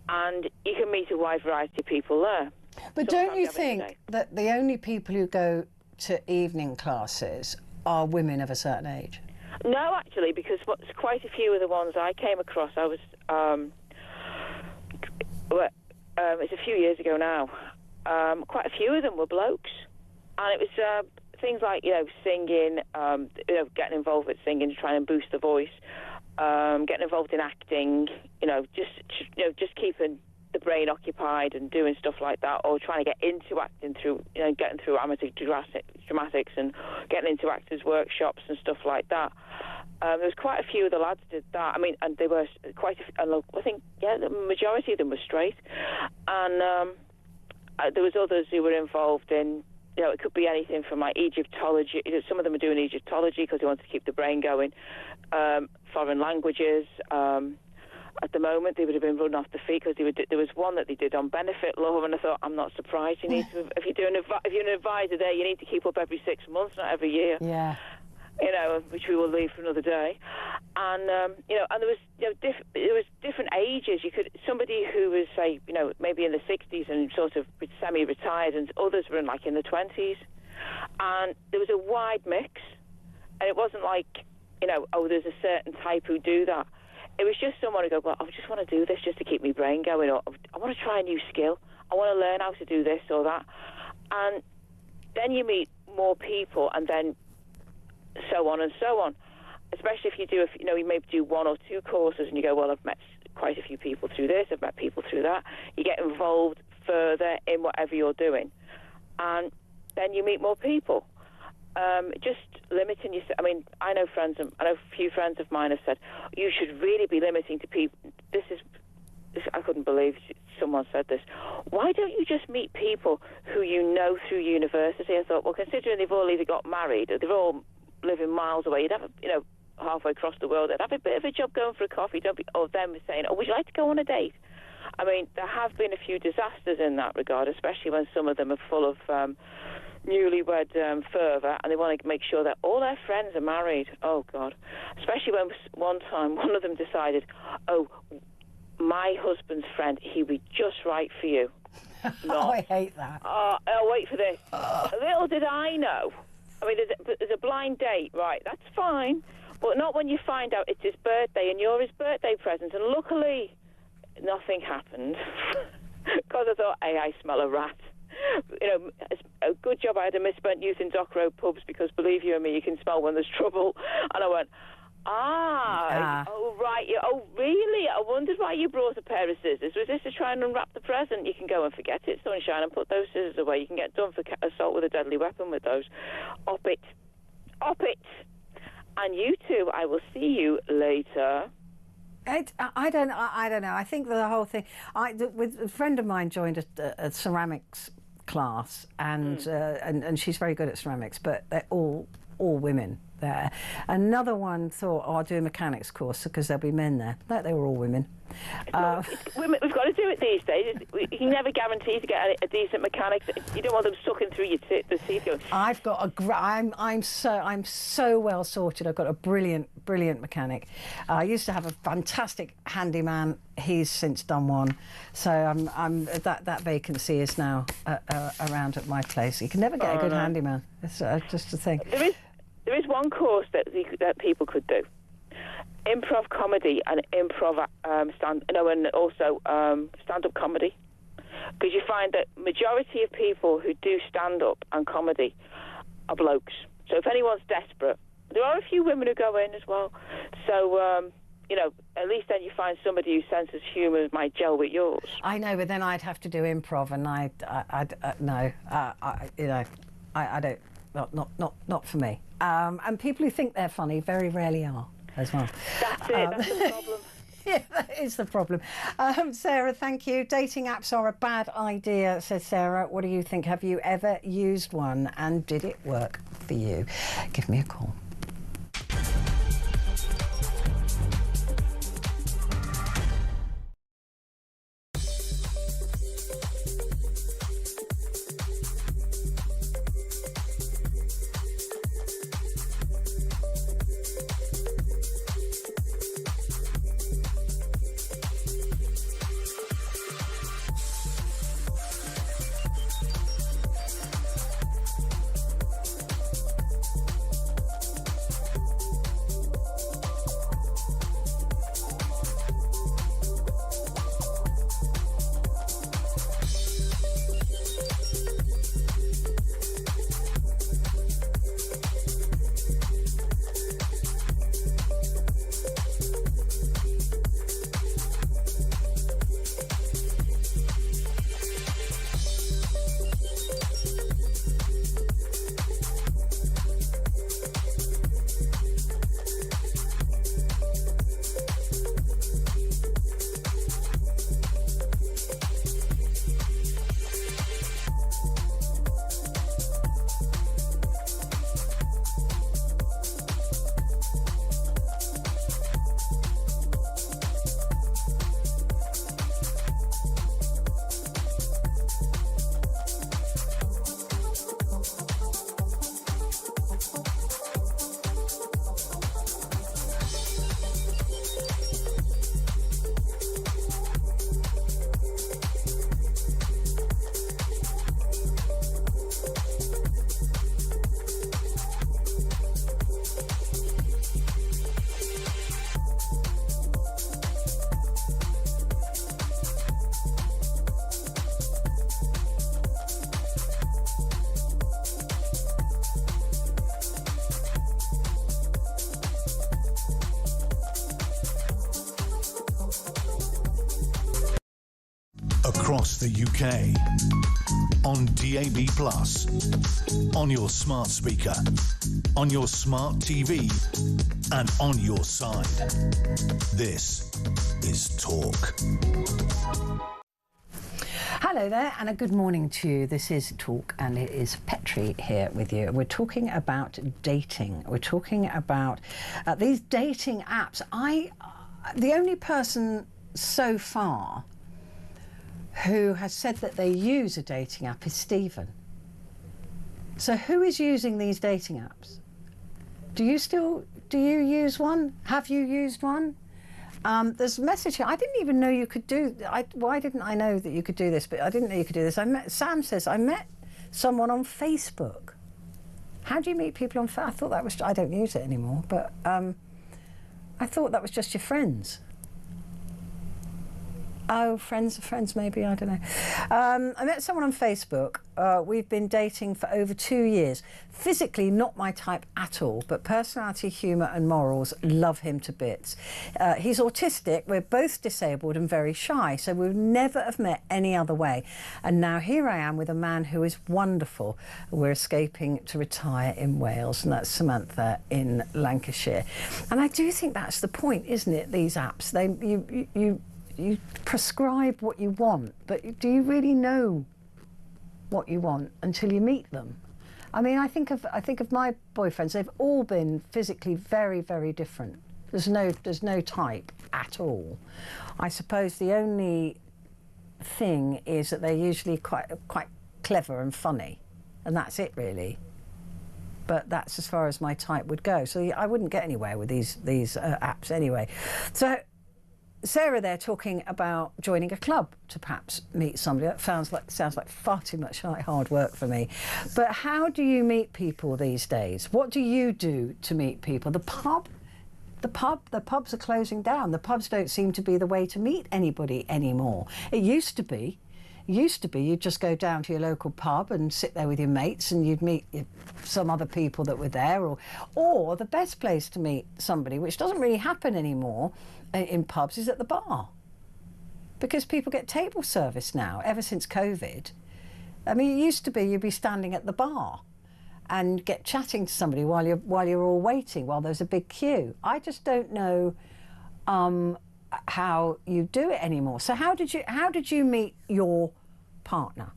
and you can meet a wide variety of people there. But don't you think that the only people who go to evening classes are women of a certain age? No, actually, because quite a few of the ones I came across, I was it's a few years ago now. Quite a few of them were blokes, and it was things like singing, getting involved with singing to try and boost the voice, getting involved in acting, just keeping the brain occupied and doing stuff like that, or trying to get into acting through getting through amateur dramatics and getting into actors' workshops and stuff like that. There was quite a few of the lads did that. I mean, and they were quite. I think the majority of them were straight, and. There was others who were involved in, it could be anything from Egyptology. Some of them are doing Egyptology because they want to keep the brain going. Foreign languages. At the moment, they would have been run off the feet because there was one that they did on benefit law, and I thought, I'm not surprised. You need to, if you're an advisor there, you need to keep up every 6 months, not every year. Yeah. Which we will leave for another day, and and there was different ages. You could somebody who was say maybe in the 60s and sort of semi-retired, and others were in the 20s, and there was a wide mix, and it wasn't there's a certain type who do that. It was just someone who go, well, I just want to do this just to keep my brain going, or I want to try a new skill, I want to learn how to do this or that, and then you meet more people, and then so on and so on. Especially if you do, you maybe do 1 or 2 courses and you go, well, I've met quite a few people through this, I've met people through that. You get involved further in whatever you're doing, and then you meet more people. Just limiting yourself. I mean, I know a few friends of mine have said you should really be limiting to people. This I couldn't believe someone said this. Why don't you just meet people who you know through university? I thought, well, considering they've all either got married or they're all living miles away, you'd have halfway across the world, they'd have a bit of a job going for a coffee, or them saying, oh, would you like to go on a date? I mean, there have been a few disasters in that regard, especially when some of them are full of newlywed fervour, and they want to make sure that all their friends are married. Oh, God. Especially when one time one of them decided, oh, my husband's friend, he'd be just right for you. Oh, I hate that. Oh, wait for this. Little did I know. I mean, there's a blind date, right? That's fine, but not when you find out it's his birthday and you're his birthday present. And luckily, nothing happened because I thought, hey, I smell a rat. you know, a good job I had a misspent youth in Dock Road pubs, because believe you me, you can smell when there's trouble. And I went, oh, right. Oh, really? I wondered why you brought a pair of scissors. Was this to try and unwrap the present? You can go and forget it, sunshine, and put those scissors away. You can get done for assault with a deadly weapon with those. Op it. Op it. And you two, I will see you later. I don't know. I think the whole thing. With a friend of mine joined a ceramics class, and she's very good at ceramics, but they're all women there. Another one thought, I'll do a mechanics course because there'll be men there. No, they were all women. Women, we've got to do it these days. You can never guarantee to get a decent mechanic. You don't want them sucking through the teeth. Going. I've got I'm so well sorted. I've got a brilliant mechanic. I used to have a fantastic handyman. He's since done one, so that vacancy is now around at my place. You can never get a good handyman. It's just a thing. There is one course that people could do: improv comedy and improv and also stand-up comedy. Because you find that majority of people who do stand-up and comedy are blokes. So if anyone's desperate, there are a few women who go in as well. So at least then you find somebody whose sense of humour might gel with yours. I know, but then I'd have to do improv, and I don't. Not for me. And people who think they're funny very rarely are as well. That's it. That's the problem. Yeah, that is the problem. Sarah, thank you. Dating apps are a bad idea, says Sarah. What do you think? Have you ever used one, and did it work for you? Give me a call. Across the UK, on DAB+, on your smart speaker, on your smart TV, and on your side. This is Talk. Hello there, and a good morning to you. This is Talk, and it is Petrie here with you. We're talking about dating. We're talking about these dating apps. The only person so far who has said that they use a dating app is Stephen. So who is using these dating apps? Do you use one? Have you used one? There's a message here. I didn't even know you could do. Why didn't I know that you could do this? But I didn't know you could do this. Sam says I met someone on Facebook. How do you meet people on Facebook? I thought that was. I don't use it anymore, but I thought that was just your friends. Oh, friends of friends, maybe, I don't know. I met someone on Facebook. We've been dating for over 2 years. Physically, not my type at all, but personality, humour and morals, love him to bits. He's autistic, we're both disabled and very shy, so we would never have met any other way. And now here I am with a man who is wonderful. We're escaping to retire in Wales, and that's Samantha in Lancashire. And I do think that's the point, isn't it, these apps? You prescribe what you want, but do you really know what you want until you meet them? I mean, I think of my boyfriends. They've all been physically very, very different. There's no type at all. I suppose the only thing is that they're usually quite clever and funny, and that's it really. But that's as far as my type would go. So I wouldn't get anywhere with these apps anyway. So Sarah there talking about joining a club to perhaps meet somebody. That sounds like far too much hard work for me. But how do you meet people these days? What do you do to meet people? The pubs are closing down. The pubs don't seem to be the way to meet anybody anymore. It used to be. You'd just go down to your local pub and sit there with your mates and you'd meet some other people that were there, or the best place to meet somebody, which doesn't really happen anymore in pubs, is at the bar. Because people get table service now, ever since COVID. I mean, it used to be you'd be standing at the bar and get chatting to somebody while you're all waiting, while there's a big queue. I just don't know how you do it anymore. So how did you meet your partner?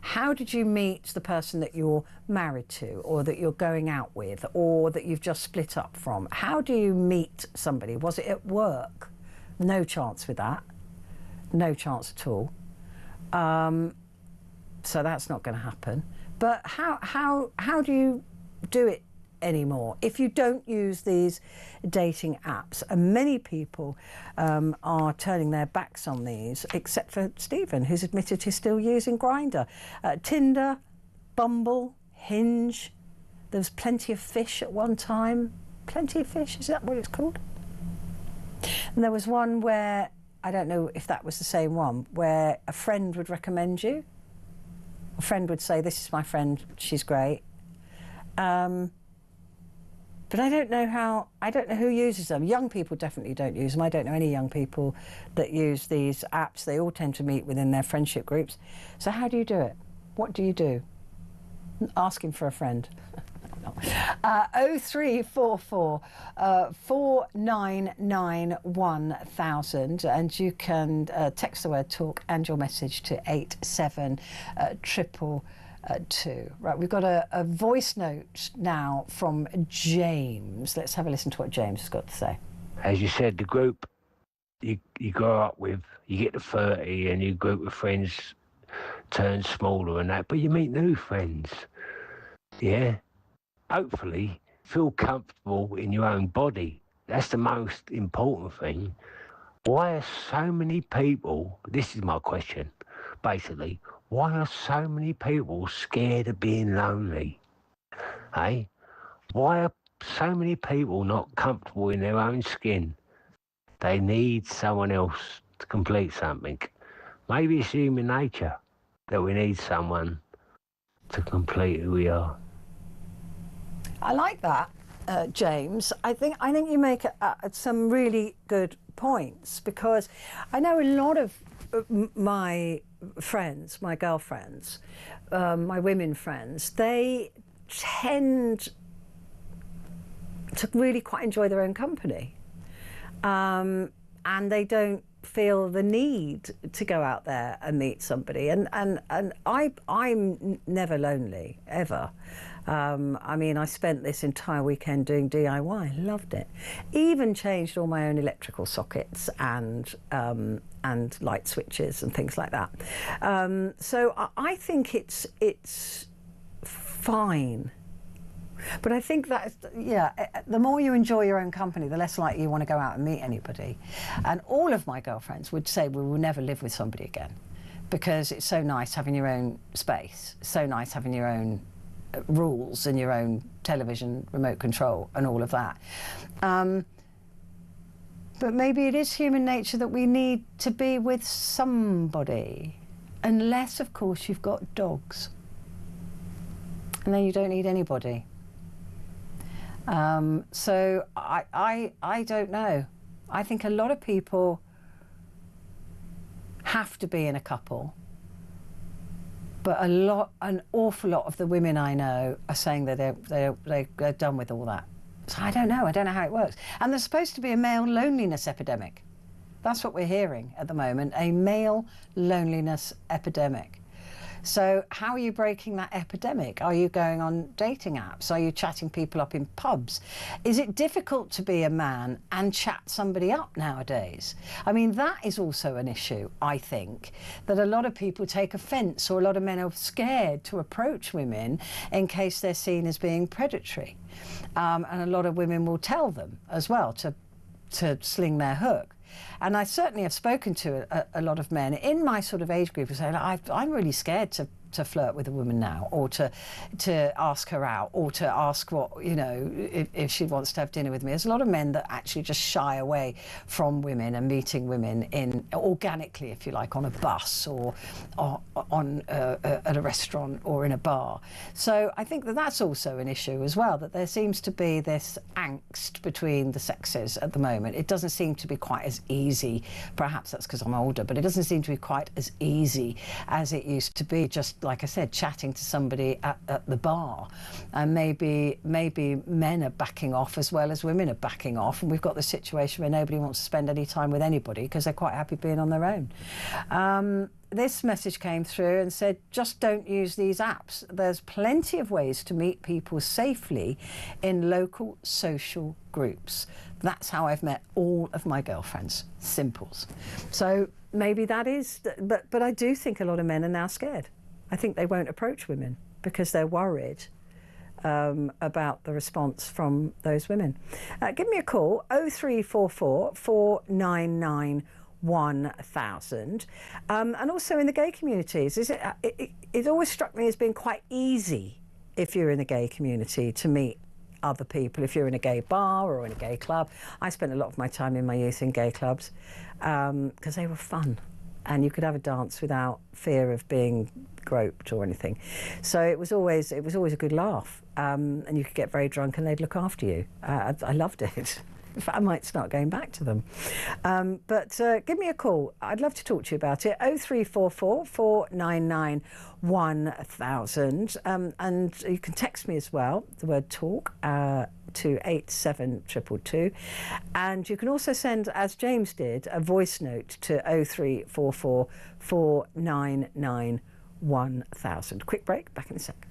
How did you meet the person that you're married to, or that you're going out with, or that you've just split up from? How do you meet somebody? Was it at work? No chance with that. No chance at all. So that's not going to happen. But how do you do it anymore if you don't use these dating apps? And many people are turning their backs on these, except for Stephen, who's admitted he's still using Grindr. Tinder, Bumble, Hinge. There was Plenty of Fish at one time. Plenty of Fish, is that what it's called? And there was one where, I don't know if that was the same one, where a friend would recommend you. A friend would say, this is my friend, she's great. But I don't know who uses them. Young people definitely don't use them. I don't know any young people that use these apps. They all tend to meet within their friendship groups. So how do you do it? What do you do? Asking for a friend. 0344 499 1000, and you can text the word talk and your message to 87222. Right, we've got a voice note now from James. Let's have a listen to what James has got to say. As you said, the group you grow up with, you get to 30 and your group of friends turns smaller and that, but you meet new friends. Yeah. Hopefully, feel comfortable in your own body. That's the most important thing. Why are so many people, this is my question, basically, why are so many people scared of being lonely? Hey? Why are so many people not comfortable in their own skin? They need someone else to complete something. Maybe it's human nature that we need someone to complete who we are. I like that, James. I think you make some really good points, because I know a lot of my friends, my girlfriends, my women friends, they tend to really quite enjoy their own company, and they don't feel the need to go out there and meet somebody. And I'm never lonely, ever. I mean, I spent this entire weekend doing DIY, loved it. Even changed all my own electrical sockets and light switches and things like that. So I think it's fine. But I think that, the more you enjoy your own company, the less likely you want to go out and meet anybody. And all of my girlfriends would say we will never live with somebody again, because it's so nice having your own space, so nice having your own rules and your own television remote control and all of that. But maybe it is human nature that we need to be with somebody, unless, of course, you've got dogs. And then you don't need anybody. So I don't know. I think a lot of people have to be in a couple, but an awful lot of the women I know are saying that they're done with all that. So I don't know how it works. And there's supposed to be a male loneliness epidemic. That's what we're hearing at the moment, a male loneliness epidemic. So how are you breaking that epidemic? Are you going on dating apps? Are you chatting people up in pubs? Is it difficult to be a man and chat somebody up nowadays? I mean, that is also an issue, I think, that a lot of people take offence, or a lot of men are scared to approach women in case they're seen as being predatory. And a lot of women will tell them as well to sling their hook. And I certainly have spoken to a lot of men in my sort of age group who say, I'm really scared to flirt with a woman now, or to ask her out, or to ask what, if she wants to have dinner with me. There's a lot of men that actually just shy away from women and meeting women organically, if you like, on a bus or at a restaurant or in a bar. So I think that's also an issue as well, that there seems to be this angst between the sexes at the moment. It doesn't seem to be quite as easy. Perhaps that's because I'm older, but it doesn't seem to be quite as easy as it used to be, just like I said, chatting to somebody at the bar. And maybe men are backing off as well as women are backing off, and we've got the situation where nobody wants to spend any time with anybody because they're quite happy being on their own. This message came through and said, just don't use these apps. There's plenty of ways to meet people safely in local social groups. That's how I've met all of my girlfriends. Simples. So maybe that is, but I do think a lot of men are now scared. I think they won't approach women because they're worried about the response from those women. Give me a call, 0344 499 1000. And also in the gay communities, it always struck me as being quite easy, if you're in the gay community, to meet other people. If you're in a gay bar or in a gay club, I spent a lot of my time in my youth in gay clubs because they were fun, and you could have a dance without fear of being groped or anything. So it was always a good laugh, and you could get very drunk and they'd look after you. I loved it. In fact, I might start going back to them. But give me a call. I'd love to talk to you about it. 0344 499 1000. And you can text me as well, the word talk, to 87222. And you can also send, as James did, a voice note to 0344 499 1000. Quick break, back in a sec.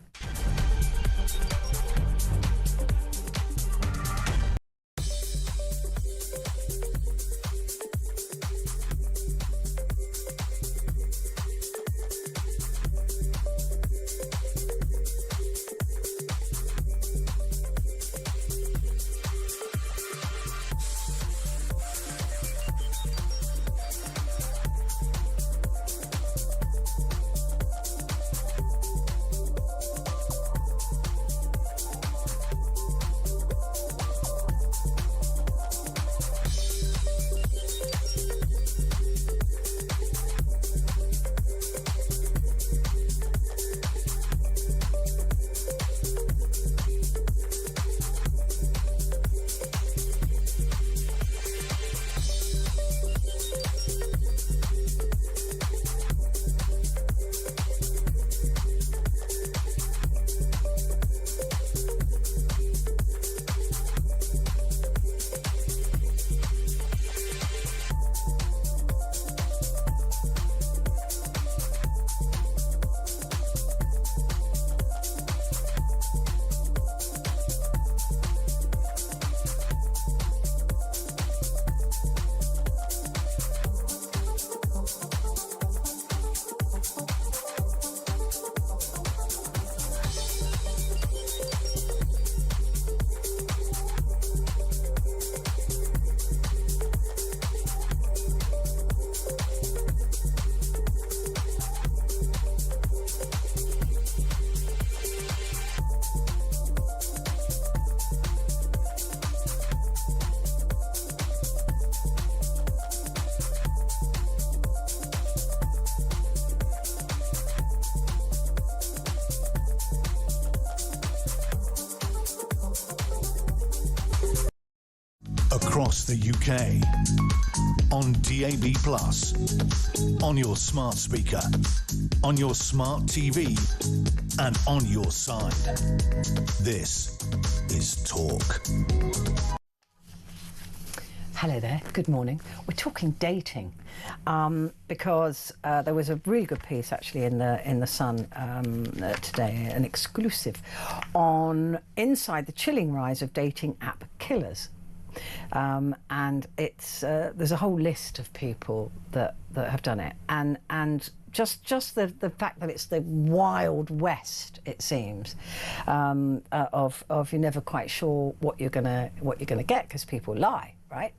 across the UK, on DAB+, on your smart speaker, on your smart TV, and on your side. This is Talk. Hello there, good morning. We're talking dating because there was a really good piece actually in the Sun today, an exclusive on inside the chilling rise of dating app killers. And it's there's a whole list of people that have done it, and just the fact that it's the Wild West, it seems, of you're never quite sure what you're gonna get because people lie, right?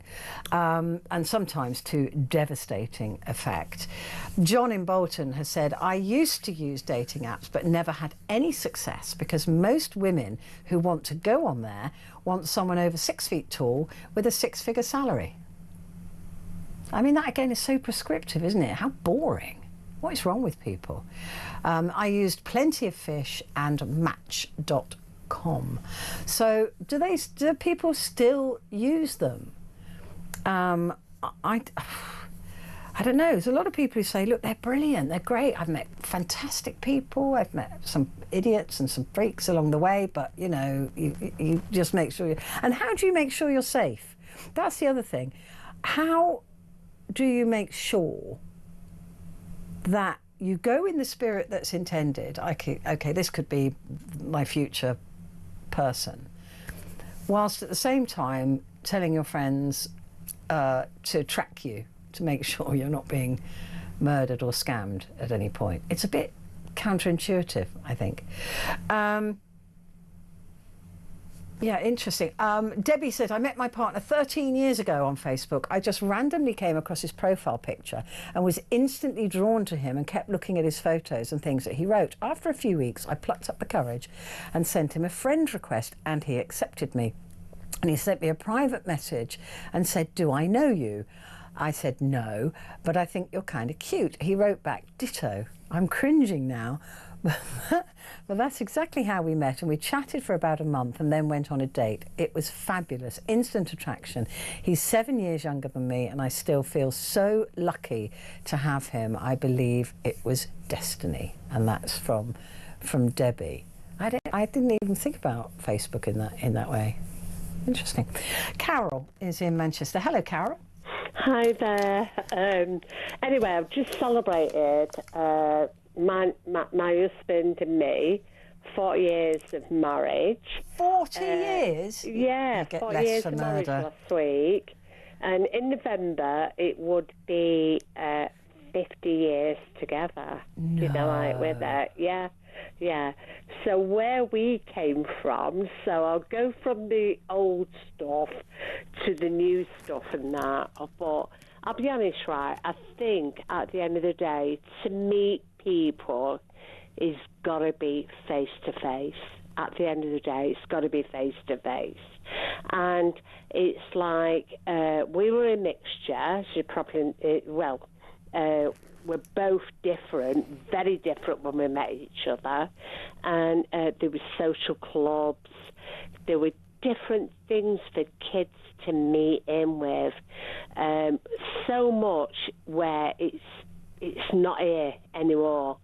And sometimes to devastating effect. John in Bolton has said, I used to use dating apps but never had any success because most women who want to go on there want someone over 6 feet tall with a 6-figure salary. I mean, that again is so prescriptive, isn't it? How boring. What is wrong with people? I used Plenty of Fish and Match.com. So do people still use them? I don't know. There's a lot of people who say, look, they're brilliant, they're great. I've met fantastic people. I've met some idiots and some freaks along the way, but, you know, you just make sure And how do you make sure you're safe? That's the other thing. How do you make sure that you go in the spirit that's intended? Okay, this could be my future person, whilst at the same time telling your friends to track you, to make sure you're not being murdered or scammed at any point. It's a bit counterintuitive, I think. Yeah, interesting. Debbie said, I met my partner 13 years ago on Facebook. I just randomly came across his profile picture and was instantly drawn to him and kept looking at his photos and things that he wrote. After a few weeks, I plucked up the courage and sent him a friend request, and he accepted me. And he sent me a private message and said, do I know you? I said, no, but I think you're kind of cute. He wrote back, ditto. I'm cringing now. But that's exactly how we met, and we chatted for about a month and then went on a date. It was fabulous, instant attraction. He's 7 years younger than me, and I still feel so lucky to have him. I believe it was destiny. And that's from Debbie. I didn't even think about Facebook in that way. Interesting. Carol is in Manchester. Hello, Carol. Hi there. Anyway, I've just celebrated my husband and me 40 years of marriage. 40 years? Yeah, 40 years of marriage last week. And in November, it would be 50 years together. No. You know, like with it. Yeah. Yeah. So where we came from, so I'll go from the old stuff to the new stuff and that. But I'll be honest, right, I think at the end of the day, to meet people is got to be face-to-face. At the end of the day, it's got to be face-to-face. And it's like we were a mixture, so probably, we're both different, very different when we met each other. And there were social clubs. There were different things for kids to meet in with. So much where it's not here anymore.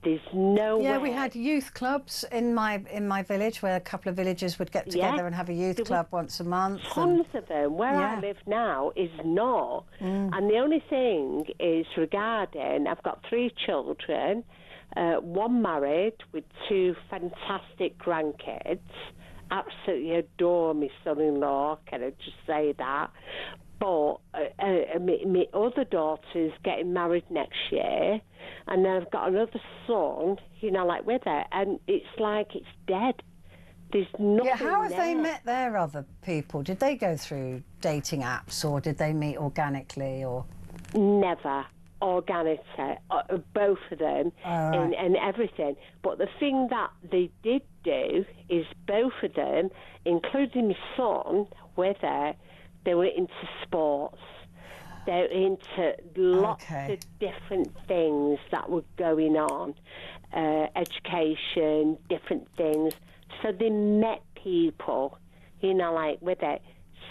There's no Yeah, we had youth clubs in my village where a couple of villages would get together and have a youth club once a month. Tons of them. Where I live now is not. And the only thing is regarding, I've got 3 children, one married with 2 fantastic grandkids. Absolutely adore my son-in-law, can I just say that? But my other daughter's getting married next year, and then I've got another son, you know, like with her, and it's like it's dead. There's nothing. Yeah, how have they met their other people? Did they go through dating apps, or did they meet organically, or? Never organically, both of them, and everything. But the thing that they did do is both of them, including my son with her, they were into sports. They're into lots of different things that were going on, education, different things. So they met people, you know, like with it.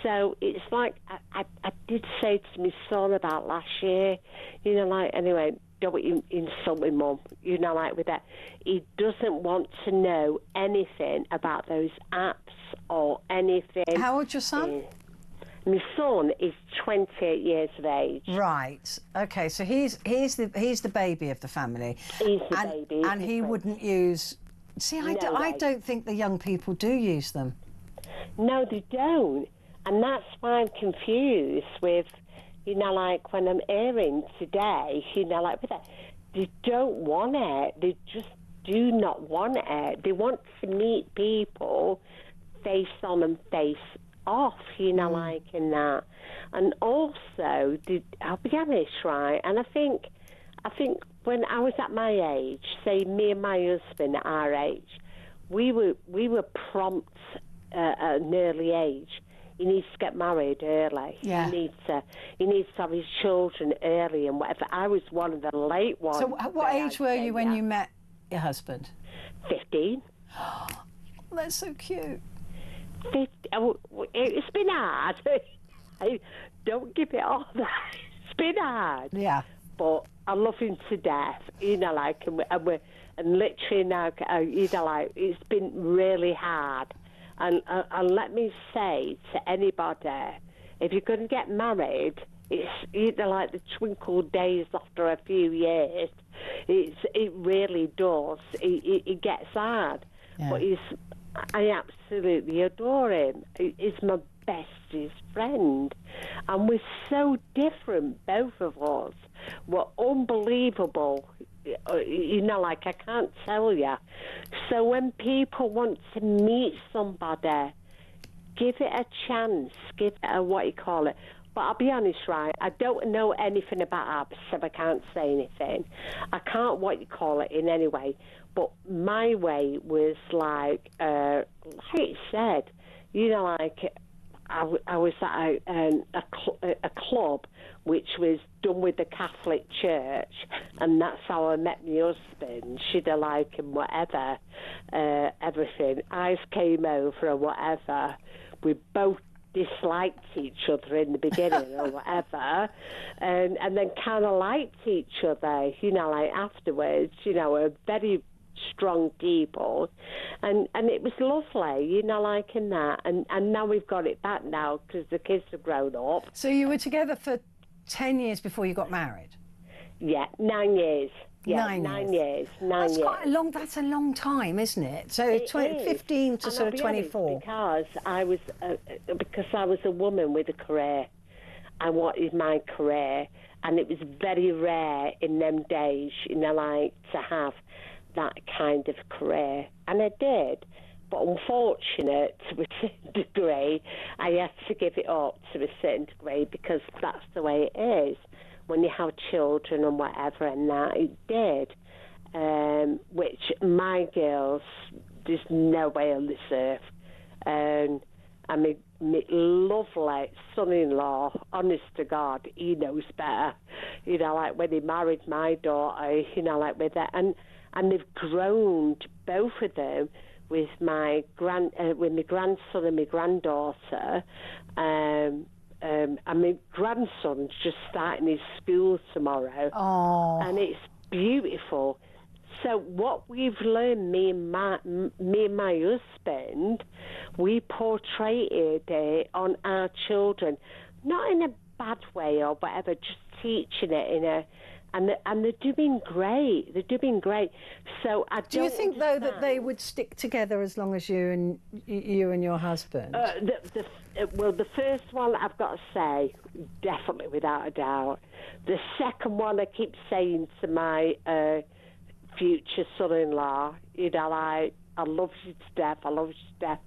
So it's like I did say to my son about last year, you know, like, anyway, don't insult my mum, you know, like with that. He doesn't want to know anything about those apps or anything. How old's your son? My son is 28 years of age. Right. Okay. So he's the baby of the family. He's the baby. And he wouldn't use. See, I don't think the young people do use them. No, they don't. And that's why I'm confused with, you know, like when I'm airing today, you know, like with that, they don't want it. They just do not want it. They want to meet people face on and face off, you know, like in that. And also, I'll be honest, right? And I think when I was at my age, say me and my husband at our age, we were prompt at an early age. He needs to get married early. Yeah. He needs to have his children early and whatever. I was one of the late ones. So what age were you when you met your husband? 15. That's so cute. 50. It's been hard. Don't give it all that. It's been hard. Yeah. But I love him to death. You know, like, and literally now, you know, like, it's been really hard. And let me say to anybody, if you're going to get married, it's, you know, like the twinkle days after a few years. It really does. It gets hard. Yeah. But I absolutely adore him. He's my bestest friend. And we're so different, both of us. We're unbelievable. You know, like, I can't tell you. So when people want to meet somebody, give it a chance, give it a, what you call it. But I'll be honest, right, I don't know anything about apps, so I can't say anything. I can't, what you call it, in any way. But my way was like it said, you know, like, I was at a club which was done with the Catholic Church, and that's how I met my husband. She'd have liked him, whatever, everything. Eyes came over and whatever. We both disliked each other in the beginning or whatever, and then kind of liked each other, you know, like afterwards, you know, we're very strong people, and it was lovely, you know, like in that, and now we've got it back now because the kids have grown up. So you were together for 10 years before you got married? Yeah, 9 years. Yeah, 9 years. That's quite a long. That's a long time, isn't it? So 15 to sort of 24. Because I was a woman with a career. I wanted my career, and it was very rare in them days, you know, like to have that kind of career, and I did. But unfortunate to a certain degree, I had to give it up to a certain degree because that's the way it is. When you have children and whatever and that, it did. Which my girls, there's no way on this earth. And my lovely son-in-law, honest to God, he knows better. You know, like when he married my daughter, you know, like with that. And they've grown, both of them, with my grandson and my granddaughter. And my grandson's just starting his school tomorrow. Oh. And it's beautiful. So what we've learned, me and my husband, we portrayed it on our children, not in a bad way or whatever, just teaching it in a, and they're doing great. They're doing great. So I don't. Do you think though that they would stick together as long as you and your husband? Well, the first one I've got to say, definitely without a doubt. The second one I keep saying to my future son-in-law, you know, I love you to death, I love you to death,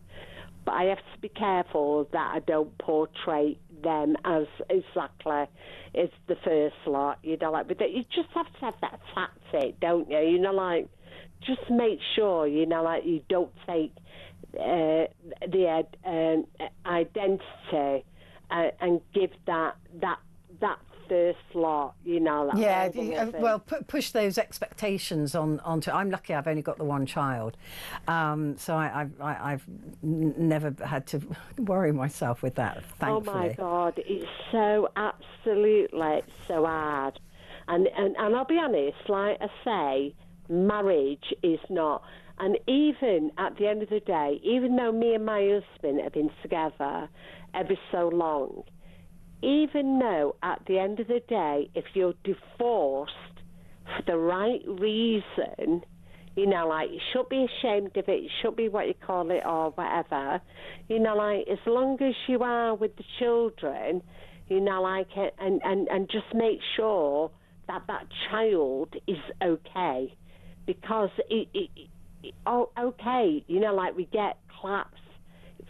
but I have to be careful that I don't portray them as exactly as the first lot, you know, like, but you just have to have that tactic, don't you? You know, like, just make sure, you know, like, you don't take the identity and give that first lot, you know. That well, push those expectations onto. I'm lucky I've only got the one child, so I've never had to worry myself with that, thankfully. Oh my God, it's so absolutely so hard. And I'll be honest, like I say, marriage is not. And even at the end of the day, even though me and my husband have been together ever so long, even though at the end of the day, if you're divorced for the right reason, you know, like, you should be ashamed of it, you should be what you call it or whatever, you know, like, as long as you are with the children, you know, like, and just make sure that that child is okay. Because okay, you know, like, we get claps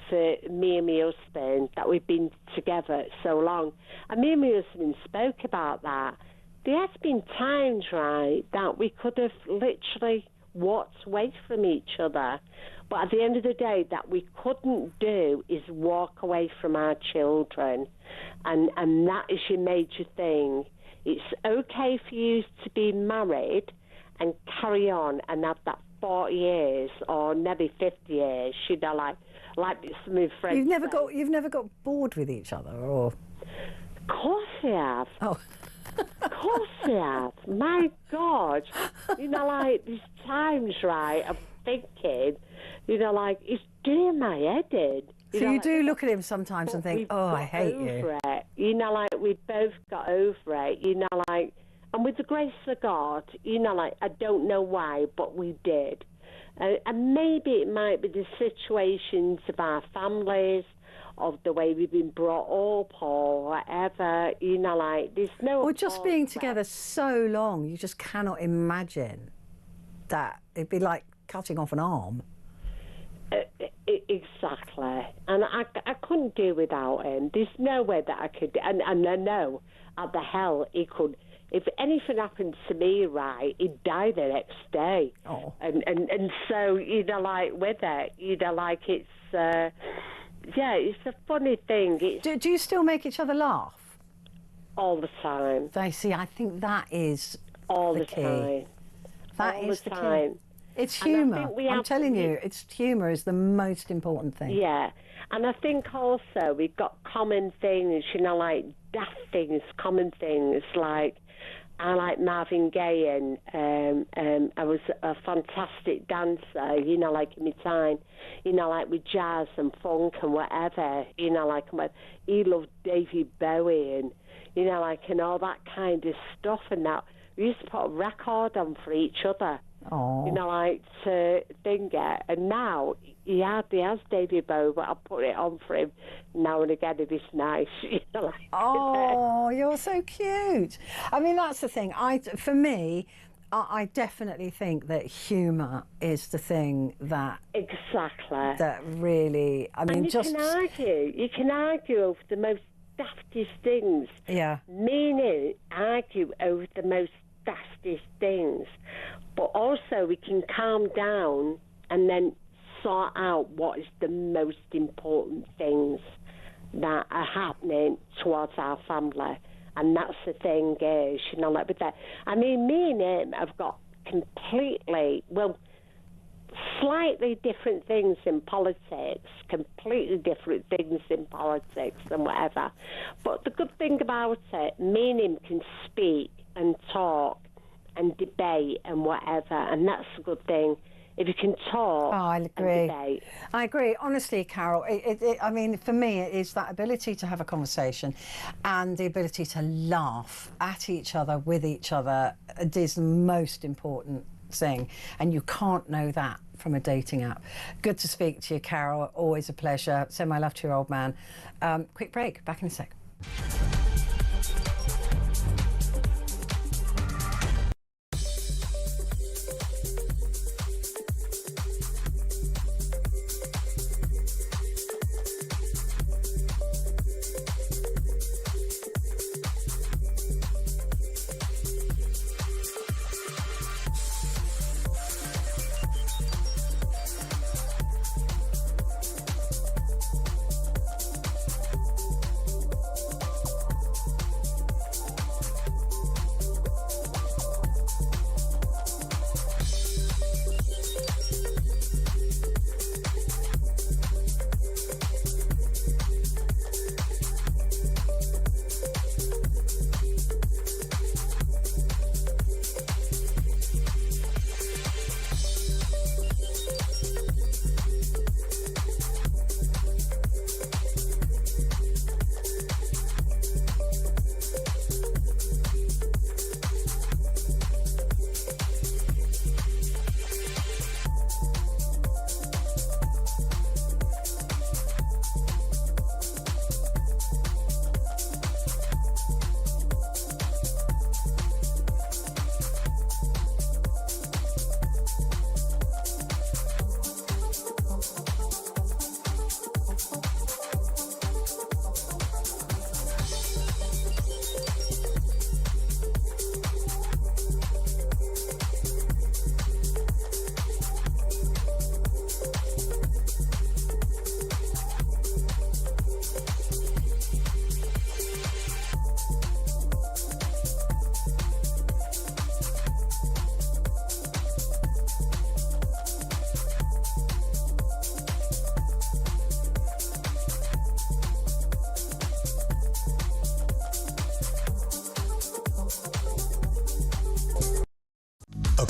for me and my husband that we've been together so long. And me and my husband spoke about that. There has been times, right, that we could have literally walked away from each other. But at the end of the day, that we couldn't do is walk away from our children. And that is your major thing. It's okay for you to be married and carry on and have that 40 years or nearly 50 years, you know, like some of my friends. You've never got bored with each other, or? Of course we have. Oh. Of course we have. My God. You know, like, there's times, right, I'm thinking, you know, like, it's doing my head in. So you do look at him sometimes and think, oh, I hate you. It. You know, like, we both got over it, you know, like, and with the grace of God, you know, like, I don't know why, but we did. And maybe it might be the situations of our families, of the way we've been brought up or whatever, you know, like, there's no... Or just being together so long, you just cannot imagine that. It'd be like cutting off an arm. Exactly. And I couldn't do without him. There's no way that I could... And I know, at the hell, he could... If anything happened to me, right, he'd die the next day. Oh. And so, you know, like, with it, you know, like, it's... yeah, it's a funny thing. Do you still make each other laugh? All the time. I see. I think that is all the key. Time. That all is the the time. Key. It's humour. I'm telling you, humour is the most important thing. Yeah, and I think also we've got common things, you know, like daft things, common things, like I like Marvin Gaye, and I was a fantastic dancer, you know, like in my time, you know, like with jazz and funk and whatever, you know, like he loved David Bowie and, you know, like, and all that kind of stuff and that. We used to put a record on for each other. Oh. You know, like, to think it. And now he hardly has David Bowie, but I'll put it on for him now and again if it's nice. You know, like, oh, you're so cute. I mean, that's the thing. For me, I definitely think that humour is the thing that... Exactly. That really... I mean, and you can argue over the most daftest things. Yeah. Meaning, argue over the most daftest things. But also we can calm down and then sort out what is the most important things that are happening towards our family. And that's the thing is, you know, like with that. I mean, me and him have got completely, well, slightly different things in politics, completely different things in politics and whatever. But the good thing about it, me and him can speak and talk and debate and whatever, and that's a good thing. If you can talk I agree. and debate. I agree. Honestly, Carol, I mean, for me, it is that ability to have a conversation and the ability to laugh at each other, with each other, is the most important thing. And you can't know that from a dating app. Good to speak to you, Carol. Always a pleasure. Send my love to your old man. Quick break. Back in a sec.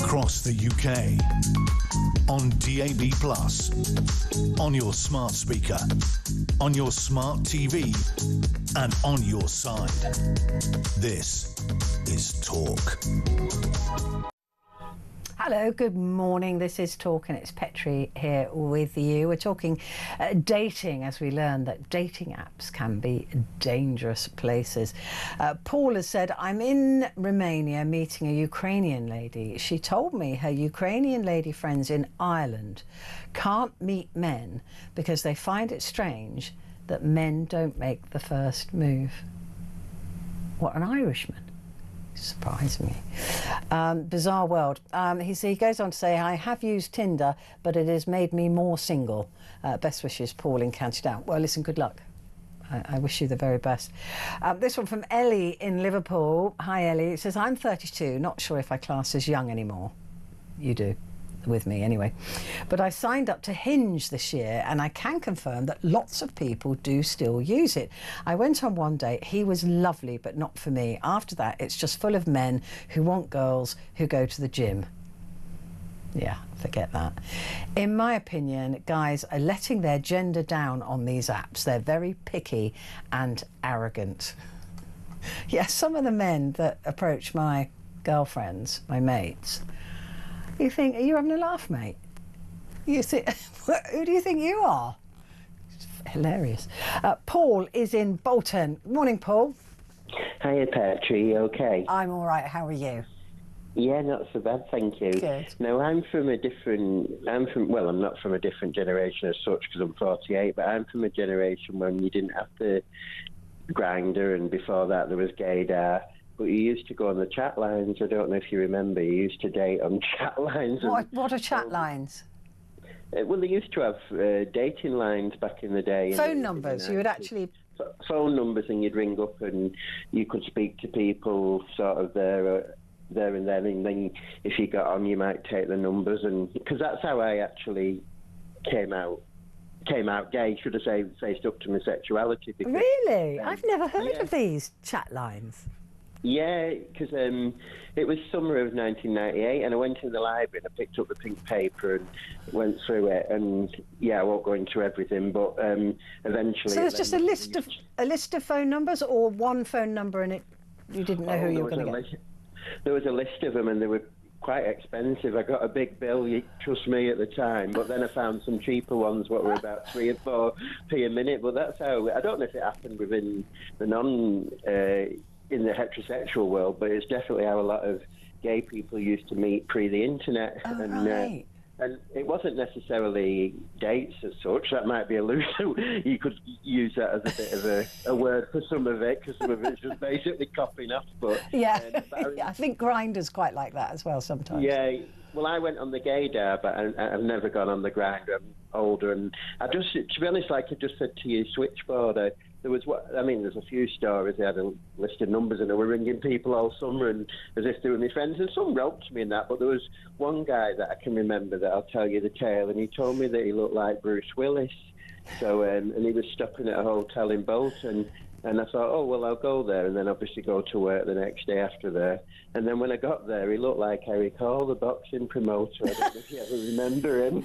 across the UK. On DAB+, on your smart speaker, on your smart TV, and on your side. This is Talk. Hello, good morning. This is Talk and it's Petrie here with you. We're talking dating, as we learn that dating apps can be dangerous places. Paul has said, I'm in Romania meeting a Ukrainian lady. She told me her Ukrainian lady friends in Ireland can't meet men because they find it strange that men don't make the first move. What, an Irishman? Surprised me. Bizarre world. He goes on to say, I have used Tinder, but it has made me more single. Best wishes, Paul in County Down. Well, listen, good luck. I wish you the very best. This one from Ellie in Liverpool. Hi, Ellie. It says, I'm 32, not sure if I class as young anymore. You do. With me anyway. But I signed up to Hinge this year and I can confirm that lots of people do still use it. I went on one date, he was lovely but not for me. After that it's just full of men who want girls who go to the gym. Yeah, forget that. In my opinion, guys are letting their gender down on these apps. They're very picky and arrogant. Yeah, some of the men that approach my girlfriends, my mates, you think, are you having a laugh, mate? You think, who do you think you are? It's hilarious. Paul is in Bolton. Morning, Paul. Hiya, Petrie. Okay. I'm all right. How are you? Yeah, not so bad, thank you. Good. Now, I'm not from a different generation as such because I'm 48, but I'm from a generation when you didn't have the Grindr, and before that there was Gaydar. But you used to go on the chat lines. I don't know if you remember. You used to date on chat lines. What are chat lines? Well, they used to have dating lines back in the day. Phone numbers. You would actually... Phone numbers, and you'd ring up and you could speak to people sort of there and then. And then if you got on, you might take the numbers. And because that's how I actually came out gay, should I say, faced up to my sexuality. Because, really? I've never heard of these chat lines. Yeah, because it was summer of 1998, and I went in the library and I picked up the pink paper and went through it. And yeah, I won't go into everything, but eventually. So there's just a list of phone numbers, or one phone number, and you didn't know who you were going to get. There was a list of them, and they were quite expensive. I got a big bill, trust me, at the time. But then I found some cheaper ones, what were about 3 or 4p a minute. But that's how. I don't know if it happened within the in the heterosexual world, but it's definitely how a lot of gay people used to meet pre the internet. Oh, right. And it wasn't necessarily dates as such. That might be a loose. You could use that as a bit of a word for some of it, because some of it's just basically copying off. But yeah, I think Grindr's quite like that as well sometimes. Yeah. Well, I went on the Gaydar, but I've never gone on the Grindr. I'm older, and to be honest, like I just said to you, Switchboard. There's a few stories. They had a list of numbers, and they were ringing people all summer, and as if they were my friends. And some wrote to me in that, but there was one guy that I can remember that I'll tell you the tale, and he told me that he looked like Bruce Willis. So, and he was stopping at a hotel in Bolton. And I thought, oh, well, I'll go there, and then obviously go to work the next day after there. And then when I got there, he looked like Eric Hall, the boxing promoter. I don't know if you ever remember him.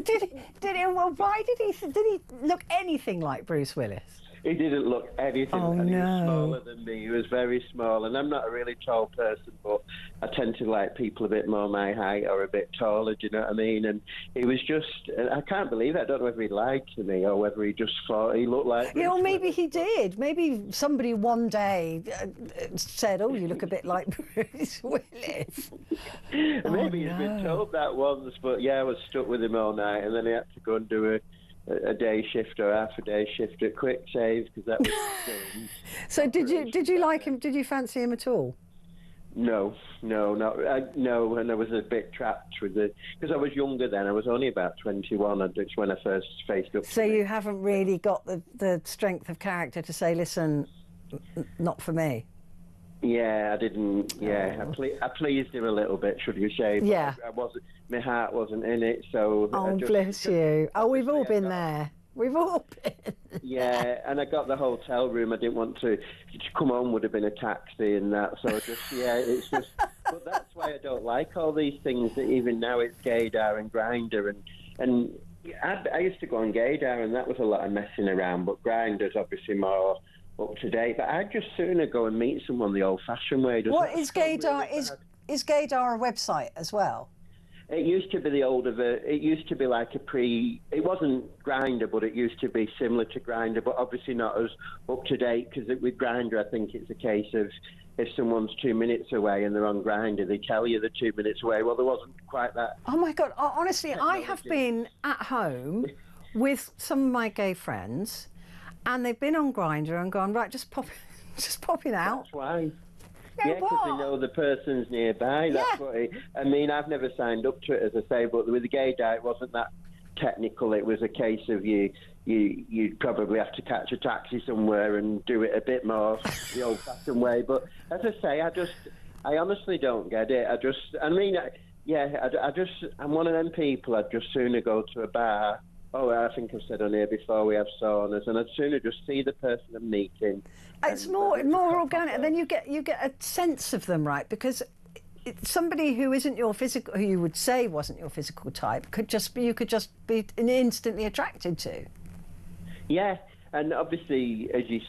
Did he? Well, why did he look anything like Bruce Willis? He didn't look anything. Oh, and no. He was smaller than me. He was very small. And I'm not a really tall person, but I tend to like people a bit more my height or a bit taller, do you know what I mean? And he was just, I can't believe it. I don't know whether he lied to me or whether he just thought he looked like... Yeah, well, maybe he did. Maybe somebody one day said, oh, you look a bit like Bruce Willis. Maybe he's been told that once, but yeah, I was stuck with him all night, and then he had to go and do a day shift or half a day shift at Quick Save, because that was... So did you like him? Did you fancy him at all? No, and I was a bit trapped with because I was younger then. I was only about 21, and it's when I first faced up. So you haven't really got the strength of character to say, listen, not for me. Yeah, I didn't. Yeah, I pleased him a little bit, should you say? But yeah, my heart wasn't in it, so. Oh, bless you. Oh, we've all been there. We've all been. Yeah, and I got the hotel room. I didn't want to come on. Would have been a taxi and that. So it's just But that's why I don't like all these things. That even now it's Gaydar and Grindr, and I used to go on Gaydar, and that was a lot of messing around. But Grindr's obviously more up to date. But I'd just sooner go and meet someone the old-fashioned way. What is Gaydar? Is Gaydar a website as well? It used to be the older. It used to be like a pre. It wasn't Grindr, but it used to be similar to Grindr, but obviously not as up to date. Because with Grindr, I think it's a case of if someone's 2 minutes away and they're on Grindr, they tell you they're 2 minutes away. Well, there wasn't quite that. Oh my God! Honestly, I have been at home with some of my gay friends, and they've been on Grindr and gone, right, just popping out. That's why. Yeah, because they know the person's nearby. That's what I mean, I've never signed up to it, as I say, but with the Gaydar, it wasn't that technical. It was a case of you'd probably have to catch a taxi somewhere and do it a bit more the old-fashioned way. But as I say, I honestly don't get it. I'm one of them people. I'd just sooner go to a bar. Oh, I think I've said on here before, we have saunas, and I'd sooner just see the person I'm meeting. It's more organic, and then you get a sense of them, right? Because somebody who isn't your physical, who you would say wasn't your physical type, you could just be instantly attracted to. Yeah. And obviously, as we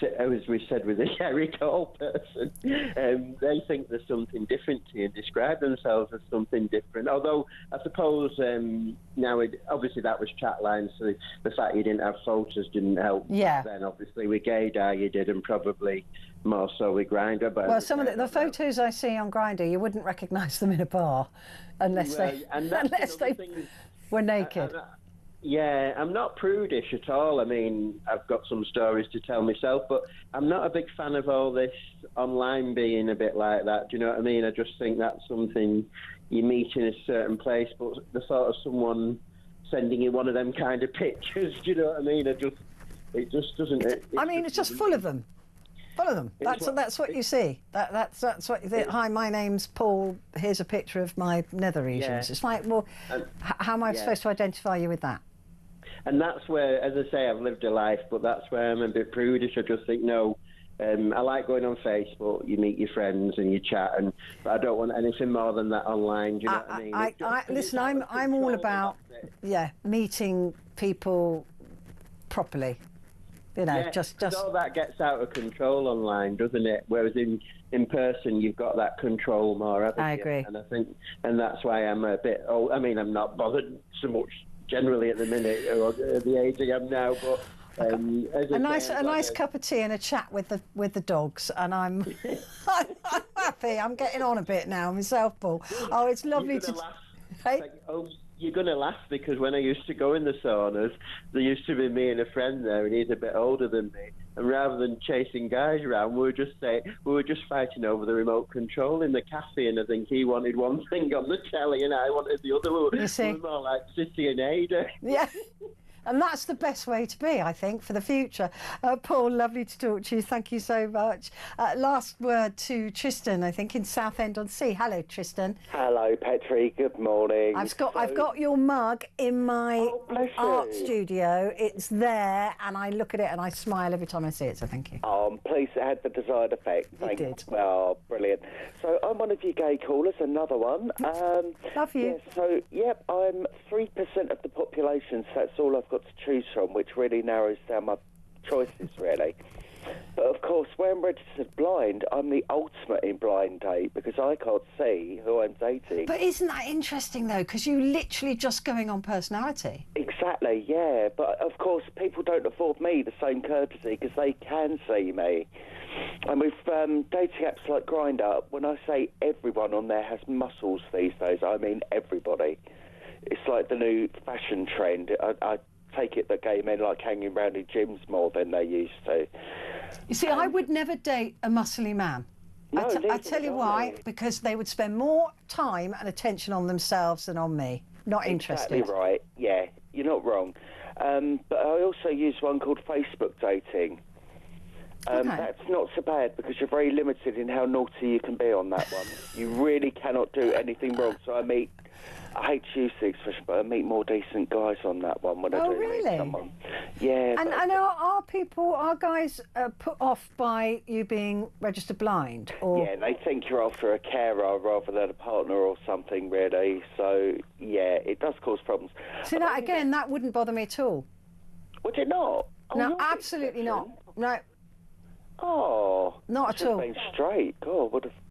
said with the Sherry Cole person, they think there's something different to you and describe themselves as something different. Although, I suppose now, obviously that was chat lines, so the fact you didn't have photos didn't help. Yeah. Then, obviously, with Gaydar you did, and probably more so with Grindr. But well, some of the photos I see on Grindr, you wouldn't recognise them in a bar unless they were naked. Yeah, I'm not prudish at all. I mean, I've got some stories to tell myself, but I'm not a big fan of all this online being a bit like that. Do you know what I mean? I just think that's something you meet in a certain place, but the thought of someone sending you one of them kind of pictures, do you know what I mean? It just doesn't. It's just full of them. Full of them. That's what you see. That's what you think. Hi, my name's Paul. Here's a picture of my nether regions. Yeah. It's like, well, how am I supposed to identify you with that? And that's where, as I say, I've lived a life, but that's where I'm a bit prudish. I just think, no, I like going on Facebook. You meet your friends and you chat, but I don't want anything more than that online. Do you know what I mean? Listen, I'm all about meeting people properly. You know, just all that gets out of control online, doesn't it? Whereas in person, you've got that control more. I agree, and that's why I'm a bit. Oh, I mean, I'm not bothered so much generally at the minute, or at the age I am now, but. A nice cup of tea and a chat with the dogs, and I'm happy. I'm getting on a bit now myself, Paul. Oh, it's lovely to. Hey? You're going to laugh, because when I used to go in the saunas, there used to be me and a friend there, and he's a bit older than me. And rather than chasing guys around, we were just fighting over the remote control in the cafe. And I think he wanted one thing on the telly, and I wanted the other one. You see? It was more like City and Ada. Yeah. And that's the best way to be, I think, for the future. Paul, lovely to talk to you. Thank you so much. Last word to Tristan, I think, in Southend-on-Sea. Hello, Tristan. Hello, Petrie. Good morning. I've got your mug in my art studio. It's there, and I look at it and I smile every time I see it, so thank you. Oh, I'm pleased it had the desired effect. It did. Oh, brilliant. So I'm one of you gay callers, another one. Love you. Yeah, I'm 3% of the population, so that's all I've got to choose from, which really narrows down my choices, really. But of course, when I'm registered blind, I'm the ultimate in blind date, because I can't see who I'm dating. But isn't that interesting, though? Because you're literally just going on personality. Exactly, yeah. But of course, people don't afford me the same courtesy, because they can see me. And with dating apps like Grindr, when I say everyone on there has muscles these days, I mean everybody. It's like the new fashion trend. I take it that gay men like hanging around in gyms more than they used to. You see, I would never date a muscly man. No, I tell you why, because they would spend more time and attention on themselves than on me. Not interested. Exactly right, yeah, you're not wrong. But I also use one called Facebook dating. That's not so bad, because you're very limited in how naughty you can be on that one. You really cannot do anything wrong. So I meet I hate to use the expression, but I meet more decent guys on that one when I do really? meet someone. Yeah. And are guys put off by you being registered blind? Or? Yeah, they think you're after a carer rather than a partner or something, really. So, yeah, it does cause problems. See, that again, that wouldn't bother me at all. Would it not? Oh, No, absolutely not. No. Oh. Not at all. Been straight. God, would have